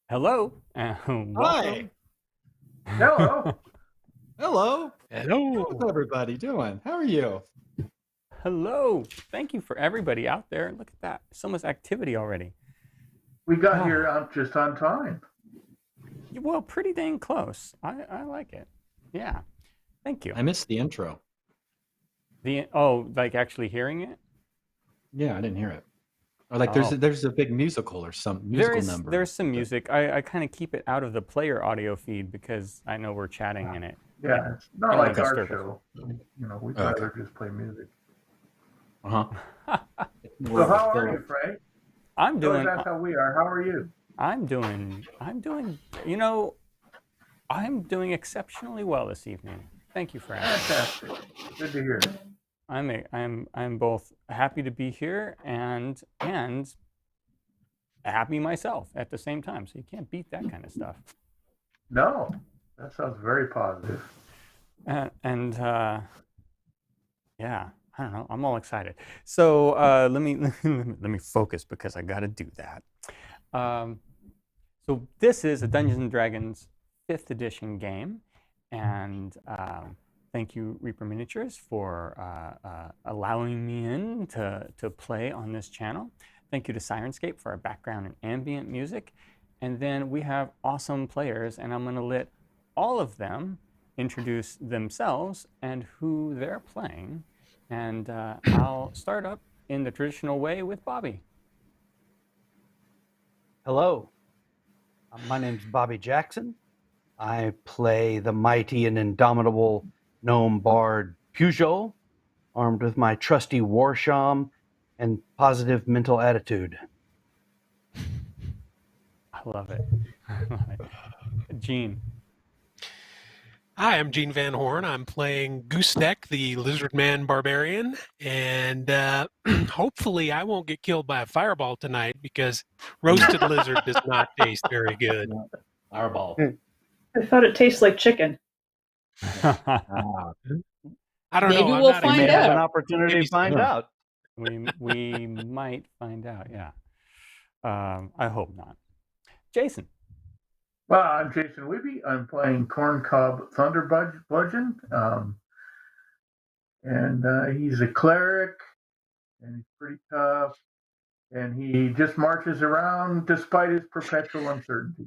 Hello and welcome. Hi. Hello. Hello. Hello. How's everybody doing? How are you? Hello. Thank you for everybody out there. Look at that. So much activity already. We got here just on time. Well, pretty dang close. I like it. Yeah. Thank you. I missed the intro. Like actually hearing it? Yeah, I didn't hear it. Or like there's a big musical or some musical number. There's some music. I kind of keep it out of the player audio feed because I know we're chatting in it. Yeah, it's not like our show. We'd rather just play music. Uh-huh. So how are you, Frank? I'm doing. That's how we are. How are you? I'm doing. I'm doing exceptionally well this evening. Thank you for asking. Fantastic. Good to hear. I'm both happy to be here and happy myself at the same time. So you can't beat that kind of stuff. No, that sounds very positive. Yeah, I don't know. I'm all excited. So let me focus because I got to do that. So this is a Dungeons and Dragons 5th edition game, and thank you, Reaper Miniatures, for allowing me in to play on this channel. Thank you to Sirenscape for our background and ambient music. And then we have awesome players, and I'm going to let all of them introduce themselves and who they're playing. And I'll start up in the traditional way with Bobby. Hello. My name's Bobby Jackson. I play the mighty and indomitable gnome bard Pugh, armed with my trusty warsham and positive mental attitude. I love it. Gene. Hi, I'm Gene Van Horn. I'm playing Gooseneck, the Lizard Man Barbarian, and hopefully I won't get killed by a fireball tonight because roasted lizard does not taste very good. Fireball. I thought it tastes like chicken. I don't Maybe know. we'll We find may have an out. opportunity to find out. We might find out, yeah. I hope not. Jason. Well, I'm Jason Wiebe. I'm playing Corncob Thunder Bludgeon. And he's a cleric, and he's pretty tough. And he just marches around despite his perpetual uncertainty.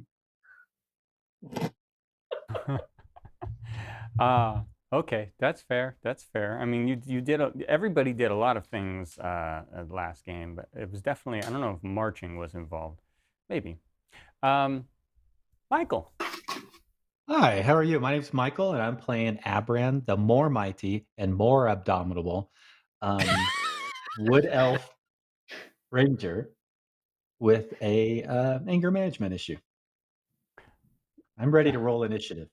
Okay, that's fair. That's fair. I mean, you did. Everybody did a lot of things last game, but it was definitely. I don't know if marching was involved. Maybe. Michael. Hi, how are you? My name's Michael, and I'm playing Abran, the more mighty and more abominable wood elf ranger with a anger management issue. I'm ready to roll initiative.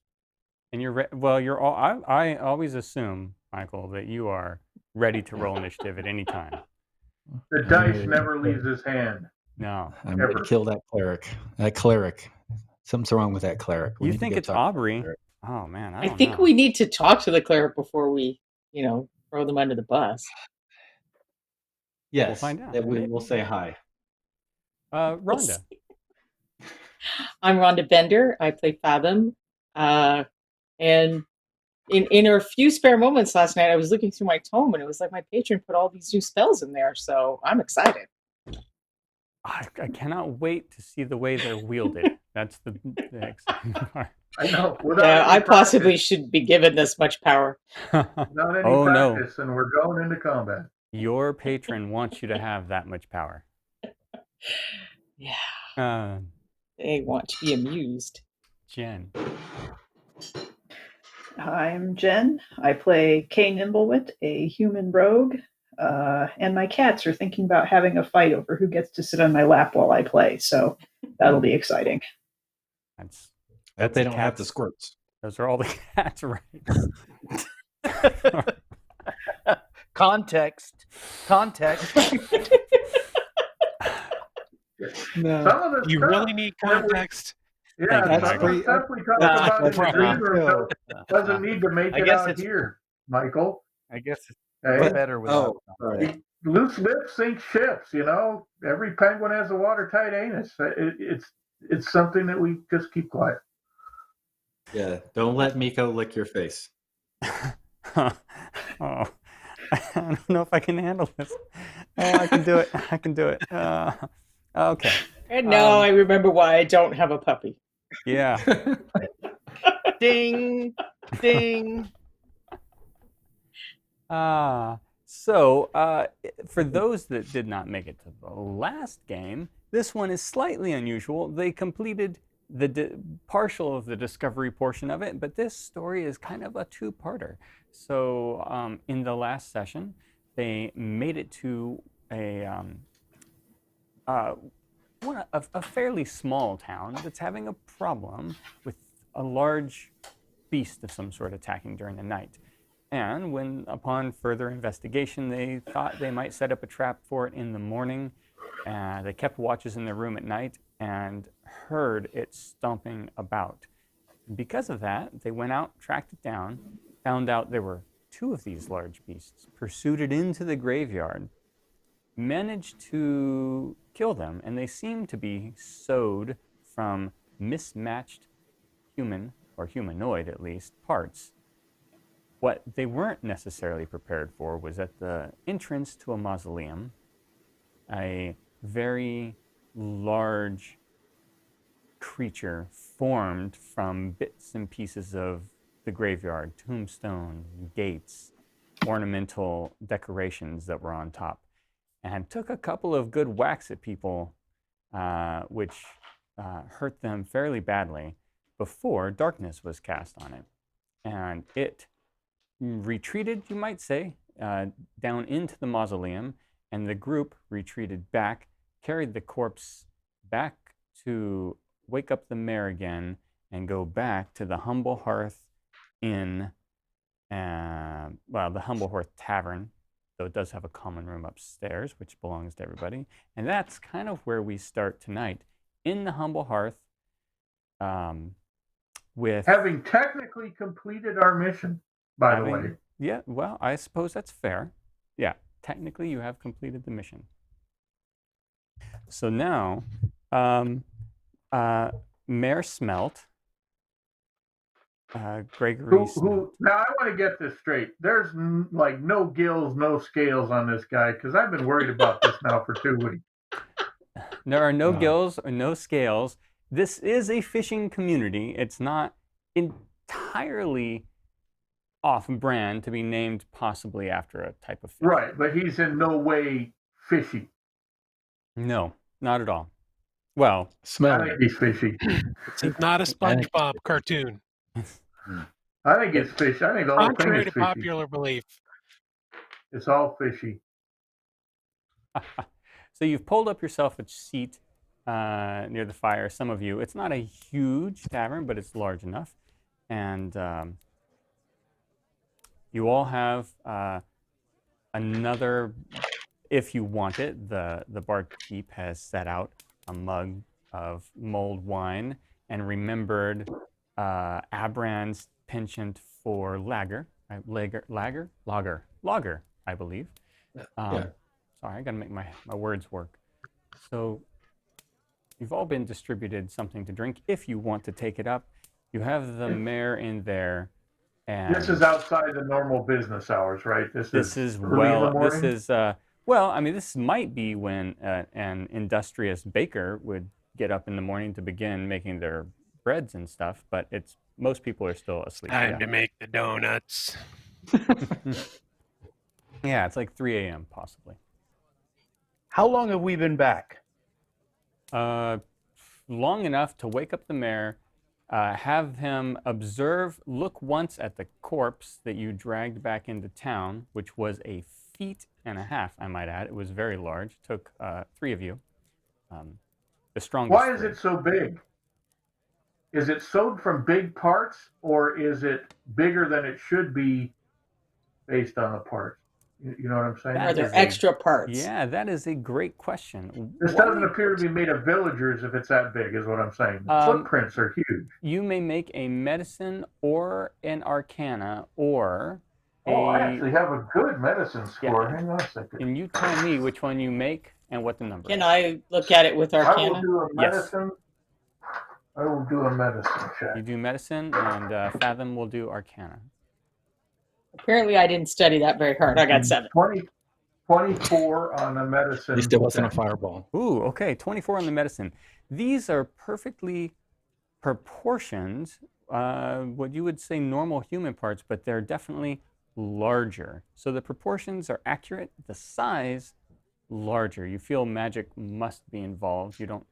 And you're all. I always assume, Michael, that you are ready to roll initiative at any time. The dice never leaves his hand. No. I'm ready to kill that cleric. Something's wrong with that cleric. You think it's Aubrey? Oh man, I don't think know. we need to talk to the cleric before we, throw them under the bus. Yes, We'll find out. We'll say hi. Rhonda. I'm Rhonda Bender. I play Fathom. And in a few spare moments last night, I was looking through my tome, and it was like my patron put all these new spells in there, so I'm excited. I cannot wait to see the way they're wielded. That's the exciting part. I know. I possibly should be given this much power. Not any practice, and we're going into combat. Your patron wants you to have that much power. Yeah. They want to be amused. Jen. I'm Jen. I play Kay Nimblewit, a human rogue. And my cats are thinking about having a fight over who gets to sit on my lap while I play, so that'll be exciting. That they don't have the squirts. Those are all the cats, right? Context. No. You really need context? Yeah, stuff we talk about in the room doesn't need to make it out here, Michael. I guess it's better without. Loose lips sink ships, Every penguin has a watertight anus. it's something that we just keep quiet. Yeah, don't let Miko lick your face. Oh, I don't know if I can handle this. Oh, I can do it. I can do it. Okay. And now I remember why I don't have a puppy. Yeah. Ding, ding. So, for those that did not make it to the last game, this one is slightly unusual. They completed the partial of the discovery portion of it, but this story is kind of a two-parter. So, in the last session, they made it to a fairly small town that's having a problem with a large beast of some sort attacking during the night. And when, upon further investigation, they thought they might set up a trap for it in the morning, they kept watches in their room at night and heard it stomping about. And because of that, they went out, tracked it down, found out there were two of these large beasts, pursued it into the graveyard, managed to kill them, and they seemed to be sewed from mismatched human, or humanoid at least, parts. What they weren't necessarily prepared for was at the entrance to a mausoleum, a very large creature formed from bits and pieces of the graveyard, tombstone, gates, ornamental decorations that were on top, and took a couple of good whacks at people, which hurt them fairly badly before darkness was cast on it. And it retreated, you might say, down into the mausoleum, and the group retreated back, carried the corpse back to wake up the mayor again and go back to the Humble Hearth Inn, the Humble Hearth Tavern, though it does have a common room upstairs, which belongs to everybody. And that's kind of where we start tonight, in the Humble Hearth, with having technically completed our mission. By the way. Yeah, well, I suppose that's fair. Yeah, technically you have completed the mission. So now, Mayor Smelt, Gregory Smelt. Now, I want to get this straight. There's like no gills, no scales on this guy, because I've been worried about this now for 2 weeks. There are no gills or no scales. This is a fishing community. It's not entirely off-brand to be named possibly after a type of fish. Right, but he's in no way fishy. No, not at all. Well, I think he's fishy. It's not a SpongeBob cartoon. I think it's fishy. I think the whole thing Contrary is to fishy. popular belief. It's all fishy. So you've pulled up yourself a seat near the fire, some of you. It's not a huge tavern, but it's large enough. And you all have another, if you want it, the barkeep has set out a mug of mulled wine and remembered Abrand's penchant for lager, I believe. Sorry, I gotta make my words work. So you've all been distributed something to drink. If you want to take it up, you have the mayor in there. And this is outside the normal business hours, right? This is well, I mean, this might be when an industrious baker would get up in the morning to begin making their breads and stuff, but most people are still asleep. Time to make the donuts. Yeah, it's like 3 a.m. possibly. How long have we been back? Long enough to wake up the mayor, have him look once at the corpse that you dragged back into town, which was a 1.5 feet, I might add. It was very large. It took 3 of you. The strongest. Why is it so big? Is it sewed from big parts, or is it bigger than it should be based on the parts? You know what I'm saying? Are there extra parts? Yeah, that is a great question. This doesn't appear to be made of villagers if it's that big, is what I'm saying. The footprints are huge. You may make a medicine or an arcana or I actually have a good medicine score. Yeah. Hang on a second. And you tell me which one you make and what the number Can is. I look at it with I Arcana? will do a medicine I will do a medicine You check. do medicine, and Fathom will do Arcana. Apparently, I didn't study that very hard. I got 7. 24 on a medicine. At least it wasn't a check. fireball. Ooh, okay, 24 on the medicine. These are perfectly proportioned, what you would say normal human parts, but they're definitely larger. So the proportions are accurate, the size larger. You feel magic must be involved. You But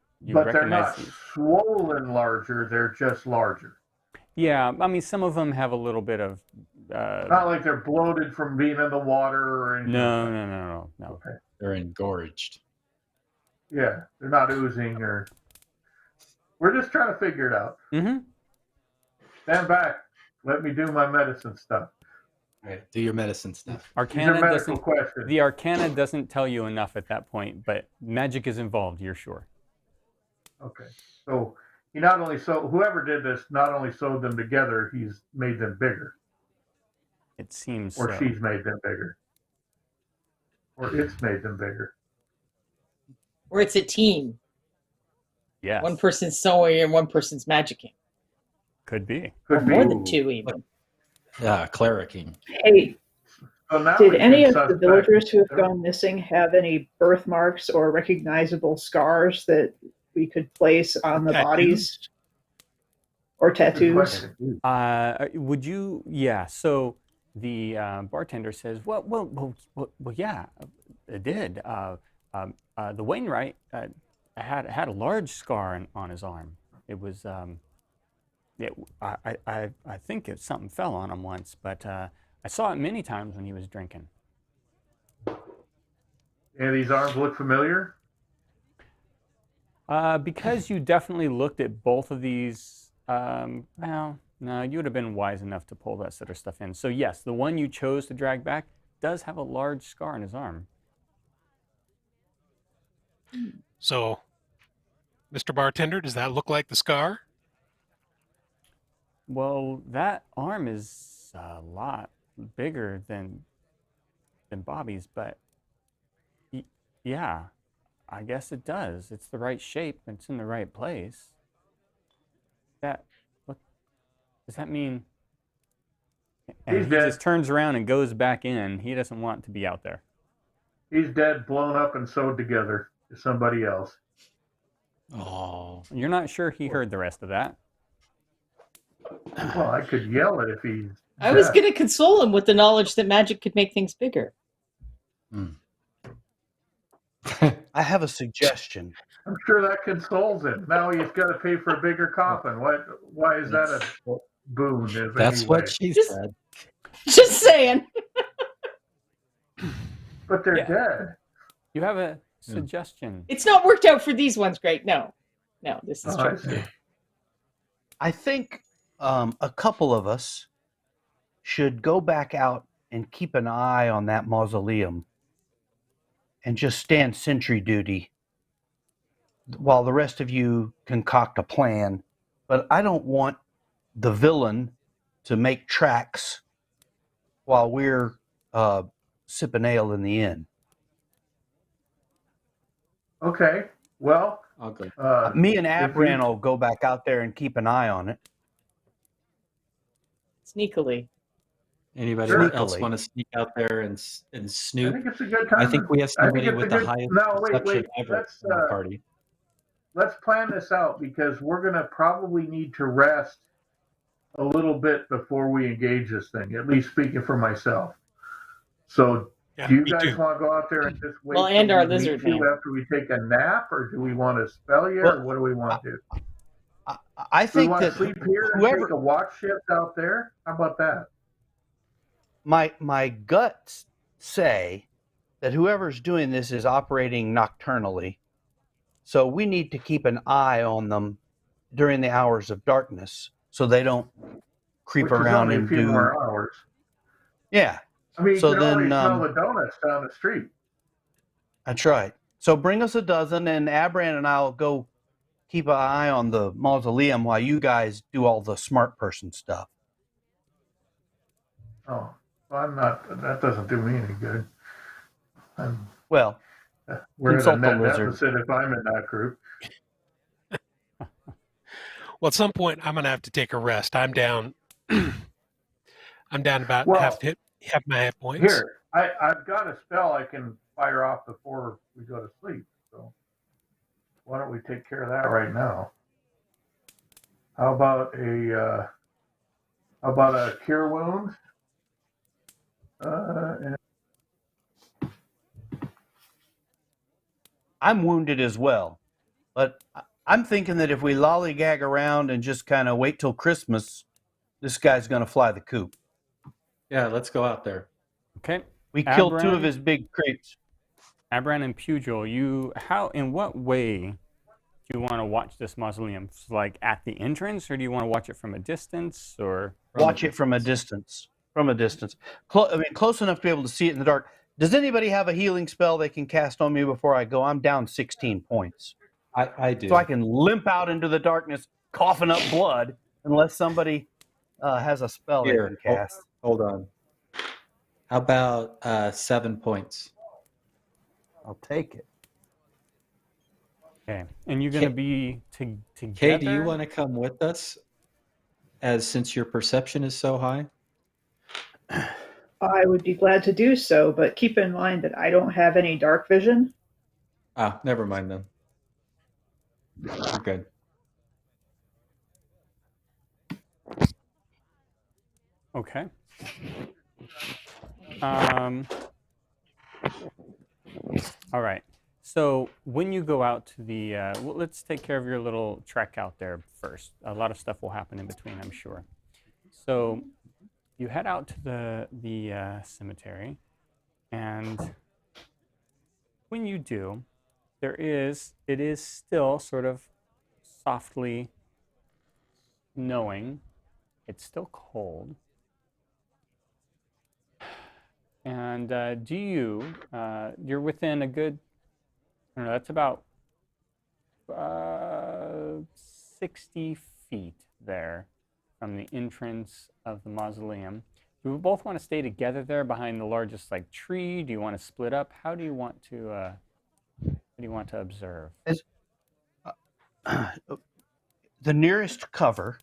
they're recognize not these. swollen larger, they're just larger. Yeah, I mean, some of them have a little bit of. Not like they're bloated from being in the water or anything. No. Okay. They're engorged. Yeah, they're not oozing or. We're just trying to figure it out. Mm-hmm. Stand back. Let me do my medicine stuff. All right, do your medicine stuff. These are Arcana medical doesn't. questions. The Arcana doesn't tell you enough at that point, but magic is involved. You're sure. Okay. So he whoever did this not only sewed them together, he's made them bigger. It seems Or so. she's made them bigger. Or it's made them bigger. Or it's a team. Yes. One person's sewing and one person's magicking. Could be. Or Could more be. than 2 even. Yeah, clericking. Hey, So now did we any can of the suspect- villagers who have gone missing have any birthmarks or recognizable scars that we could place on the Tattoos? Good bodies? Or tattoos? question. Would you? Yeah. So the bartender says, "Well, yeah, it did. The Wainwright had a large scar on his arm. It was, I think something fell on him once, but I saw it many times when he was drinking." And these arms look familiar? Because you definitely looked at both of these. Well, no, you would have been wise enough to pull that sort of stuff in. So yes, the one you chose to drag back does have a large scar on his arm. So, Mr. Bartender, does that look like the scar? Well, that arm is a lot bigger than Bobby's, but yeah, I guess it does. It's the right shape. It's in the right place. What does that mean? And He's he dead. just turns around and goes back in. He doesn't want to be out there. He's dead, blown up, and sewed together to somebody else. Oh, You're not sure he heard the rest of that. Well, I could yell it if he's I was dead. going to console him with the knowledge that magic could make things bigger. I have a suggestion. I'm sure that consoles him. Now he's got to pay for a bigger coffin. Why is that a boon? that's anyway? what she Just- said. Just saying. But they're Yeah. dead. You have a suggestion. It's not worked out for these ones great. No, this is Oh, I true. see. I think a couple of us should go back out and keep an eye on that mausoleum and just stand sentry duty while the rest of you concoct a plan. But I don't want the villain to make tracks while we're sipping ale in the inn. Okay. Well, I'll go. Me and if Abran we- will go back out there and keep an eye on it. Sneakily. Anybody Sure. else want to sneak out there and I snoop? think it's a good time. I think we have somebody it's a with the good- highest No, perception wait. ever in our party. Let's plan this out because we're going to probably need to rest a little bit before we engage this thing, at least speaking for myself. So Yeah, do you me guys too. want to go out there and just wait Well, and till our we meet lizard you man. after we take a nap, or do we want to spell you, Well, or what do we want to do? I Do we think want to that sleep here and whoever take a watch shift out there? How about that? my guts say that whoever's doing this is operating nocturnally. So we need to keep an eye on them during the hours of darkness so they don't creep Which is around only a and few do. more hours. Yeah, I mean, you So can already then, smell the donuts down the street. that's right. So bring us a dozen, and Abran and I'll go keep an eye on the mausoleum while you guys do all the smart person stuff. Oh, well, I'm not. That doesn't do me any good. Well, We're at a Consult the net lizard. deficit if I'm in that group. Well, at some point, I'm going to have to take a rest. I'm down. I'm down about Well, half my hit points. Here, I've got a spell I can fire off before we go to sleep. So why don't we take care of that right now? How about a cure wound? And I'm wounded as well, but I'm thinking that if we lollygag around and just kind of wait till Christmas, this guy's going to fly the coop. Yeah, let's go out there. Okay. We killed 2 of Abran- his big creeps. Abran and Pugil, in what way do you want to watch this mausoleum? Like at the entrance, or do you want to watch it from a distance, or Watch it from a distance. From a distance. Close enough to be able to see it in the dark. Does anybody have a healing spell they can cast on me before I go? I'm down 16 points. I do. So I can limp out into the darkness, coughing up blood, unless somebody has a spell they can cast. Hold on. How about 7 points? I'll take it. okay? And you're going to be together. Kay, do you want to come with us? Since your perception is so high? I would be glad to do so, but keep in mind that I don't have any dark vision. Ah, never mind then. We're good. Okay. All right. So when you go out to the, let's take care of your little trek out there first. A lot of stuff will happen in between, I'm sure. So you head out to the cemetery, and when you do, it is still sort of softly snowing. It's still cold. And you're within a good, I don't know, that's about 60 feet there from the entrance of the mausoleum. Do we both want to stay together there behind the largest tree? Do you want to split up? How do you want to observe? The nearest cover.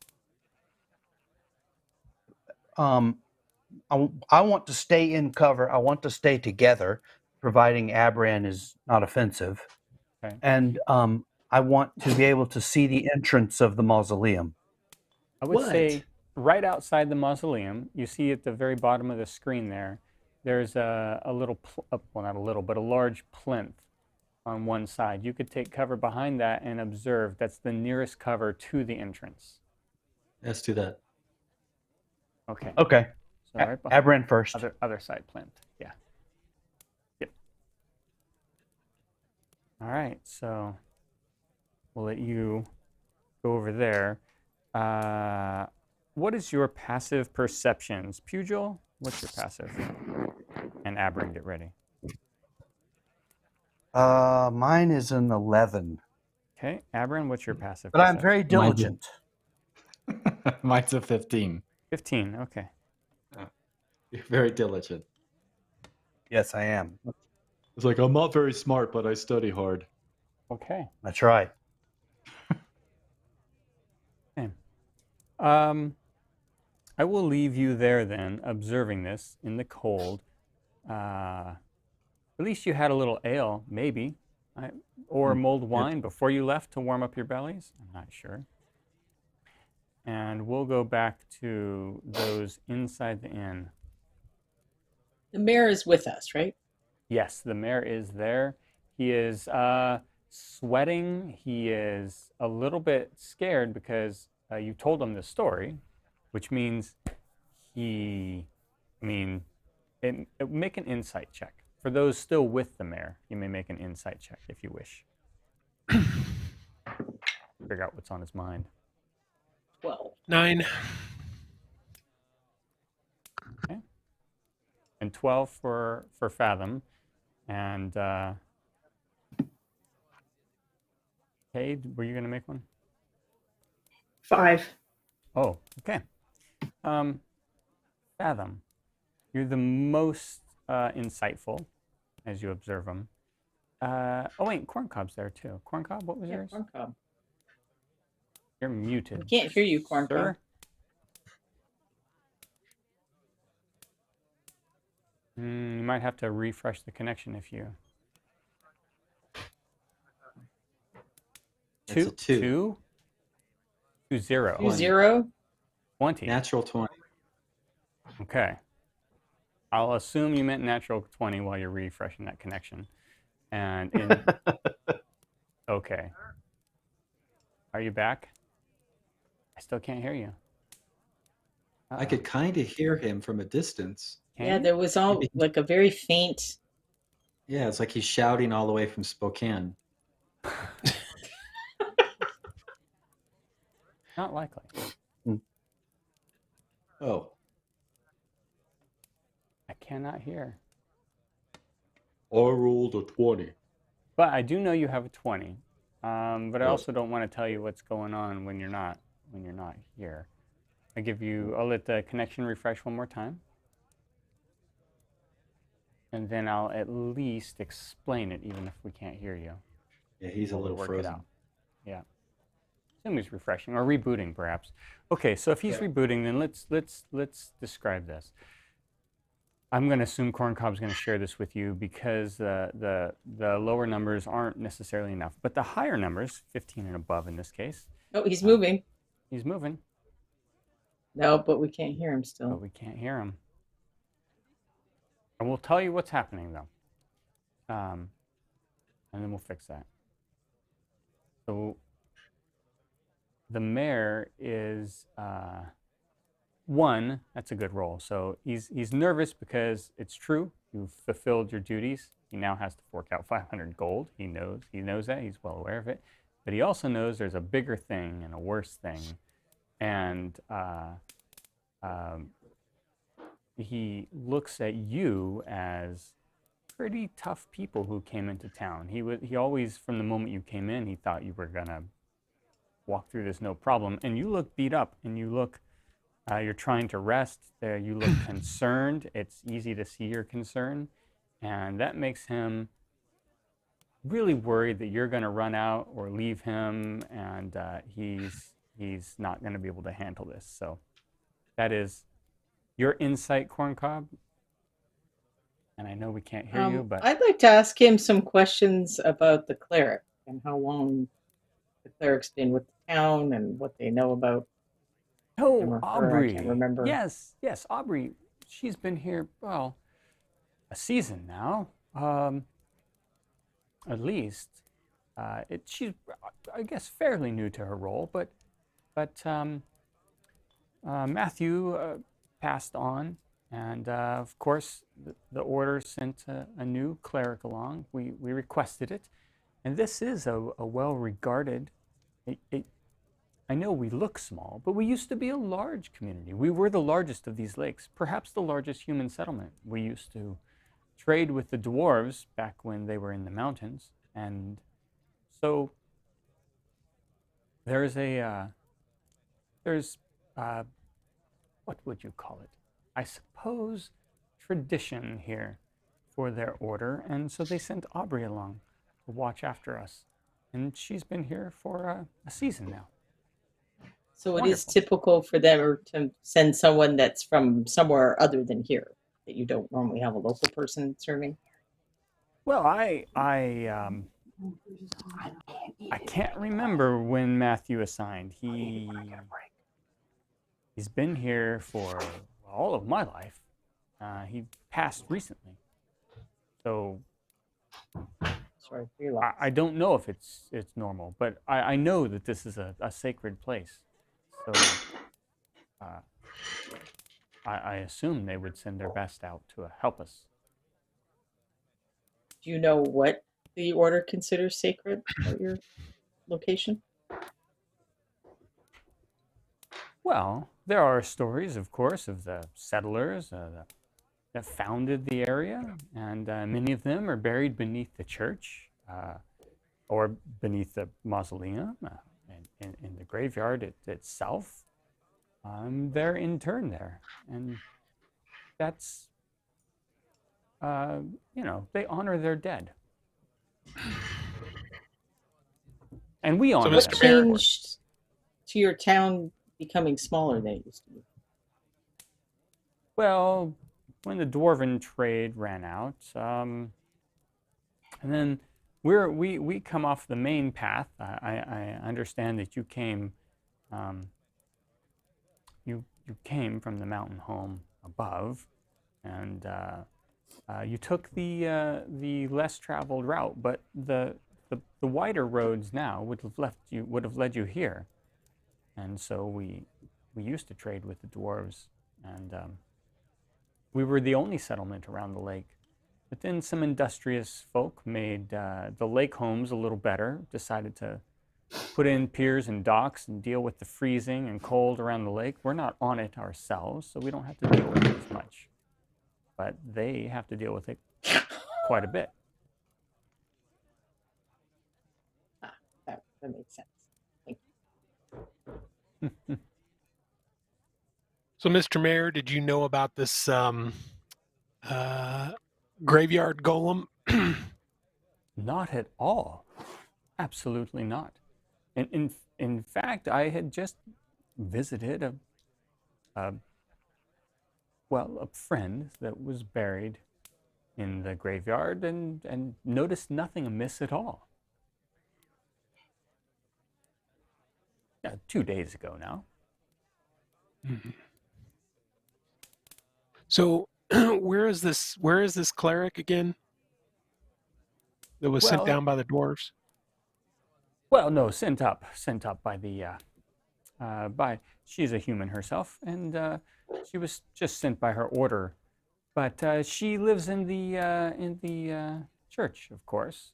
I want to stay in cover. I want to stay together, providing Abran is not offensive. Okay. And I want to be able to see the entrance of the mausoleum. I would say right outside the mausoleum, you see at the very bottom of the screen there's a little, well, not a little, but a large plinth on one side. You could take cover behind that and observe. That's the nearest cover to the entrance. Let's do that. Okay. Okay. So right behind, Abran first. Other side plinth. Yeah. Yep. All right. So we'll let you go over there. What is your passive perceptions? Pugil, what's your passive? And Abran, get ready. Mine is an 11. Okay. Abran, what's your passive But I'm very diligent. Mine's a 15. 15, okay. You're very diligent. Yes, I am. It's like, I'm not very smart, but I study hard. Okay. That's right. Okay. I will leave you there then, observing this in the cold. At least you had a little ale, maybe, or mulled wine before you left to warm up your bellies. I'm not sure. And we'll go back to those inside the inn. The mayor is with us, right? Yes, the mayor is there. He is sweating. He is a little bit scared because you told him the story, which means make an insight check. For those still with the mayor, you may make an insight check if you wish. Figure out what's on his mind. 12. 9. Okay. And 12 for Fathom. And Kay, were you going to make one? 5. Oh, okay. Fathom, you're the most insightful as you observe them. Oh wait, Corncob's there too. Corncob, what was yours? Corncob. You're muted. We can't hear you, Corn Sir? You might have to refresh the connection if you... It's a 2. 2? 0. 2-0. 20. Natural 20. Okay. I'll assume you meant natural 20 while you're refreshing that connection. And in... Okay. Are you back? I still can't hear you. I could kind of hear him from a distance. Yeah, there was all like a very faint. Yeah, it's like he's shouting all the way from Spokane. Not likely. Oh. I cannot hear. I rolled a 20. But I do know you have a 20. But I Oh. also don't want to tell you what's going on when you're not here. I'll let the connection refresh one more time. And then I'll at least explain it even if we can't hear you. Yeah, he's a While we little work it frozen. out. Yeah. Assume he's refreshing or rebooting perhaps. Okay, so if he's rebooting, then let's describe this. I'm going to assume Corncob's going to share this with you because the lower numbers aren't necessarily enough, but the higher numbers, 15 and above in this case. Oh, he's moving. He's moving. No, but we can't hear him still. But we can't hear him. And we'll tell you what's happening though. And then we'll fix that. So the mayor is 1. That's a good roll. So he's nervous because it's true. You've fulfilled your duties. He now has to fork out 500 gold. He knows that. He's well aware of it. But he also knows there's a bigger thing and a worse thing. And he looks at you as pretty tough people who came into town. He always, from the moment you came in, he thought you were gonna walk through this no problem. And you look beat up, and you look, you're trying to rest. You look concerned. It's easy to see your concern, and that makes him really worried that you're going to run out or leave him, and he's not going to be able to handle this. So that is your insight, Corncob. And I know we can't hear you, but I'd like to ask him some questions about the cleric and how long the cleric's been with the town and what they know about him or her. Aubrey. I can't remember. Yes, Aubrey. She's been here, well, a season now, at least. She's, I guess, fairly new to her role, but Matthew passed on, and of course the order sent a new cleric along. We requested it, and this is a well-regarded. I know we look small, but we used to be a large community. We were the largest of these lakes, perhaps the largest human settlement. We used to trade with the dwarves back when they were in the mountains, and so there's what would you call it? I suppose tradition here for their order, and so they sent Aubrey along to watch after us, and she's been here for a season now. So it is typical for them to send someone that's from somewhere other than here, that you don't normally have a local person serving? Well, I can't remember when Matthew assigned. He's been here for all of my life. He passed recently, so Sorry for your loss. I don't know if it's normal, but I know that this is a sacred place. So I assume they would send their best out to help us. Do you know what the order considers sacred at your location? Well, there are stories, of course, of the settlers that founded the area, and many of them are buried beneath the church or beneath the mausoleum in the graveyard itself. They're interned there, and that's, they honor their dead. And we honor Mr. Mayor, to your town becoming smaller than it used to be? Well, when the dwarven trade ran out, and then we come off the main path. I understand that you came, you came from the mountain home above, and you took the less traveled route, but the wider roads now would have led you here, and so we used to trade with the dwarves, and we were the only settlement around the lake. But then some industrious folk made the lake homes a little better, decided to put in piers and docks and deal with the freezing and cold around the lake. We're not on it ourselves, so we don't have to deal with it as much. But they have to deal with it quite a bit. That makes sense. Thank So, Mr. Mayor, did you know about this graveyard golem? Not at all. Absolutely not. And in fact, I had just visited a friend that was buried in the graveyard and noticed nothing amiss at all. 2 days ago now. Mhm. So, where is this cleric again? That was sent down by the dwarves? Well, no, sent up by the she's a human herself, and she was just sent by her order. But she lives in the church, of course.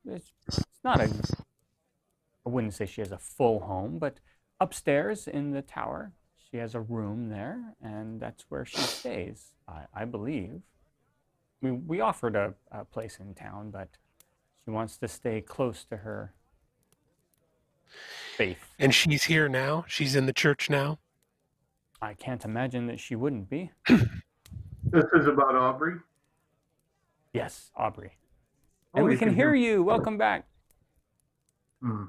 It's not a. I wouldn't say she has a full home, but upstairs in the tower, she has a room there, and that's where she stays, I believe. We offered a place in town, but she wants to stay close to her faith. And she's here now? She's in the church now? I can't imagine that she wouldn't be. This is about Aubrey. Yes, Aubrey. Oh, And we you can can hear hear- you. Welcome back. Hmm.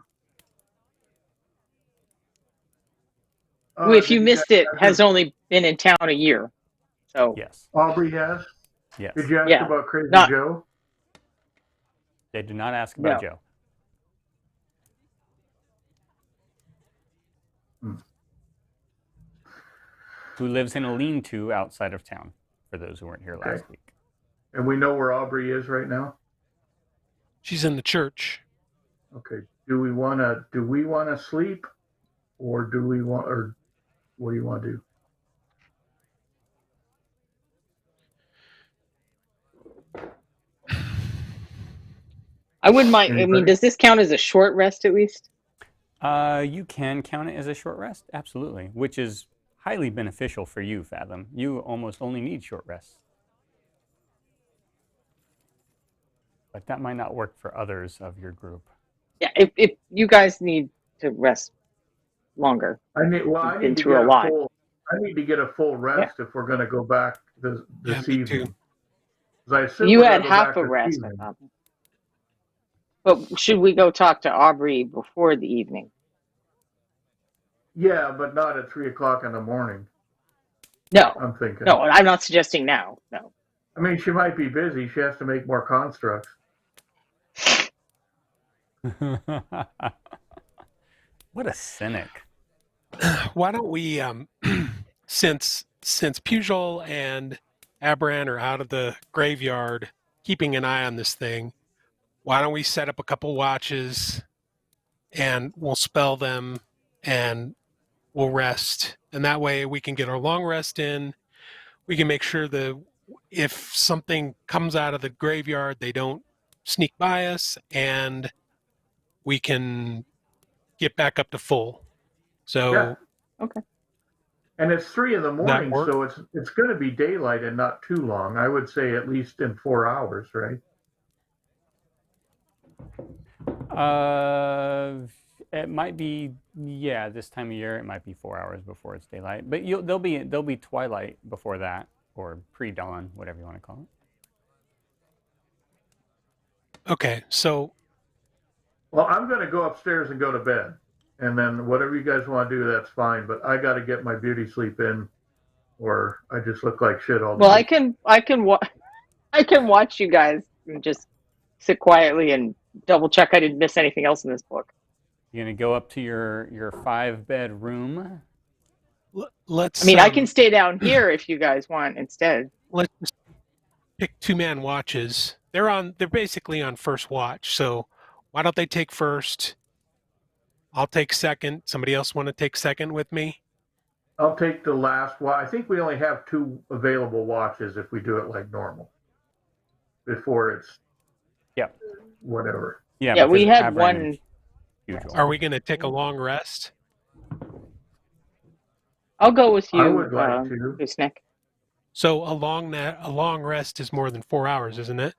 If you did missed guys it, ask has if only been in town a year. So Yes. Aubrey has? Yes. Did you ask Yeah. about Crazy Not- Joe? They did not ask about No. Joe. Who lives in a lean-to outside of town, for those who weren't here last week. And we know where Aubrey is right now? She's in the church. Okay. Do we want to sleep, or what do you want to do? I wouldn't mind. I mean, Anybody? does this count as a short rest at least? You can count it as a short rest, absolutely, which is highly beneficial for you, Fathom. You almost only need short rests. But that might not work for others of your group. Yeah, if you guys need to rest longer. I need You've been to through get a lot. I need to get a full rest if we're going to go back this me evening. too. 'Cause I assume You we're gonna had go half back a this rest, I evening. thought. But should we go talk to Aubrey before the evening? Yeah, but not at 3:00 in the morning. No, I'm thinking. no, I'm not suggesting now. No. I mean, she might be busy. She has to make more constructs. What a cynic. Why don't we, since Pugh and Abran are out of the graveyard, keeping an eye on this thing, why don't we set up a couple watches, and we'll spell them, and we'll rest, and that way we can get our long rest in. We can make sure that if something comes out of the graveyard, they don't sneak by us, and we can get back up to full. So Yeah. Okay. And it's 3 in the that morning, work? so it's going to be daylight and not too long. I would say at least in 4 hours, right? It might be, yeah, this time of year, it might be 4 hours before it's daylight. But there'll be twilight before that, or pre-dawn, whatever you want to call it. Okay, so Well, I'm going to go upstairs and go to bed. and then whatever you guys want to do, that's fine. But I got to get my beauty sleep in, or I just look like shit all day. Well, I can watch you guys and just sit quietly and double check I didn't miss anything else in this book. You're gonna go up to your 5-bed room. Let's. I mean, I can stay down here if you guys want instead. Let's just pick 2-man watches. They're basically on first watch. So why don't they take first? I'll take second. Somebody else want to take second with me? I'll take the last one. I think we only have 2 available watches if we do it like normal. Before it's whatever. Yeah, we because had Abram one. is usual. Are we going to take a long rest? I'll go with you, I would like to. Gooseneck. So a long rest is more than 4 hours, isn't it?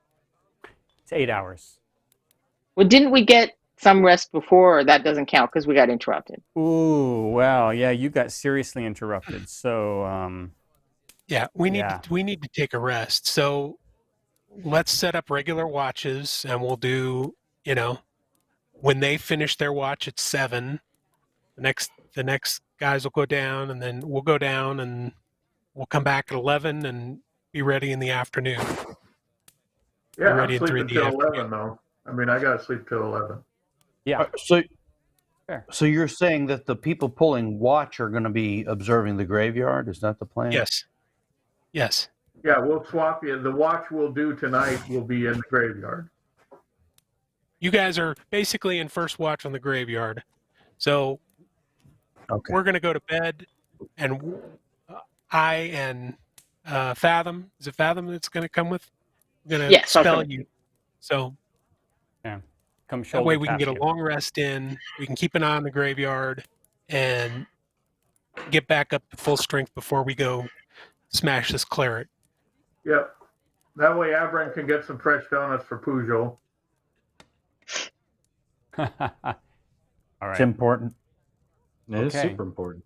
It's 8 hours. Well, didn't we get some rest before, or that doesn't count because we got interrupted? Ooh, well, yeah, you got seriously interrupted. So, Yeah, we need to take a rest. So let's set up regular watches, and we'll do, when they finish their watch at 7, the next guys will go down, and then we'll go down, and we'll come back at 11 and be ready in the afternoon. Yeah, I'm sleeping till 11 though. I mean, I got to sleep till 11. Yeah. So you're saying that the people pulling watch are going to be observing the graveyard? Is that the plan? Yes. Yeah, we'll swap you. The watch we'll do tonight will be in the graveyard. You guys are basically in first watch on the graveyard. So we're going to go to bed, and I and Fathom, is it Fathom that's going to come with? I'm going to spell you. So come that way we can shoulder get a long rest in. We can keep an eye on the graveyard and get back up to full strength before we go smash this cleric. Yep. That way Abram can get some fresh donuts for Pugh. All right. It's important. It is super important.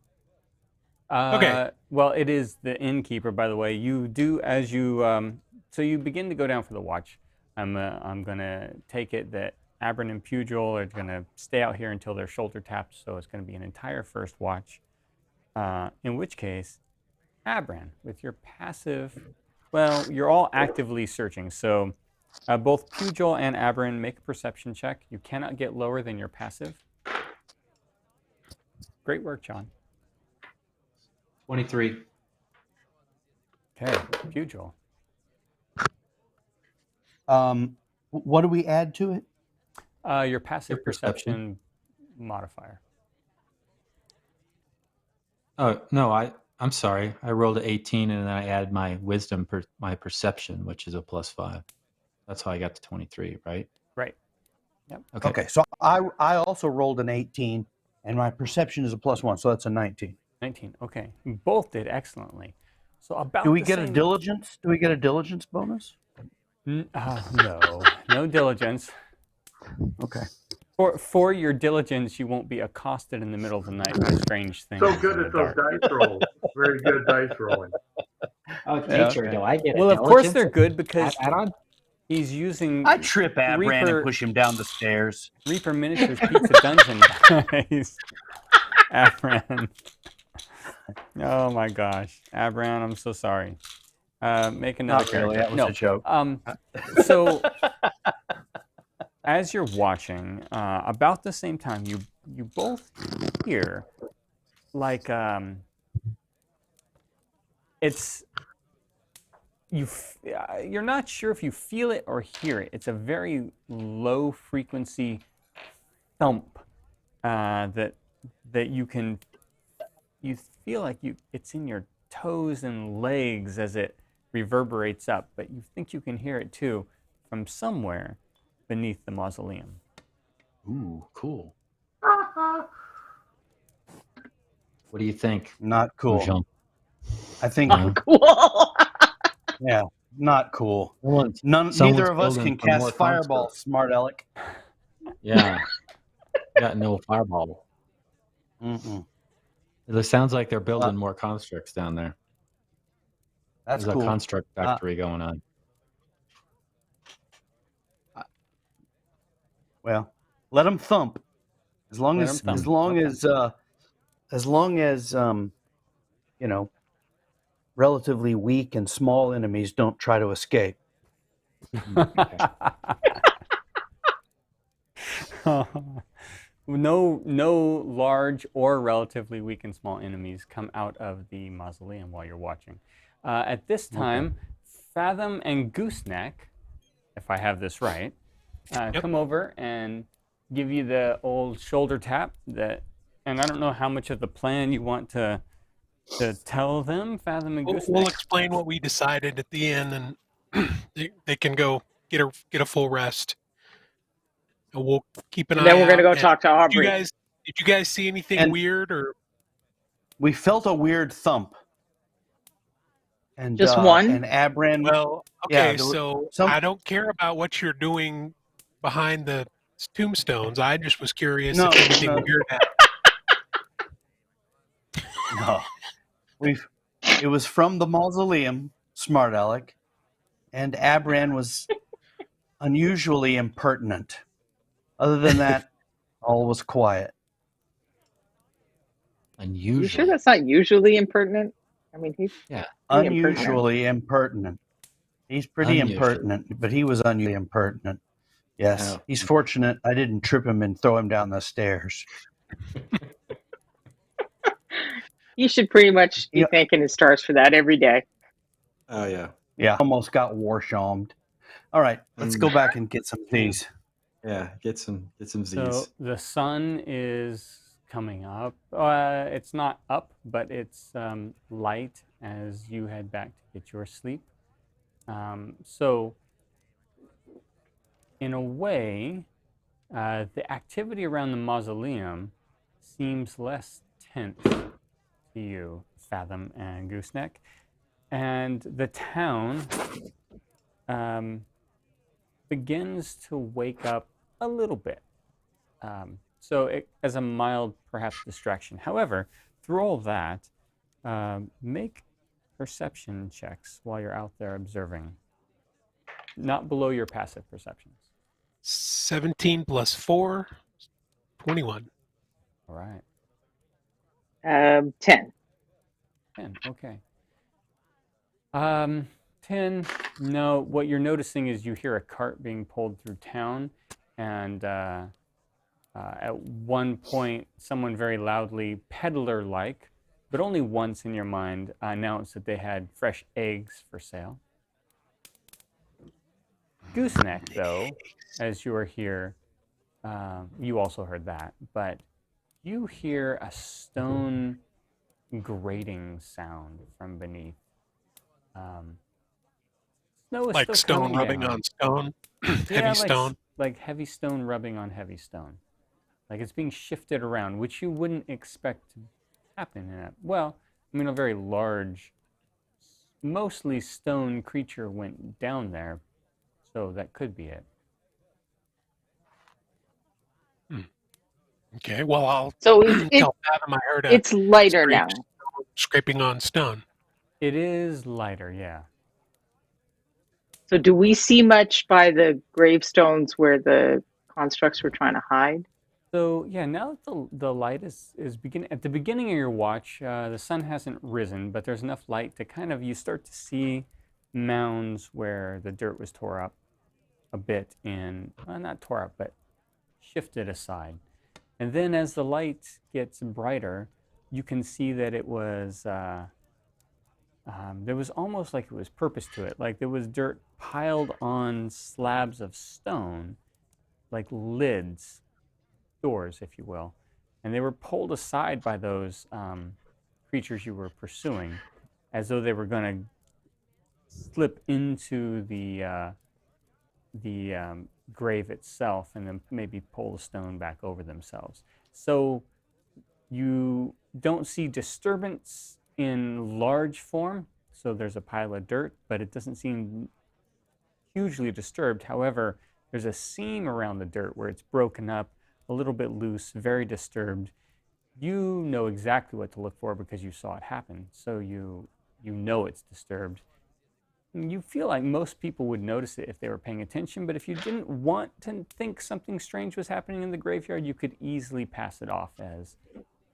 Okay. Well, it is the innkeeper, by the way. You do as you so you begin to go down for the watch. I'm gonna take it that Abram and Pugh are gonna stay out here until their shoulder taps. So it's gonna be an entire first watch. In which case, Abram, with your passive, well, you're all actively searching. So both Pugh and Abram make a perception check. You cannot get lower than your passive. Great work, John. 23. Okay, Pugh. What do we add to it? Your passive perception modifier. Oh, no, I'm sorry. I rolled an 18 and then I add my wisdom, my perception, which is a +5. That's how I got to 23, right? Right. Yep. Okay, so I also rolled an 18 and my perception is a +1, so that's a 19. 19. Okay. You both did excellently. So about Do we get a diligence? Do we get a diligence bonus? No diligence. Okay. For your diligence, you won't be accosted in the middle of the night by strange things. So good at those dice rolls. Very good dice rolling. Oh, teacher, do I get Well, of course they're good because he's using. I trip Abram and push him down the stairs. Reaper Miniatures Pizza Dungeon dice. Abram. Oh my gosh, Abram, I'm so sorry. Make another Not really. character. That was a joke. So as you're watching, about the same time, you both hear like it's you're not sure if you feel it or hear it. It's a very low frequency thump that you feel like it's in your toes and legs as it reverberates up, but you think you can hear it too from somewhere beneath the mausoleum. Ooh, cool. What do you think? Not cool. Jean? I think Cool. yeah, not cool. Neither of us can cast fireball, smart aleck. Yeah. Got no fireball. Mm-mm. It sounds like they're building more constructs down there. That's There's cool. a construct factory going on. Well, let them thump. As long Let as 'em thump. as long Okay. as long as you know, relatively weak and small enemies don't try to escape. No large or relatively weak and small enemies come out of the mausoleum while you're watching. At this time, Fathom and Gooseneck, if I have this right, Yep. come over and give you the old shoulder tap. And I don't know how much of the plan you want to tell them, Fathom and Gooseneck. We'll explain what we decided at the end, and they can go get a full rest. And we'll keep an And eye then we're going to out. go And talk to Aubrey. did you guys see anything And- weird or? We felt a weird thump. And Just one? And Abran. Well, Yeah, okay, so some- I don't care about what you're doing behind the tombstones. I just was curious No, if anything no. weird happened. No, it was from the mausoleum, smart Alec, and Abran was unusually impertinent. Other than that, all was quiet. Unusual. You sure that's not usually impertinent? I mean, he's Yeah. pretty impertinent. Unusually impertinent. He's pretty Unusual. impertinent, but he was unusually impertinent. Yes, Oh. he's fortunate I didn't trip him and throw him down the stairs. You should pretty much be Yeah. thanking his stars for that every day. Oh yeah. Yeah, almost got war-shamed. All right, let's go back and get some Z's. Yeah. Get some Z's. So the sun is coming up. It's not up, but it's light as you head back to get your sleep. So, in a way, the activity around the mausoleum seems less tense to you, Fathom and Gooseneck. And the town begins to wake up a little bit. As a mild, perhaps, distraction. However, through all that, make perception checks while you're out there observing. Not below your passive perceptions. 17 plus 4, 21. All right. 10. 10, okay. 10, no, what you're noticing is you hear a cart being pulled through town, and at one point, someone very loudly, peddler-like, but only once in your mind, announced that they had fresh eggs for sale. Gooseneck, though, as you are here, you also heard that, but you hear a stone grating sound from beneath. Snow is Like still stone coming rubbing down. on stone, Yeah, heavy like, stone. like heavy stone rubbing on heavy stone. Like it's being shifted around, which you wouldn't expect to happen in a very large, mostly stone creature went down there, so that could be it. Okay, well, I'll So tell Adam I heard a it's lighter now. scraping on stone. It is lighter, yeah. So do we see much by the gravestones where the constructs were trying to hide? So yeah, now that the light is beginning at the beginning of your watch, the sun hasn't risen, but there's enough light to you start to see mounds where the dirt was tore up a bit not tore up, but shifted aside. And then as the light gets brighter, you can see that it was there was almost like it was purpose to it, like there was dirt piled on slabs of stone, like lids. Doors, if you will, and they were pulled aside by those creatures you were pursuing, as though they were going to slip into the grave itself, and then maybe pull the stone back over themselves. So you don't see disturbance in large form. So there's a pile of dirt, but it doesn't seem hugely disturbed. However, there's a seam around the dirt where it's broken up, a little bit loose, very disturbed. You know exactly what to look for because you saw it happen, so you know it's disturbed. You feel like most people would notice it if they were paying attention, but if you didn't want to think something strange was happening in the graveyard, you could easily pass it off as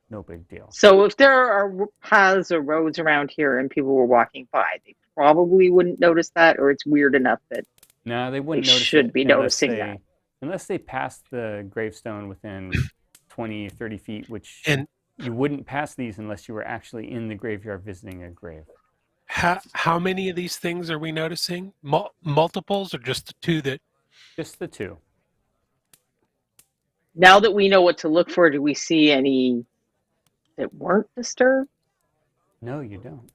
no big deal. So if there are paths or roads around here and people were walking by, they probably wouldn't notice that, or it's weird enough that No, they wouldn't they notice should it be noticing that. unless they passed the gravestone within 20, 30 feet, which And you wouldn't pass these unless you were actually in the graveyard visiting a grave. how many of these things are we noticing? Multiples, or just the two that? Just the two. Now that we know what to look for, do we see any that weren't disturbed? No, you don't.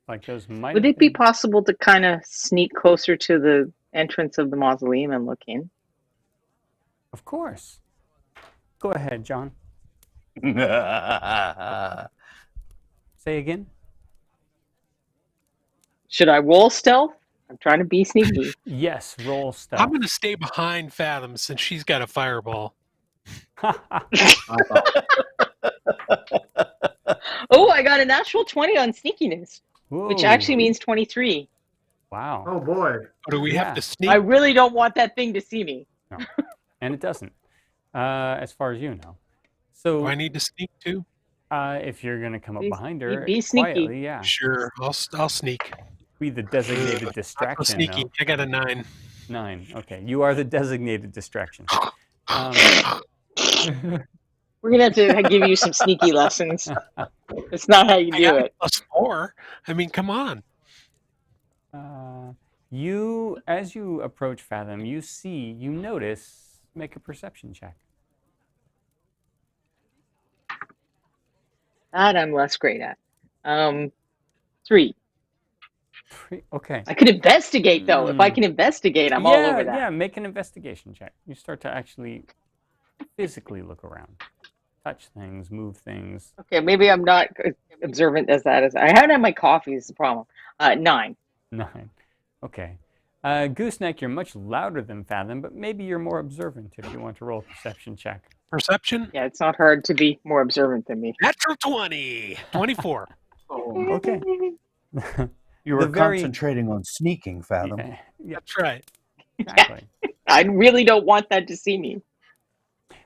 Like those might Would have it be been- possible to kind of sneak closer to the entrance of the mausoleum and look in? Of course. Go ahead, John. Say again. Should I roll stealth? I'm trying to be sneaky. Yes, roll stealth. I'm going to stay behind Fathom since she's got a fireball. Oh, I got a natural 20 on sneakiness, which actually means 23. Wow. Oh boy. Do we Yeah. have to sneak? I really don't want that thing to see me. No. And it doesn't, as far as you know. So Do I need to sneak too? if you're going to come up behind her be sneaky. quietly, yeah. Sure, I'll sneak. Be the designated I'm distraction. sneaky. I got a 9. 9. Okay. You are the designated distraction. We're going to have to give you some sneaky lessons. It's not how you I do got it. +4. I mean, come on. As you approach Fathom, you notice, make a perception check. That I'm less great at. 3. Okay. I could investigate, though. If I can investigate, I'm all over that. Yeah, make an investigation check. You start to actually physically look around, touch things, move things. Okay, maybe I'm not observant as that is. I haven't had my coffee is the problem. 9. 9. Okay. Gooseneck, you're much louder than Fathom, but maybe you're more observant if you want to roll a perception check. Perception? Yeah, it's not hard to be more observant than me. Natural 20. 24. Okay. You were concentrating on sneaking, Fathom. Yeah, That's right. exactly. I really don't want that to see me.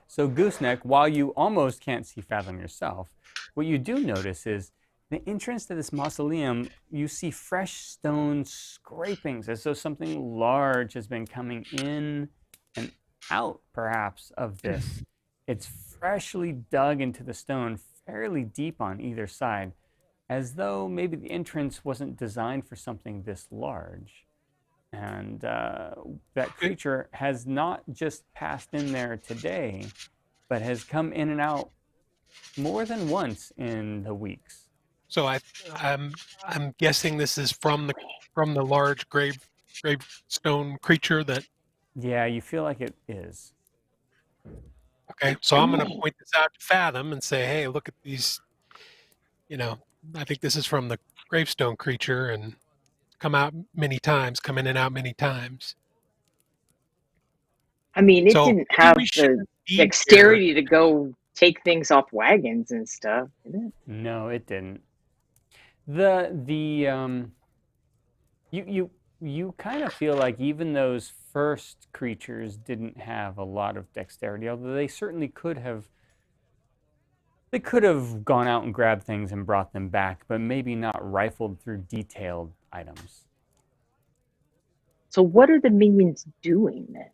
So Gooseneck, while you almost can't see Fathom yourself, what you do notice is the entrance to this mausoleum, you see fresh stone scrapings, as though something large has been coming in and out, perhaps, of this. It's freshly dug into the stone, fairly deep on either side, as though maybe the entrance wasn't designed for something this large. And that creature has not just passed in there today, but has come in and out more than once in the weeks. So I'm guessing this is from the large gravestone creature that. Yeah, you feel like it is. Okay, so I'm going to point this out to Fathom and say, hey, look at these. I think this is from the gravestone creature and come in and out many times. I mean, it So didn't maybe have we should the be dexterity to go take things off wagons and stuff, did it? No, it didn't. You kind of feel like even those first creatures didn't have a lot of dexterity, although they certainly could have. They could have gone out and grabbed things and brought them back, but maybe not rifled through detailed items. So what are the minions doing then?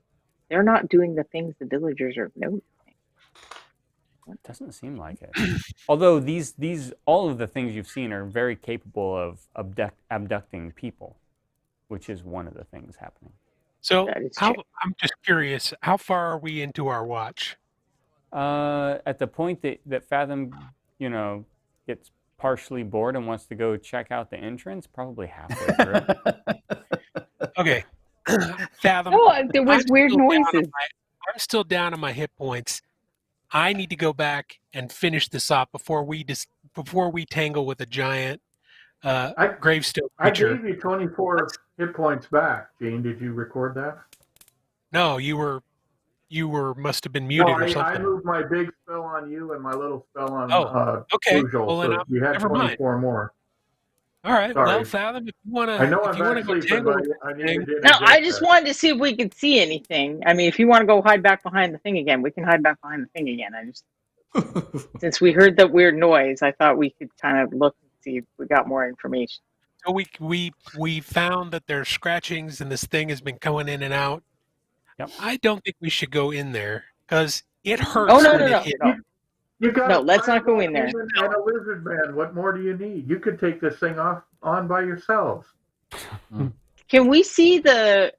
They're not doing the things the villagers are noticing. It doesn't seem like it. Although all of the things you've seen are very capable of abducting people, which is one of the things happening. So That is true. I'm just curious, how far are we into our watch? At the point that Fathom, gets partially bored and wants to go check out the entrance, probably halfway through. Okay. Fathom. Oh, there was weird noises. I'm still down on my hit points. I need to go back and finish this off before we tangle with a giant gravestone I creature. gave you 24 hit points back, Gene. Did you record that? No, you must have been muted or I something. moved my big spell on you and my little spell on Oh, okay. Pugh, Well, then so you had never mind. 24 more. All right. Sorry. Well, Fathom, if you want I know to, I'm back go sleeping, tangle but with I this needed thing, to No, I interject just that. wanted to see if we could see anything. I mean, if you want to go hide back behind the thing again, we can hide back behind the thing again. Since we heard that weird noise, I thought we could kind of look and see if we got more information. so we found that there's scratchings and this thing has been going in and out. Yep. I don't think we should go in there because it hurts Oh no, when no, it no, hits. no. You got No, a let's not go fireball in there. human and a lizard man. What more do you need? You could take this thing on by yourselves. Can we see the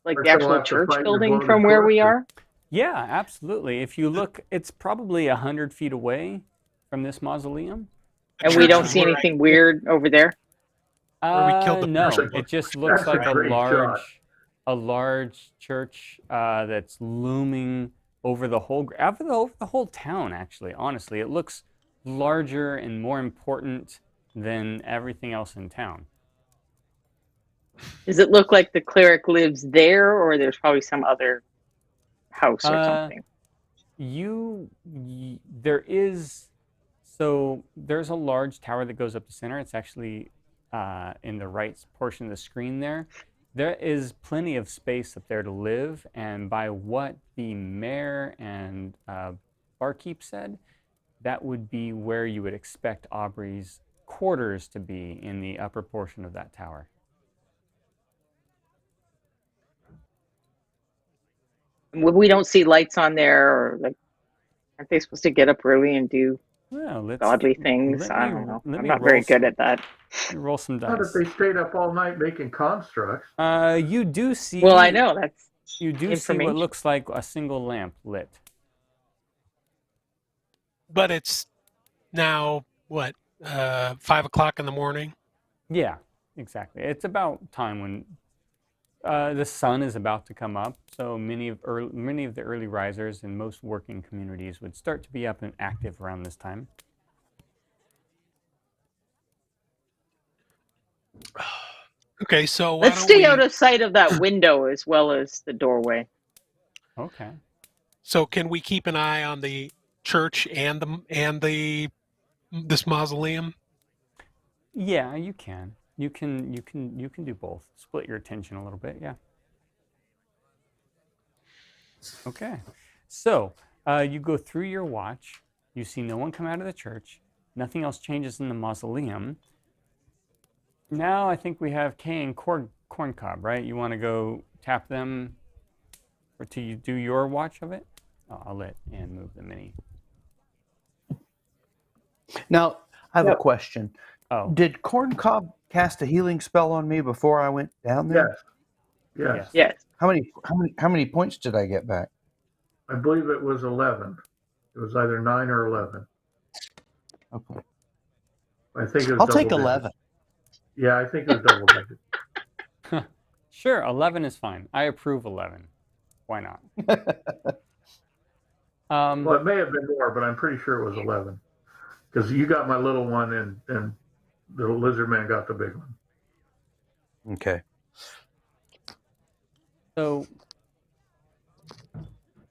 like Or the she'll actual have to church fight you building blow from the where we torches. are? Yeah, absolutely. If you look, it's probably 100 feet away from this mausoleum. The And we church don't is see where anything weird over there? Where we killed the No, person. it just looks That's a like a great shot. large church that's looming over the whole town. Actually, honestly, it looks larger and more important than everything else in town. Does it look like the cleric lives there, or there's probably some other house or something? There's a large tower that goes up the center. It's actually in the right portion of the screen there. There is plenty of space up there to live, and by what the mayor and barkeep said, that would be where you would expect Aubrey's quarters to be, in the upper portion of that tower. We don't see lights on there, or like, aren't they supposed to get up early and do Well, godly things? I don't know. I'm not very good at that. Roll some Not if dice. they stayed up all night making constructs. You do see. Well, I know that's You do see what information. looks like a single lamp lit. But it's now what 5 o'clock in the morning. Yeah, exactly. It's about time when the sun is about to come up. So many of the early risers in most working communities would start to be up and active around this time. Okay, so Let's stay out of sight of that window as well as the doorway. Okay. So can we keep an eye on the church and this mausoleum? Yeah, you can. You can do both. Split your attention a little bit. Yeah. Okay. So you go through your watch. You see no one come out of the church. Nothing else changes in the mausoleum. Now I think we have Kay and Corncob, right? You want to go tap them or to do your watch of it? Oh, I'll let Ann move the mini. Now, I have a question. Oh. Did Corncob cast a healing spell on me before I went down there? Yes. Yes. How many points did I get back? I believe it was 11. It was either 9 or 11. Okay. I think it was I'll take double 11. digits. Yeah, I think it was double digits. Sure, 11 is fine. I approve 11. Why not? Well, it may have been more, but I'm pretty sure it was 11. Because you got my little one and the lizard man got the big one. Okay. So,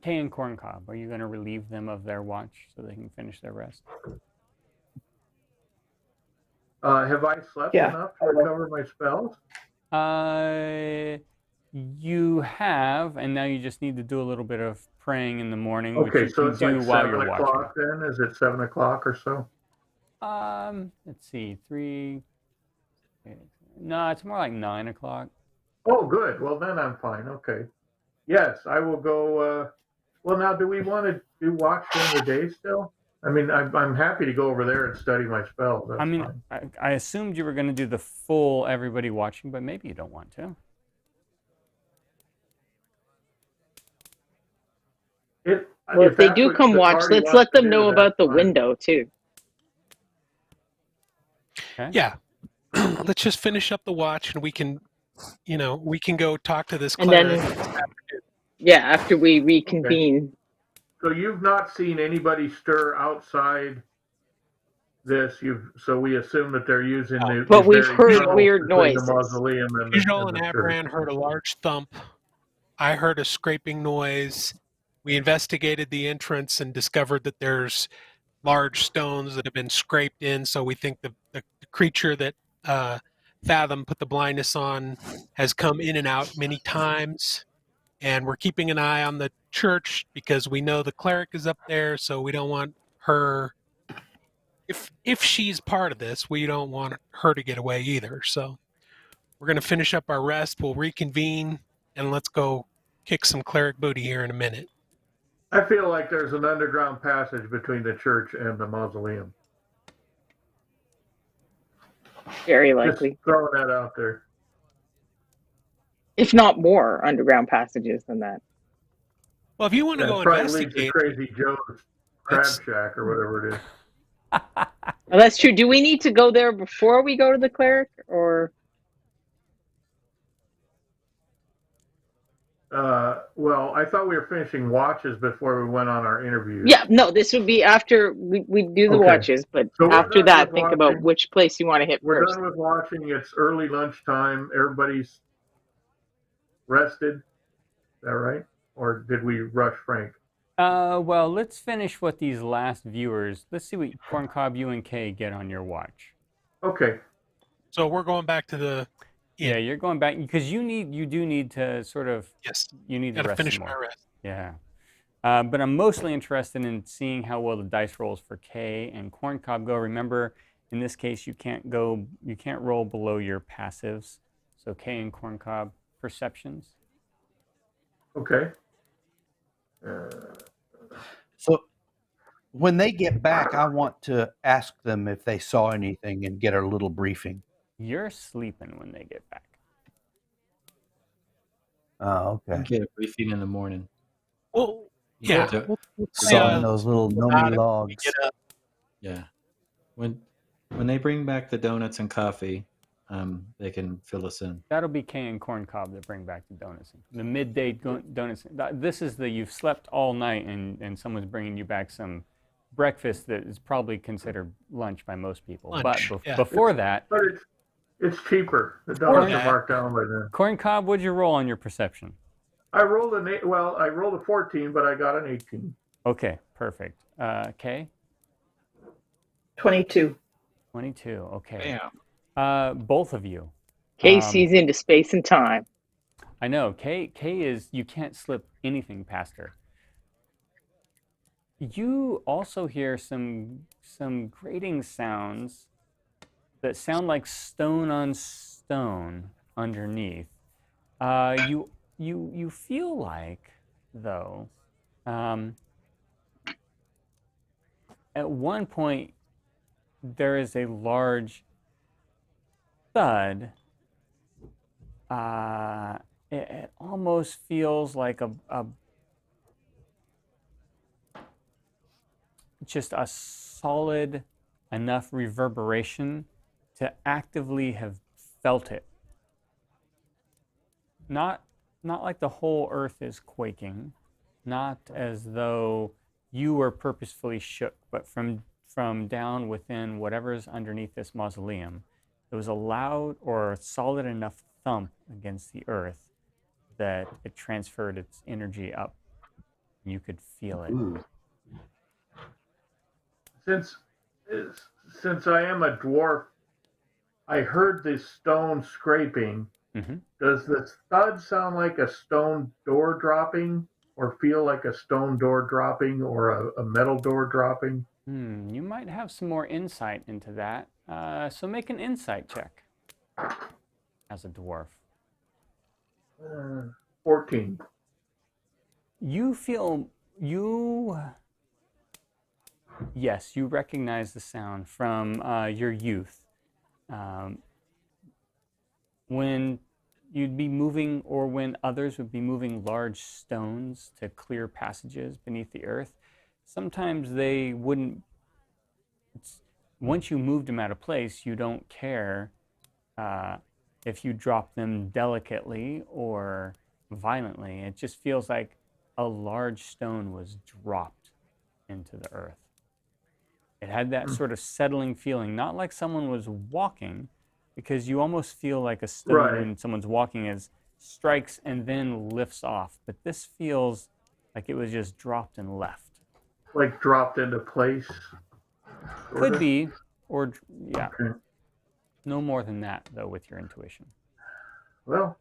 Kay and Corncob, are you going to relieve them of their watch so they can finish their rest? Have I slept enough to recover my spells? You have, and now you just need to do a little bit of praying in the morning, Okay, which so you it's can do like while 7 you're o'clock watching. then? Is it 7 o'clock or so? Let's see, 3. No, it's more like 9 o'clock. Oh, good. Well, then I'm fine. Okay. Yes, I will go. Well, now, do we want to do watch during the day still? I mean, I'm happy to go over there and study my spells. That's fine. I assumed you were going to do the full everybody watching, but maybe you don't want to. Well, if they do come watch, let's let them know about the window too. Okay. Yeah. Let's just finish up the watch and we can go talk to this And cleric. then, after we reconvene. Okay. So you've not seen anybody stir outside this. So we assume that they're using the. But we've heard weird noises. The mausoleum and Visual and the Abran heard a large thump. I heard a scraping noise. We investigated the entrance and discovered that there's large stones that have been scraped in. So we think the creature that Fathom put the blindness on, has come in and out many times, and we're keeping an eye on the church because we know the cleric is up there, so we don't want her. If she's part of this, we don't want her to get away either. So we're going to finish up our rest. We'll reconvene, and let's go kick some cleric booty here in a minute. I feel like there's an underground passage between the church and the mausoleum. Very likely. Just throwing that out there. If not more underground passages than that. Well, if you want to go investigate, leads to Crazy Joe's Crab Shack or whatever it is. Well, that's true. Do we need to go there before we go to the cleric, or? Well, I thought we were finishing watches before we went on our interviews. Yeah, no, this would be after we do the watches, but so after that, think about which place you want to hit we're first. We're done with watching. It's early lunchtime. Everybody's rested. Is that right? Or did we rush Frank? Well, let's finish what these last viewers. Let's see what Corncob, you and Kay get on your watch. Okay. So we're going back to the. Yeah, you're going back because you do need to sort of. Yes. You need to rest finish more. my rest. Yeah. But I'm mostly interested in seeing how well the dice rolls for Kay and Corncob go. Remember, in this case, you can't roll below your passives. So Kay and Corncob, perceptions. Okay. So when they get back, I want to ask them if they saw anything and get a little briefing. You're sleeping when they get back. Oh, okay. Get a briefing in the morning. Well, yeah. Sawing those little Nomi logs. Yeah. When they bring back the donuts and coffee, they can fill us in. That'll be Kay and Corncob that bring back the donuts. The midday donuts. This is you've slept all night and someone's bringing you back some breakfast that is probably considered lunch by most people. Lunch, but before that. But it's cheaper. The donuts are marked down by then. Corncob, what'd you roll on your perception? I rolled a 14, but I got an 18. Okay, perfect. Kay? 22. 22, okay. Bam. Both of you. Kay sees into space and time. I know. Kay is, you can't slip anything past her. You also hear some grating sounds that sound like stone on stone underneath. You feel like, though, at one point there is a large thud. It almost feels like just a solid enough reverberation to actively have felt it. Not like the whole earth is quaking, not as though you were purposefully shook, but from down within whatever's underneath this mausoleum, there was a loud or solid enough thump against the earth that it transferred its energy up. You could feel it. Ooh. Since I am a dwarf, I heard the stone scraping. Mm-hmm. Does the thud sound like a stone door dropping, or feel like a stone door dropping, or a metal door dropping? You might have some more insight into that. So make an insight check as a dwarf. 14. Yes, you recognize the sound from your youth. When you'd be moving, or when others would be moving large stones to clear passages beneath the earth, sometimes they wouldn't. Once you moved them out of place, you don't care if you drop them delicately or violently. It just feels like a large stone was dropped into the earth. It had that sort of settling feeling, not like someone was walking, because you almost feel like a stone when someone's walking is strikes and then lifts off. But this feels like it was just dropped and left. Like dropped into place? Could be, or yeah. Okay. No more than that, though, with your intuition. Well,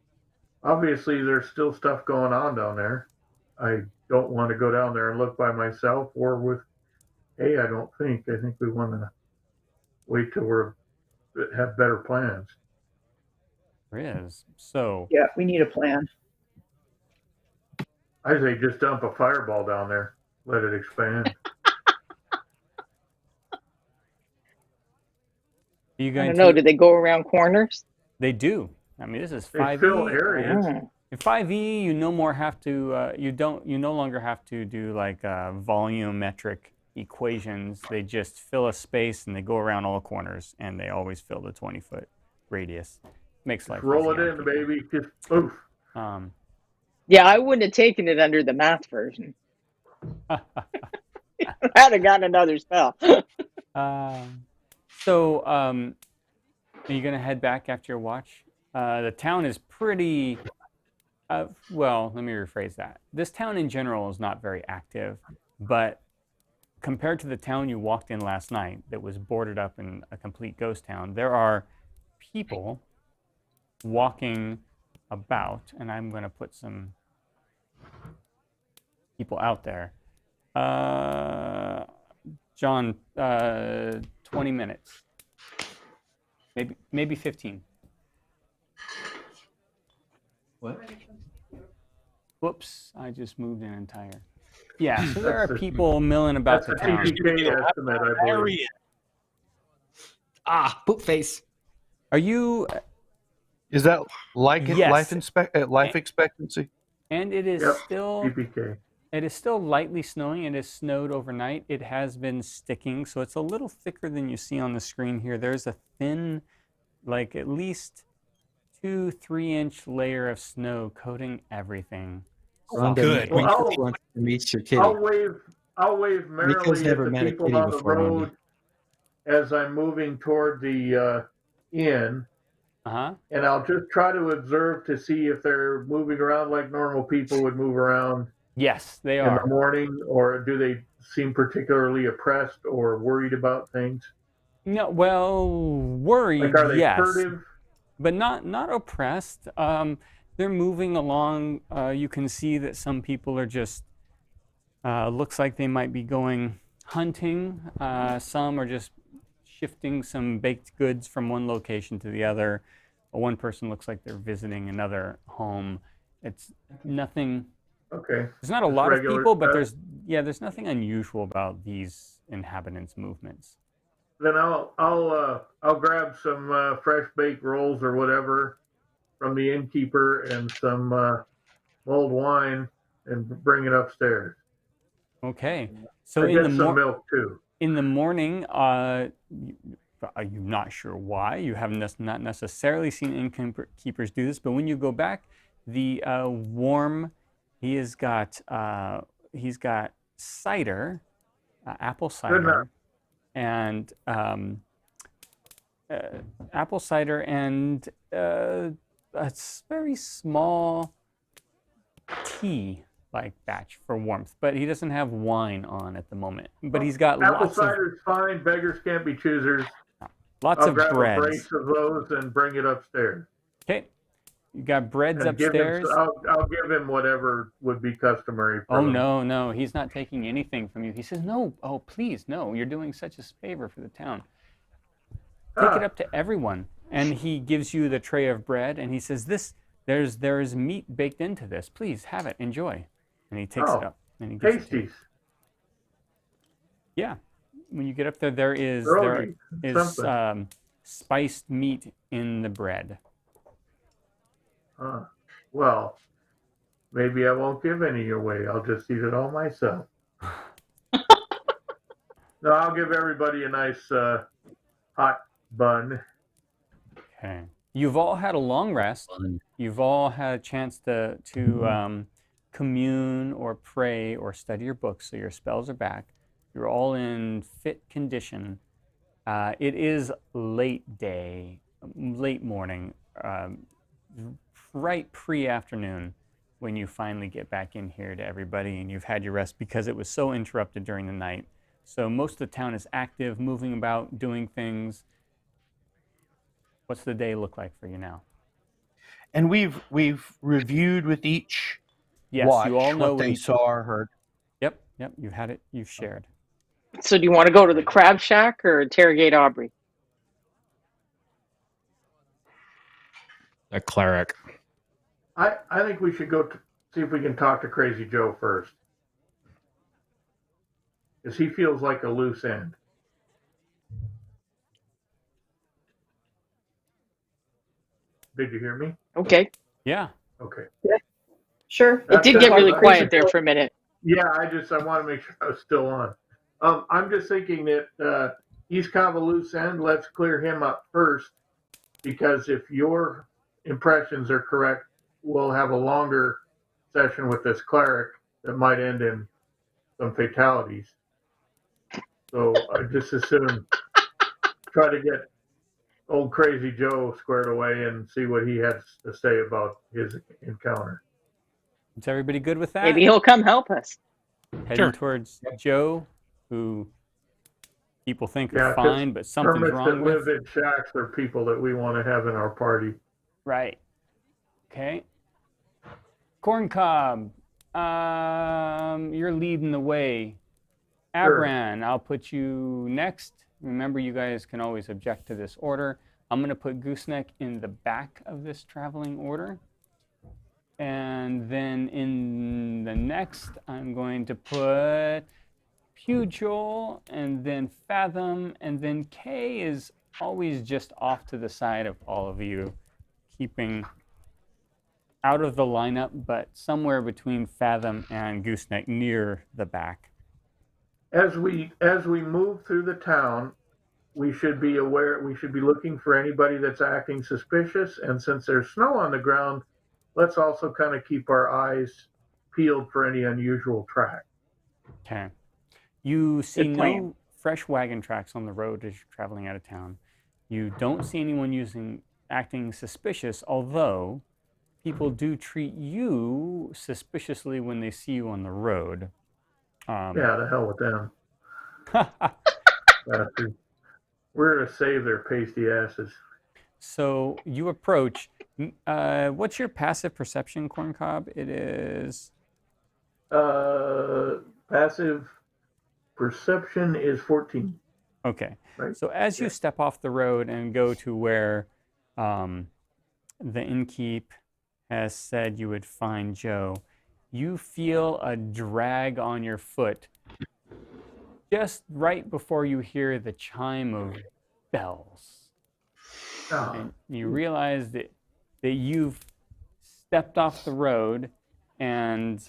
obviously there's still stuff going on down there. I don't want to go down there and look by myself or with Hey, I don't think. I think we want to wait till we have better plans. There is. So Yeah, we need a plan. I say just dump a fireball down there, let it expand. you I going don't know. to? Do they go around corners? They do. I mean, this is They 5e. fill areas. Oh. In 5e, you no more have to. You no longer have to do like volumetric equations. They just fill a space and they go around all corners, and they always fill the 20-foot radius. Makes life Just roll easy it on in, people. baby. Just poof. Yeah, I wouldn't have taken it under the math version. I'd have gotten another spell. So, are you going to head back after your watch? The town is pretty. Well, let me rephrase that. This town in general is not very active, but compared to the town you walked in last night that was boarded up in a complete ghost town, there are people walking about, and I'm going to put some people out there. John, 20 minutes, maybe 15. What? Whoops, I just moved an entire. Yeah, so there are people milling about That's the a town. TPK estimate, I believe. Poop face. Are you? Is that like Yes. life expectancy? And it is Yep, still. TPK. It is still lightly snowing. It has snowed overnight. It has been sticking, so it's a little thicker than you see on the screen here. There's a thin, like at least 2-3 inch layer of snow coating everything. Rhonda, Good. Well, Miko wants to meet your kitty. I'll wave merrily Miko's at never the met a people kitty on the before, road Rhonda. as I'm moving toward the inn, Uh-huh. and I'll just try to observe to see if they're moving around like normal people would move around Yes, they in the are. morning, or do they seem particularly oppressed or worried about things? No, well, worried, Like, are they yes, furtive? but not oppressed. They're moving along. You can see that some people are just looks like they might be going hunting. Some are just shifting some baked goods from one location to the other. One person looks like they're visiting another home. It's nothing. Okay. There's not a Just lot of regular people, but stuff. there's nothing unusual about these inhabitants' movements. Then I'll grab some fresh baked rolls or whatever from the innkeeper and some mulled wine and bring it upstairs. Okay. So I get some milk too. in the morning, are you not sure why? You have not necessarily seen innkeepers do this, but when you go back, the warm, he's got cider, apple cider, and apple cider and a very small tea like batch for warmth, but he doesn't have wine on at the moment. But he's got apple lots of cider's fine. Beggars can't be choosers. lots I'll of grab a breads. brace of those and bring it upstairs. Okay, you got breads And give him, upstairs. I'll give him whatever would be customary. For Oh them. no, he's not taking anything from you. He says, "No, oh please, no. You're doing such a favor for the town. Take it up to everyone." And he gives you the tray of bread, and he says, There's meat baked into this. Please have it. Enjoy." And he takes it up and he gives it to you. Pasties. Yeah. When you get up there, there is Pierogi, spiced meat in the bread. Well, maybe I won't give any away. I'll just eat it all myself. No, I'll give everybody a nice hot bun. Okay. You've all had a long rest. You've all had a chance to commune or pray or study your books, so your spells are back. You're all in fit condition. It is late morning, right pre-afternoon when you finally get back in here to everybody and you've had your rest because it was so interrupted during the night. So most of the town is active, moving about, doing things. What's the day look like for you now? And we've reviewed with each Yes, watch you all know what what they each. saw or heard. Yep. You've had it. You've shared. So do you want to go to the crab shack or interrogate Aubrey? A cleric. I think we should go see if we can talk to Crazy Joe first. Because he feels like a loose end. Did you hear me? Okay. Yeah. Okay. Sure. It did get really That's quiet there for a minute. Yeah, I want to make sure I was still on. I'm just thinking that he's kind of a loose end. Let's clear him up first, because if your impressions are correct, we'll have a longer session with this cleric that might end in some fatalities. So I just as soon try to get old Crazy Joe squared away and see what he has to say about his encounter. Is everybody good with that? Maybe he'll come help us. Heading Sure. towards Joe, who people think Yeah, are fine, but something's Hermits wrong that with. live in shacks are people that we want to have in our party. Right. Okay. Corncob, you're leading the way. Sure. Abran, I'll put you next. Remember, you guys can always object to this order. I'm going to put Gooseneck in the back of this traveling order. And then in the next, I'm going to put Pugh, and then Fathom, and then K is always just off to the side of all of you, keeping out of the lineup, but somewhere between Fathom and Gooseneck near the back. As we move through the town, we should be aware. We should be looking for anybody that's acting suspicious. And since there's snow on the ground, let's also kind of keep our eyes peeled for any unusual track. Okay. You see Good plan. no fresh wagon tracks on the road as you're traveling out of town. You don't see anyone acting suspicious, although people do treat you suspiciously when they see you on the road. Yeah, the hell with them. We're going to save their pasty asses. So you approach. What's your passive perception, Corncob? It is. Passive perception is 14. Okay. Right? So as you step off the road and go to where the innkeep has said you would find Joe, you feel a drag on your foot just right before you hear the chime of bells. Oh. And you realize that you've stepped off the road and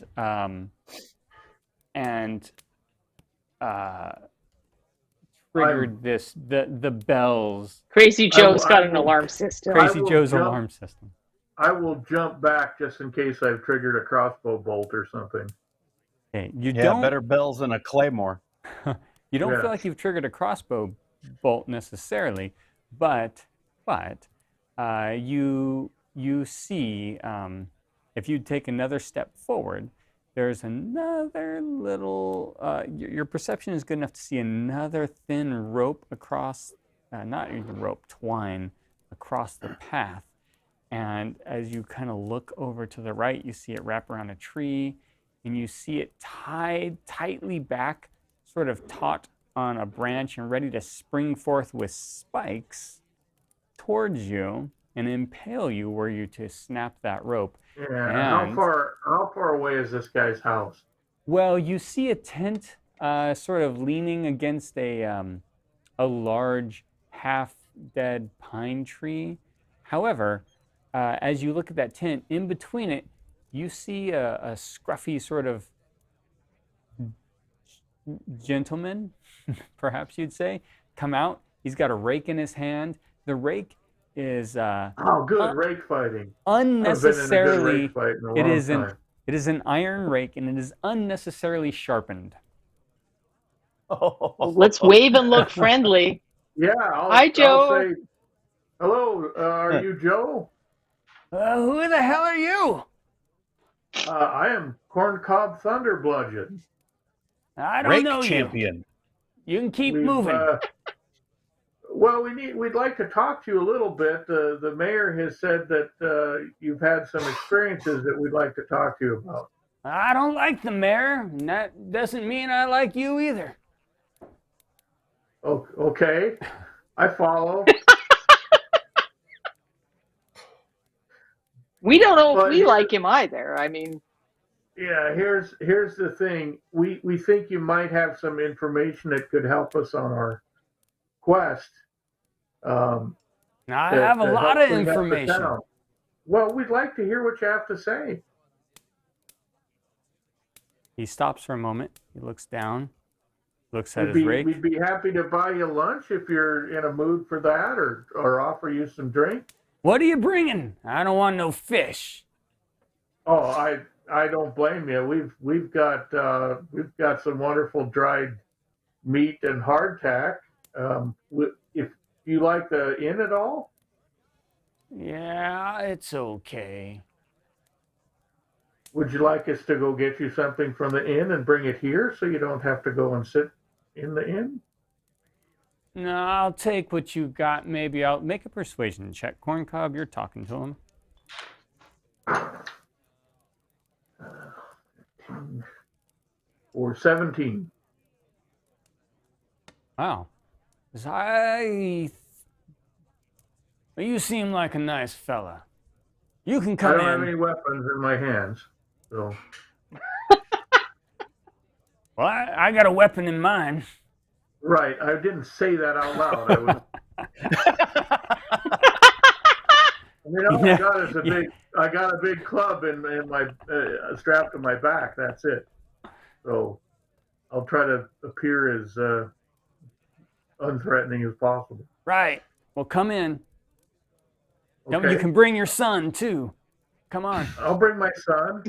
triggered the bells. Crazy Joe's got an alarm system. Crazy Joe's alarm system. I will jump back just in case I've triggered a crossbow bolt or something. Okay, Better bells than a claymore. You don't feel like you've triggered a crossbow bolt necessarily, but you see, if you take another step forward, there's another little, your perception is good enough to see another thin rope across, not even rope, twine across the path. And as you kind of look over to the right, you see it wrap around a tree, and you see it tied tightly back, sort of taut on a branch and ready to spring forth with spikes towards you and impale you were you to snap that rope. Yeah. And how far away is this guy's house? well, you see a tent sort of leaning against a large half-dead pine tree. However, as you look at that tent, in between it, you see a scruffy sort of gentleman, perhaps you'd say, come out. He's got a rake in his hand. The rake is rake fighting. Unnecessarily. I've been in a good rake fight in a long time. It is an iron rake, and it is unnecessarily sharpened. Let's wave and look friendly. Yeah. Hi, Joe. I'll say, hello. Are you Joe? Who the hell are you? I am Corncob Thunderbludgeon. I don't Rake know champion. you. You can keep moving. Well, we'd like to talk to you a little bit. The mayor has said that you've had some experiences that we'd like to talk to you about. I don't like the mayor, and that doesn't mean I like you either. Okay, I follow. We don't know But if we like him either. I mean, yeah, here's the thing. We think you might have some information that could help us on our quest. Now, I have a lot of information. Well, we'd like to hear what you have to say. He stops for a moment. He looks down, looks at his rake. We'd be happy to buy you lunch if you're in a mood for that, or offer you some drink. What are you bringing? I don't want no fish. Oh, I don't blame you. We've got some wonderful dried meat and hardtack. If you like the inn at all? Yeah, it's okay. Would you like us to go get you something from the inn and bring it here so you don't have to go and sit in the inn? No, I'll take what you got. Maybe I'll make a persuasion check. Corncob, you're talking to him. Or 17. Wow. You seem like a nice fella. You can come in. I don't have any weapons in my hands, so. Well, I got a weapon in mine. Right, I didn't say that out loud. I got a big club in my strapped to my back. That's it. So I'll try to appear as unthreatening as possible. Right. Well, come in. Okay. You can bring your son too. Come on. I'll bring my son.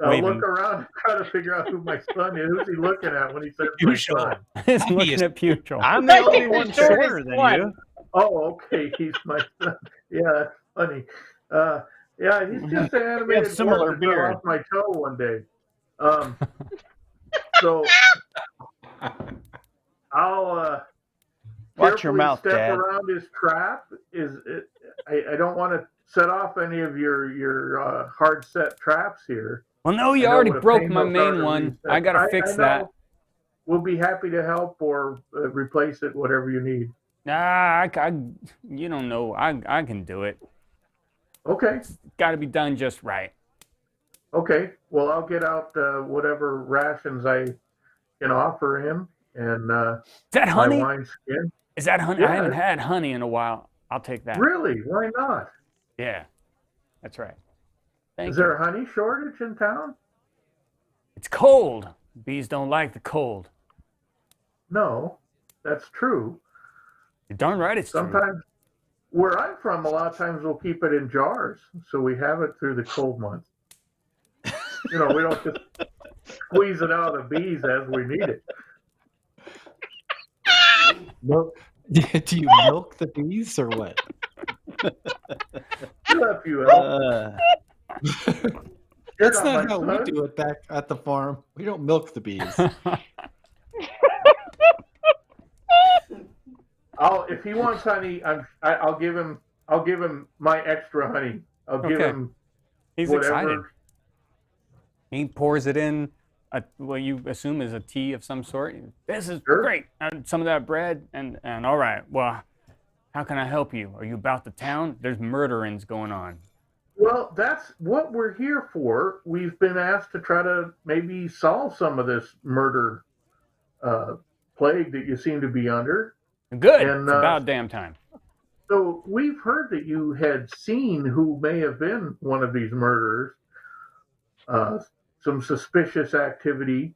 I'll look around and try to figure out who my son is. Who's he looking at when he says my son? He's looking at Pugh. I'm the only one shorter than you. Oh, okay. He's my son. Yeah, that's funny. Yeah, he's just an animated similar dwarf that fell beard. off my toe one day. So I'll Watch your mouth, step Dad. around his trap. I don't want to set off any of your hard set traps here. Well, no, you already broke my main one. I gotta fix that. We'll be happy to help or replace it, whatever you need. Nah, you don't know. I can do it. Okay. It's got to be done just right. Okay. Well, I'll get out whatever rations I can offer him, and is that honey? my wine skin. Is that honey? Yeah. I haven't had honey in a while. I'll take that. Really? Why not? Yeah, that's right. Is there a honey shortage in town? It's cold. Bees don't like the cold. No, that's true. You're darn right it's true. Sometimes, where I'm from, a lot of times we'll keep it in jars, so we have it through the cold months. We don't just squeeze it out of the bees as we need it. No. Do you milk the bees or what? If you help. That's not how we do it back at the farm. We don't milk the bees. If he wants honey, I'll give him my extra honey. I'll give him. He's whatever. excited. He pours it in. What you assume is a tea of some sort. This is great. And some of that bread and all right. Well, how can I help you? Are you about the town? There's murderings going on. Well, that's what we're here for. We've been asked to try to maybe solve some of this murder plague that you seem to be under. Good. It's about damn time. So we've heard that you had seen who may have been one of these murderers. Some suspicious activity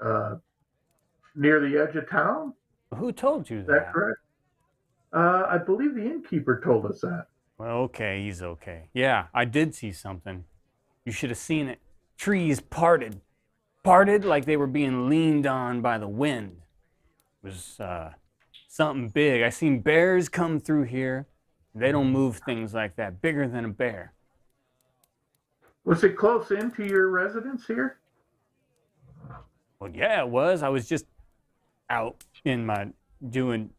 near the edge of town. Who told you that? Is that correct? I believe the innkeeper told us that. Well, okay, he's okay. Yeah, I did see something. You should have seen it. Trees parted like they were being leaned on by the wind. It was something big. I seen bears come through here. They don't move things like that. Bigger than a bear. Was it close into your residence here? Well, yeah, it was. I was just out in my in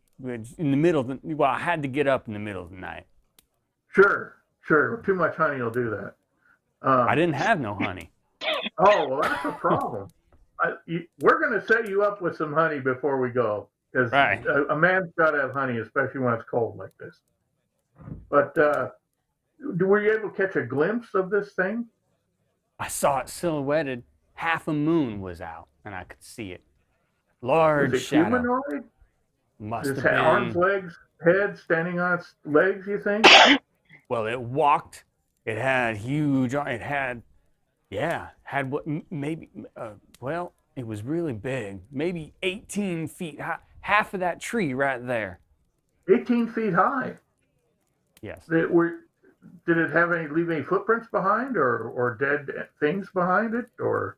the middle of the, well, I had to get up in the middle of the night. Sure. Too much honey will do that. I didn't have no honey. Oh, well, that's a problem. We're going to set you up with some honey before we go, because Right. a man's got to have honey, especially when it's cold like this. But were you able to catch a glimpse of this thing? I saw it silhouetted. Half a moon was out, and I could see it. Large Was it shadow. humanoid? Must Its have been. arms, legs, head standing on its legs, you think? Well, it walked. It had huge. It had what? Maybe. Well, it was really big. Maybe 18 feet high. Half of that tree right there. 18 feet high. Yes. Did it leave any footprints behind, or dead things behind it, or?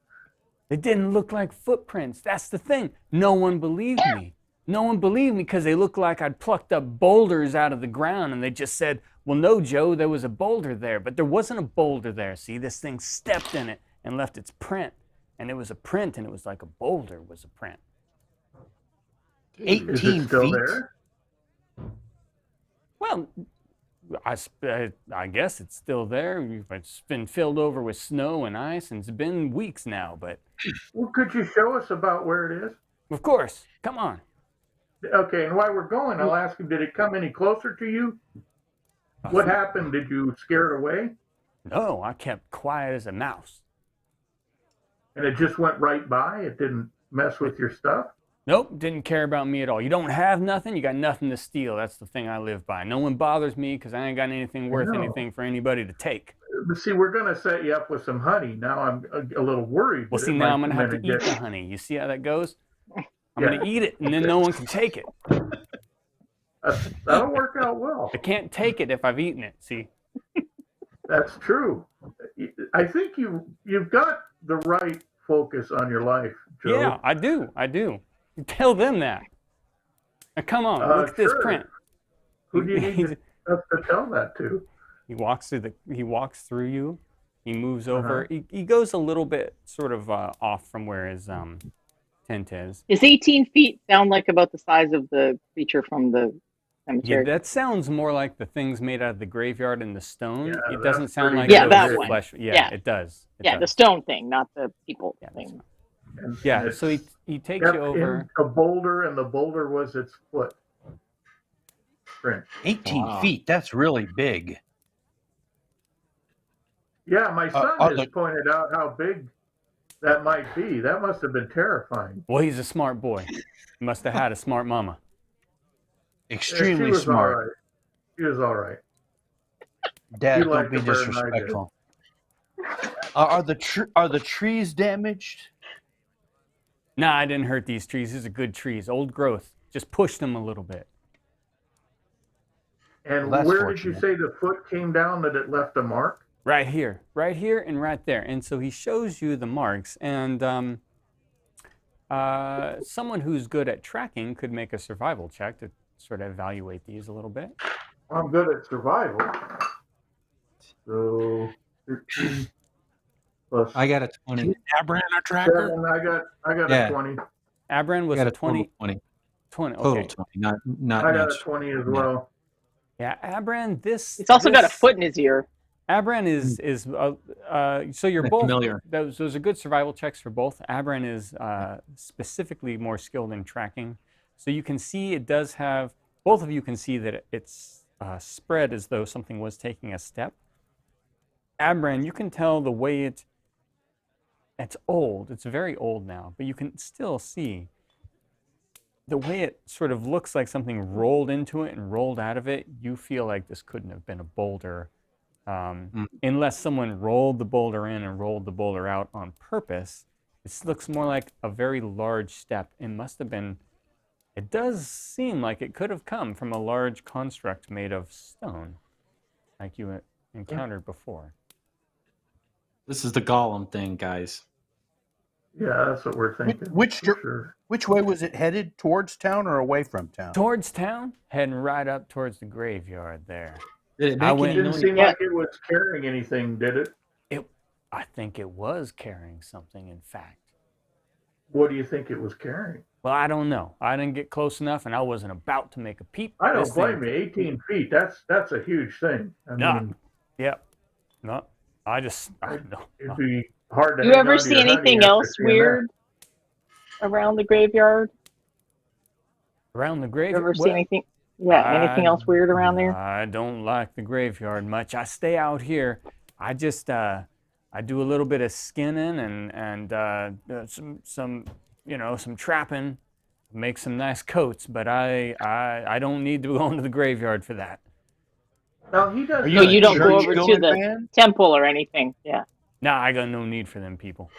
It didn't look like footprints. That's the thing. No one believed me. No one believed me because they looked like I'd plucked up boulders out of the ground, and they just said, well, no, Joe, there was a boulder there. But there wasn't a boulder there. See, this thing stepped in it and left its print. And it was a print, and it was like a boulder was a print. 18 Is it still feet. there? Well, I guess it's still there. It's been filled over with snow and ice, and it's been weeks now, but... Well, could you show us about where it is? Of course. Come on. Okay, and while we're going, I'll ask him, did it come any closer to you? What happened? Did you scare it away? No, I kept quiet as a mouse. And it just went right by? It didn't mess with your stuff? Nope, didn't care about me at all. You don't have nothing, you got nothing to steal. That's the thing I live by. No one bothers me because I ain't got anything worth anything for anybody to take. But see, we're going to set you up with some honey. Now I'm a little worried. Well, see, now I'm going to have to eat the honey. You see how that goes? I'm going to eat it, and then no one can take it. That'll work out well. I can't take it if I've eaten it, see? That's true. I think you've got the right focus on your life, Joe. Yeah, I do. You tell them that. Now, come on, look at this print. Who do you need us to tell that to? He walks through you. He moves over. He goes a little bit sort of off from where his tent is. Is 18 feet sound like about the size of the creature from the cemetery? Yeah, that sounds more like the things made out of the graveyard and the stone. Yeah, it doesn't sound like that one. flesh. Yeah, it does. The stone thing, not the people thing. Yeah, so he takes you over. In a boulder, and the boulder was its foot. Print. 18 feet. That's really big. Yeah, my son has pointed out how big that might be. That must have been terrifying. Well, he's a smart boy. He must have had a smart mama. Extremely smart. All right. She was all right. Dad, don't be disrespectful. Are the trees damaged? Nah, I didn't hurt these trees. These are good trees, old growth. Just push them a little bit. And where did you say the foot came down that it left a mark? Right here, and right there. And so he shows you the marks, and someone who's good at tracking could make a survival check to sort of evaluate these a little bit. I'm good at survival. So 13 plus. I got a 20. Abran, our tracker. 7, I got a 20. Abran was a 20. 20. 20. Okay. Total 20. Not I got a 20 as well. Yeah, Abran. It's also got a foot in his ear. Abran is so you're both familiar. Those are good survival checks for both. Abran is specifically more skilled in tracking, so you can see it does have. Both of you can see that it's spread as though something was taking a step. Abran, you can tell the way it's old. It's very old now, but you can still see the way it sort of looks like something rolled into it and rolled out of it. You feel like this couldn't have been a boulder. Unless someone rolled the boulder in and rolled the boulder out on purpose. It looks more like a very large step. It does seem like it could have come from a large construct made of stone, like you encountered before. This is the Gollum thing, guys. Yeah, that's what we're thinking. Which way was it headed? Towards town or away from town? Towards town, heading right up towards the graveyard there. It didn't seem like it was carrying anything, did it? I think it was carrying something, in fact. What do you think it was carrying? Well, I don't know. I didn't get close enough, and I wasn't about to make a peep. I don't This thing- blame you. 18 feet. That's a huge thing. I No. mean, Yep. No. I no. it'd be hard to. Do you hang ever on to see your honey anything after else seeing that. weird around the graveyard? Around the You graveyard. ever see anything? Yeah, anything else weird around there? I don't like the graveyard much. I stay out here. I just I do a little bit of skinning and some some trapping, make some nice coats. But I don't need to go into the graveyard for that. No, he does. So you don't go over to church-going the man? temple or anything? Yeah. Nah, I got no need for them people.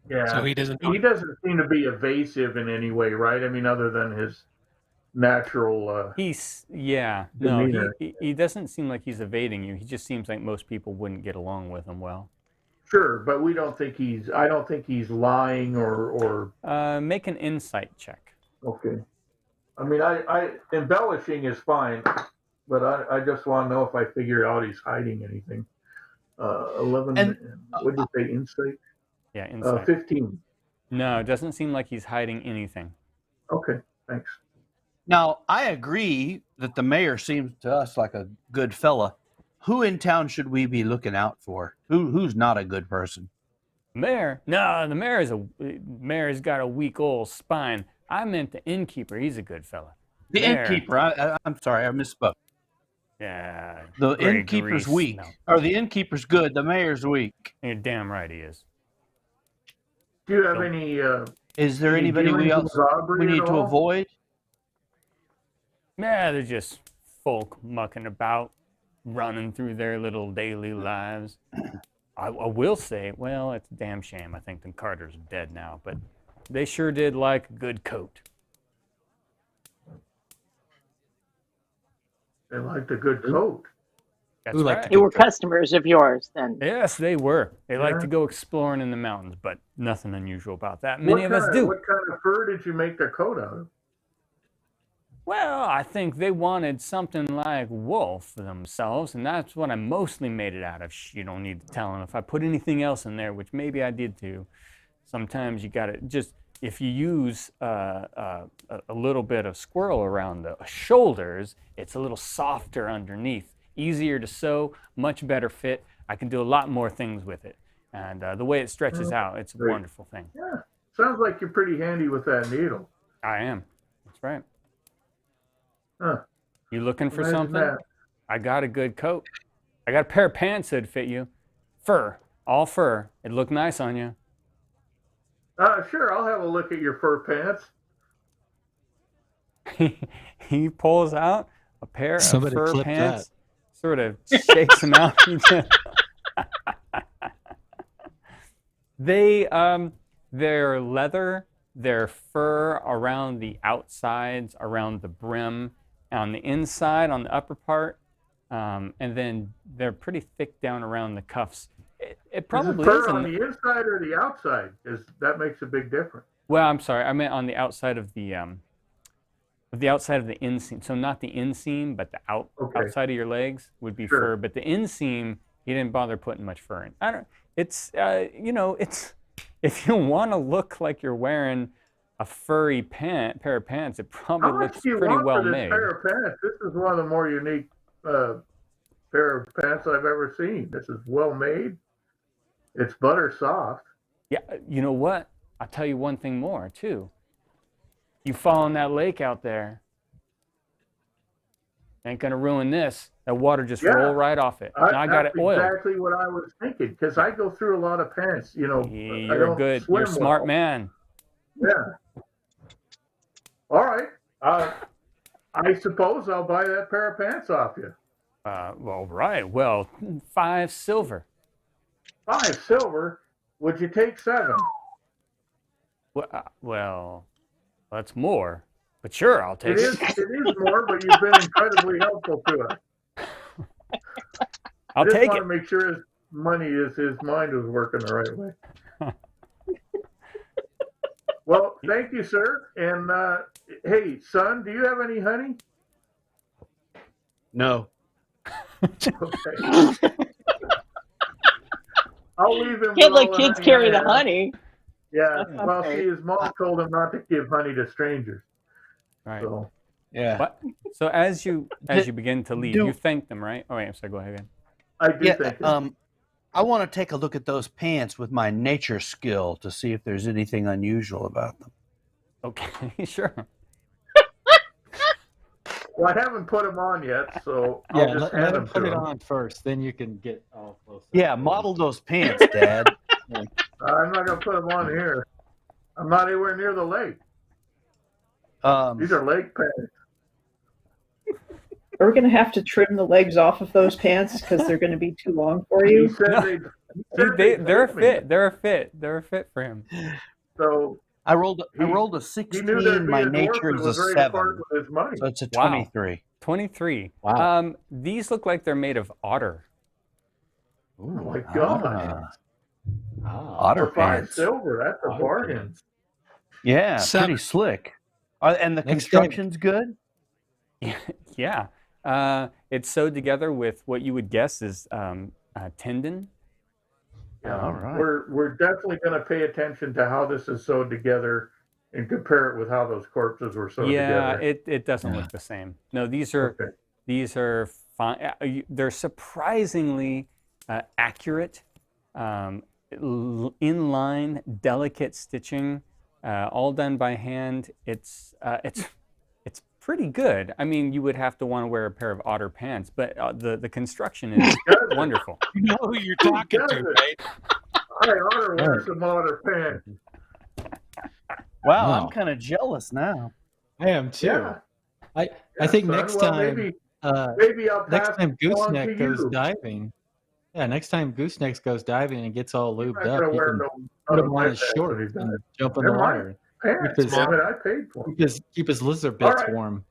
Yeah. So he doesn't. He doesn't seem to be evasive in any way, right? I mean, other than his natural. No, he doesn't seem like he's evading you. He just seems like most people wouldn't get along with him well. Sure, but we don't think he's. I don't think he's lying or. Make an insight check. Okay. I mean, I embellishing is fine, but I just want to know if I figure out he's hiding anything. 11. And, what did you say? Insight. Yeah, insight. 15. No, it doesn't seem like he's hiding anything. Okay, thanks. Now, I agree that the mayor seems to us like a good fella. Who in town should we be looking out for? Who's not a good person? Mayor? No, the mayor's got a weak old spine. I meant the innkeeper. He's a good fella. The Mayor. innkeeper. I'm sorry, I misspoke. Yeah. The Grey innkeeper's grease. weak. No, Or the innkeeper's good. The mayor's weak. you're damn right he is. Do you have any? Is there any anybody we dealings else with Aubrey we need at to all? avoid? Yeah, they're just folk mucking about, running through their little daily lives. I will say, well, it's a damn shame. I think the Carter's dead now, but they sure did like a good coat. They liked a good coat. That's Who liked right. They were customers of yours then. Yes, they were. They like Yeah. to go exploring in the mountains, but nothing unusual about that. What Many of us kind do. What kind of fur did you make their coat out of? Well, I think they wanted something like wool for themselves, and that's what I mostly made it out of. You don't need to tell them. If I put anything else in there, which maybe I did too, sometimes you got to just, if you use a little bit of squirrel around the shoulders, it's a little softer underneath, easier to sew, much better fit. I can do a lot more things with it. And the way it stretches out, it's a Great. wonderful thing. Yeah, sounds like you're pretty handy with that needle. I am. That's right. Huh. You looking for Imagine something? that. I got a good coat. I got a pair of pants that'd fit you. Fur, all fur. It'd look nice on you. Sure, I'll have a look at your fur pants. He pulls out a pair Somebody of fur clip pants, sort of shakes them out. They're leather, they're fur around the outsides, around the brim, on the inside, on the upper part, and then they're pretty thick down around the cuffs. It probably Is it fur isn't. on the inside or the outside? That makes a big difference. Well, I'm sorry. I meant on the outside of the outside of the inseam. So not the inseam, but the Okay. outside of your legs would be Sure. fur. But the inseam, he didn't bother putting much fur in. It's it's if you want to look like you're wearing a furry pair of pants, it probably How much looks do you pretty want well for this made. pair of pants? This is one of the more unique pair of pants I've ever seen. This is well made. It's butter soft. Yeah, you know what? I'll tell you one thing more too. You fall in that lake out there, ain't gonna ruin this. That water just Yeah. roll right off it. And I got it That's oiled. exactly what I was thinking because I go through a lot of pants. You know, I You're don't good. swim You're a smart well. man. Yeah. All right. I suppose I'll buy that pair of pants off you. Well, right. Well, 5 silver. 5 silver. Would you take 7? Well, that's more. But sure, I'll take It is more, but you've been incredibly helpful to us. I'll I just take want it. to make sure his mind was working the right way. Well, thank you, sir. And hey, son, do you have any honey? No. Okay. I'll leave him. Can't with let all kids the carry I the have. honey. Yeah. That's not Well, fair. see, his mom told him not to give honey to strangers. Right. So Yeah. What? So as you begin to leave, do- you thank them, right? Oh wait, I'm sorry. Go ahead. I do Yeah. think it. I want to take a look at those pants with my nature skill to see if there's anything unusual about them. Okay, sure. Well, I haven't put them on yet, so I'll Yeah, just let hand him them put to it him. on first, then you can get all close. Yeah, model those pants, Dad. I'm not going to put them on here. I'm not anywhere near the lake. These are lake pants. Are we going to have to trim the legs off of those pants because they're going to be too long for He you? said No. They're a me. fit. They're a fit. They're a fit for him. So I rolled a he knew 16. there'd be My a dwarf nature that is a was ready to 7, part with his money. so it's a Wow. 23. 23. Wow. These look like they're made of otter. Oh my God! Otter For 5 pants. silver, that's a Otter bargain. pants. Yeah, 7. pretty slick. And the Next construction's good. Yeah. It's sewed together with what you would guess is tendon. Yeah, All right. we're definitely going to pay attention to how this is sewed together and compare it with how those corpses were sewed Yeah, together. it doesn't look the same. No, these are fine. They're surprisingly accurate, inline, delicate stitching, all done by hand. It's pretty good. I mean, you would have to want to wear a pair of otter pants, but the construction is wonderful. You know who you're talking to, right? I ought to wear some otter pants. Wow, Wow. I'm kind of jealous now. I am too. Yeah. I think son. next Well, time, maybe I'll pass next time it along to Gooseneck goes you. diving. Yeah, next time Gooseneck goes diving and gets all I'm lubed not up, going to you wear can no put other him on his pants shorts when he's done. and jump in the They're my water. pants, Keep his- damn it, I paid for them. Keep his lizard All bits right. warm.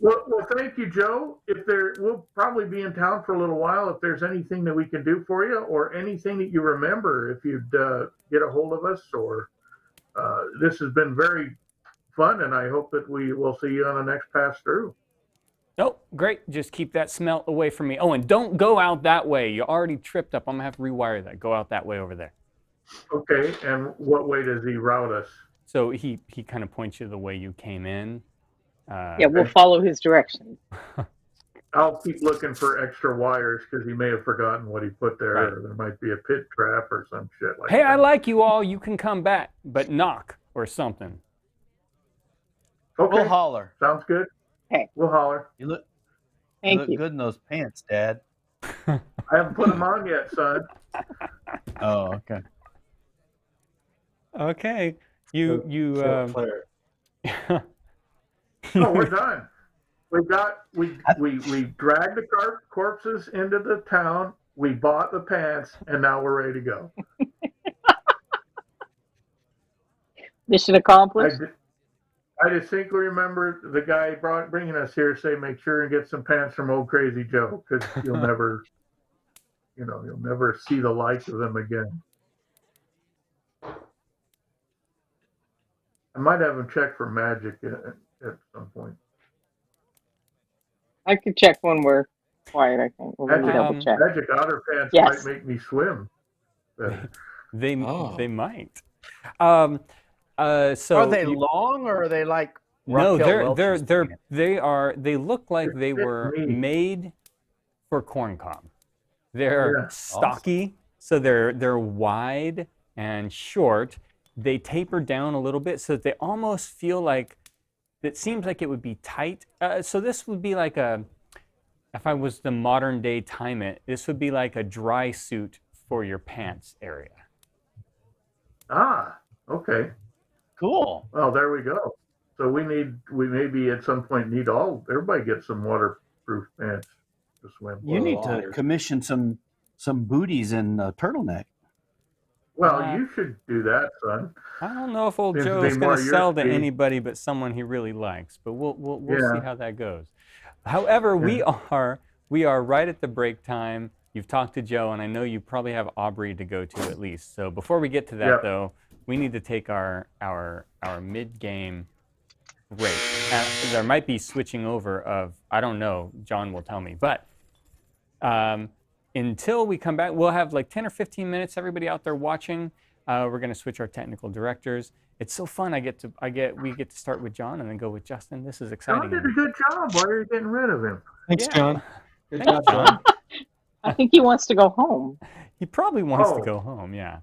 Well, thank you, Joe. We'll probably be in town for a little while. If there's anything that we can do for you, or anything that you remember, if you'd get a hold of us, or this has been very fun, and I hope that we will see you on the next pass through. Oh, great. Just keep that smell away from me. Oh, and don't go out that way. You already tripped up. I'm going to have to rewire that. Go out that way over there. Okay, and what way does he route us? So he kind of points you the way you came in. Yeah, we'll follow his directions. I'll keep looking for extra wires because he may have forgotten what he put there. Right. Or there might be a pit trap or some shit like Hey, that. I like you all. You can come back, but knock or something. Okay, We'll holler. sounds good. Okay. We'll holler. You look Thank you. good in those pants, Dad. I haven't put them on yet, son. Oh, okay. Okay. Short You player. Oh, we're done. We dragged the corpses into the town. We bought the pants, and now we're ready to go. Mission accomplished. I distinctly remember the guy bringing us here say, "Make sure and get some pants from Old Crazy Joe, because you'll never see the like of them again." I might have him check for magic at some point. I could check when we're quiet, I think. We'll double check. Magic otter pants Yes. might make me swim. they Oh. might. So Are they long or are they like No, Raquel Welch's pants? they look like they fit were me. made for corn cob. They're Yeah. stocky, so they're wide and short. They taper down a little bit so that they almost feel like it seems like it would be tight. So this would be like if I was to modern day time it, this would be like a dry suit for your pants area. Ah, okay. Cool. Well, there we go. So we maybe at some point need everybody get some waterproof pants to swim. You need to commission some booties and a turtleneck. Well, you should do that, son. I don't know if old Seems to Joe's be going more to your sell to speed. anybody but someone he really likes, but we'll Yeah. see how that goes. However, we are right at the break time. You've talked to Joe, and I know you probably have Aubrey to go to at least. So before we get to that, Yep. though, we need to take our mid-game break. There might be switching over of, I don't know, John will tell me, but until we come back, we'll have like 10 or 15 minutes, everybody out there watching. We're going to switch our technical directors. It's so fun. We get to start with John and then go with Justin. This is exciting. John did a good job. Why are you getting rid of him? Thanks, Yeah. John. Good Thanks, job, John. I think he wants to go home. He probably wants to Oh. go home. Yeah.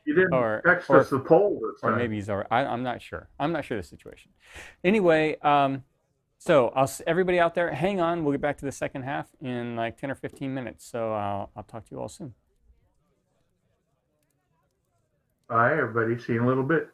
You didn't Or- text or- us the poll this Or time. maybe he's already. I'm not sure. I'm not sure the situation. Anyway, so everybody out there, hang on. We'll get back to the second half in like 10 or 15 minutes. So I'll talk to you all soon. Bye, everybody. See you in a little bit.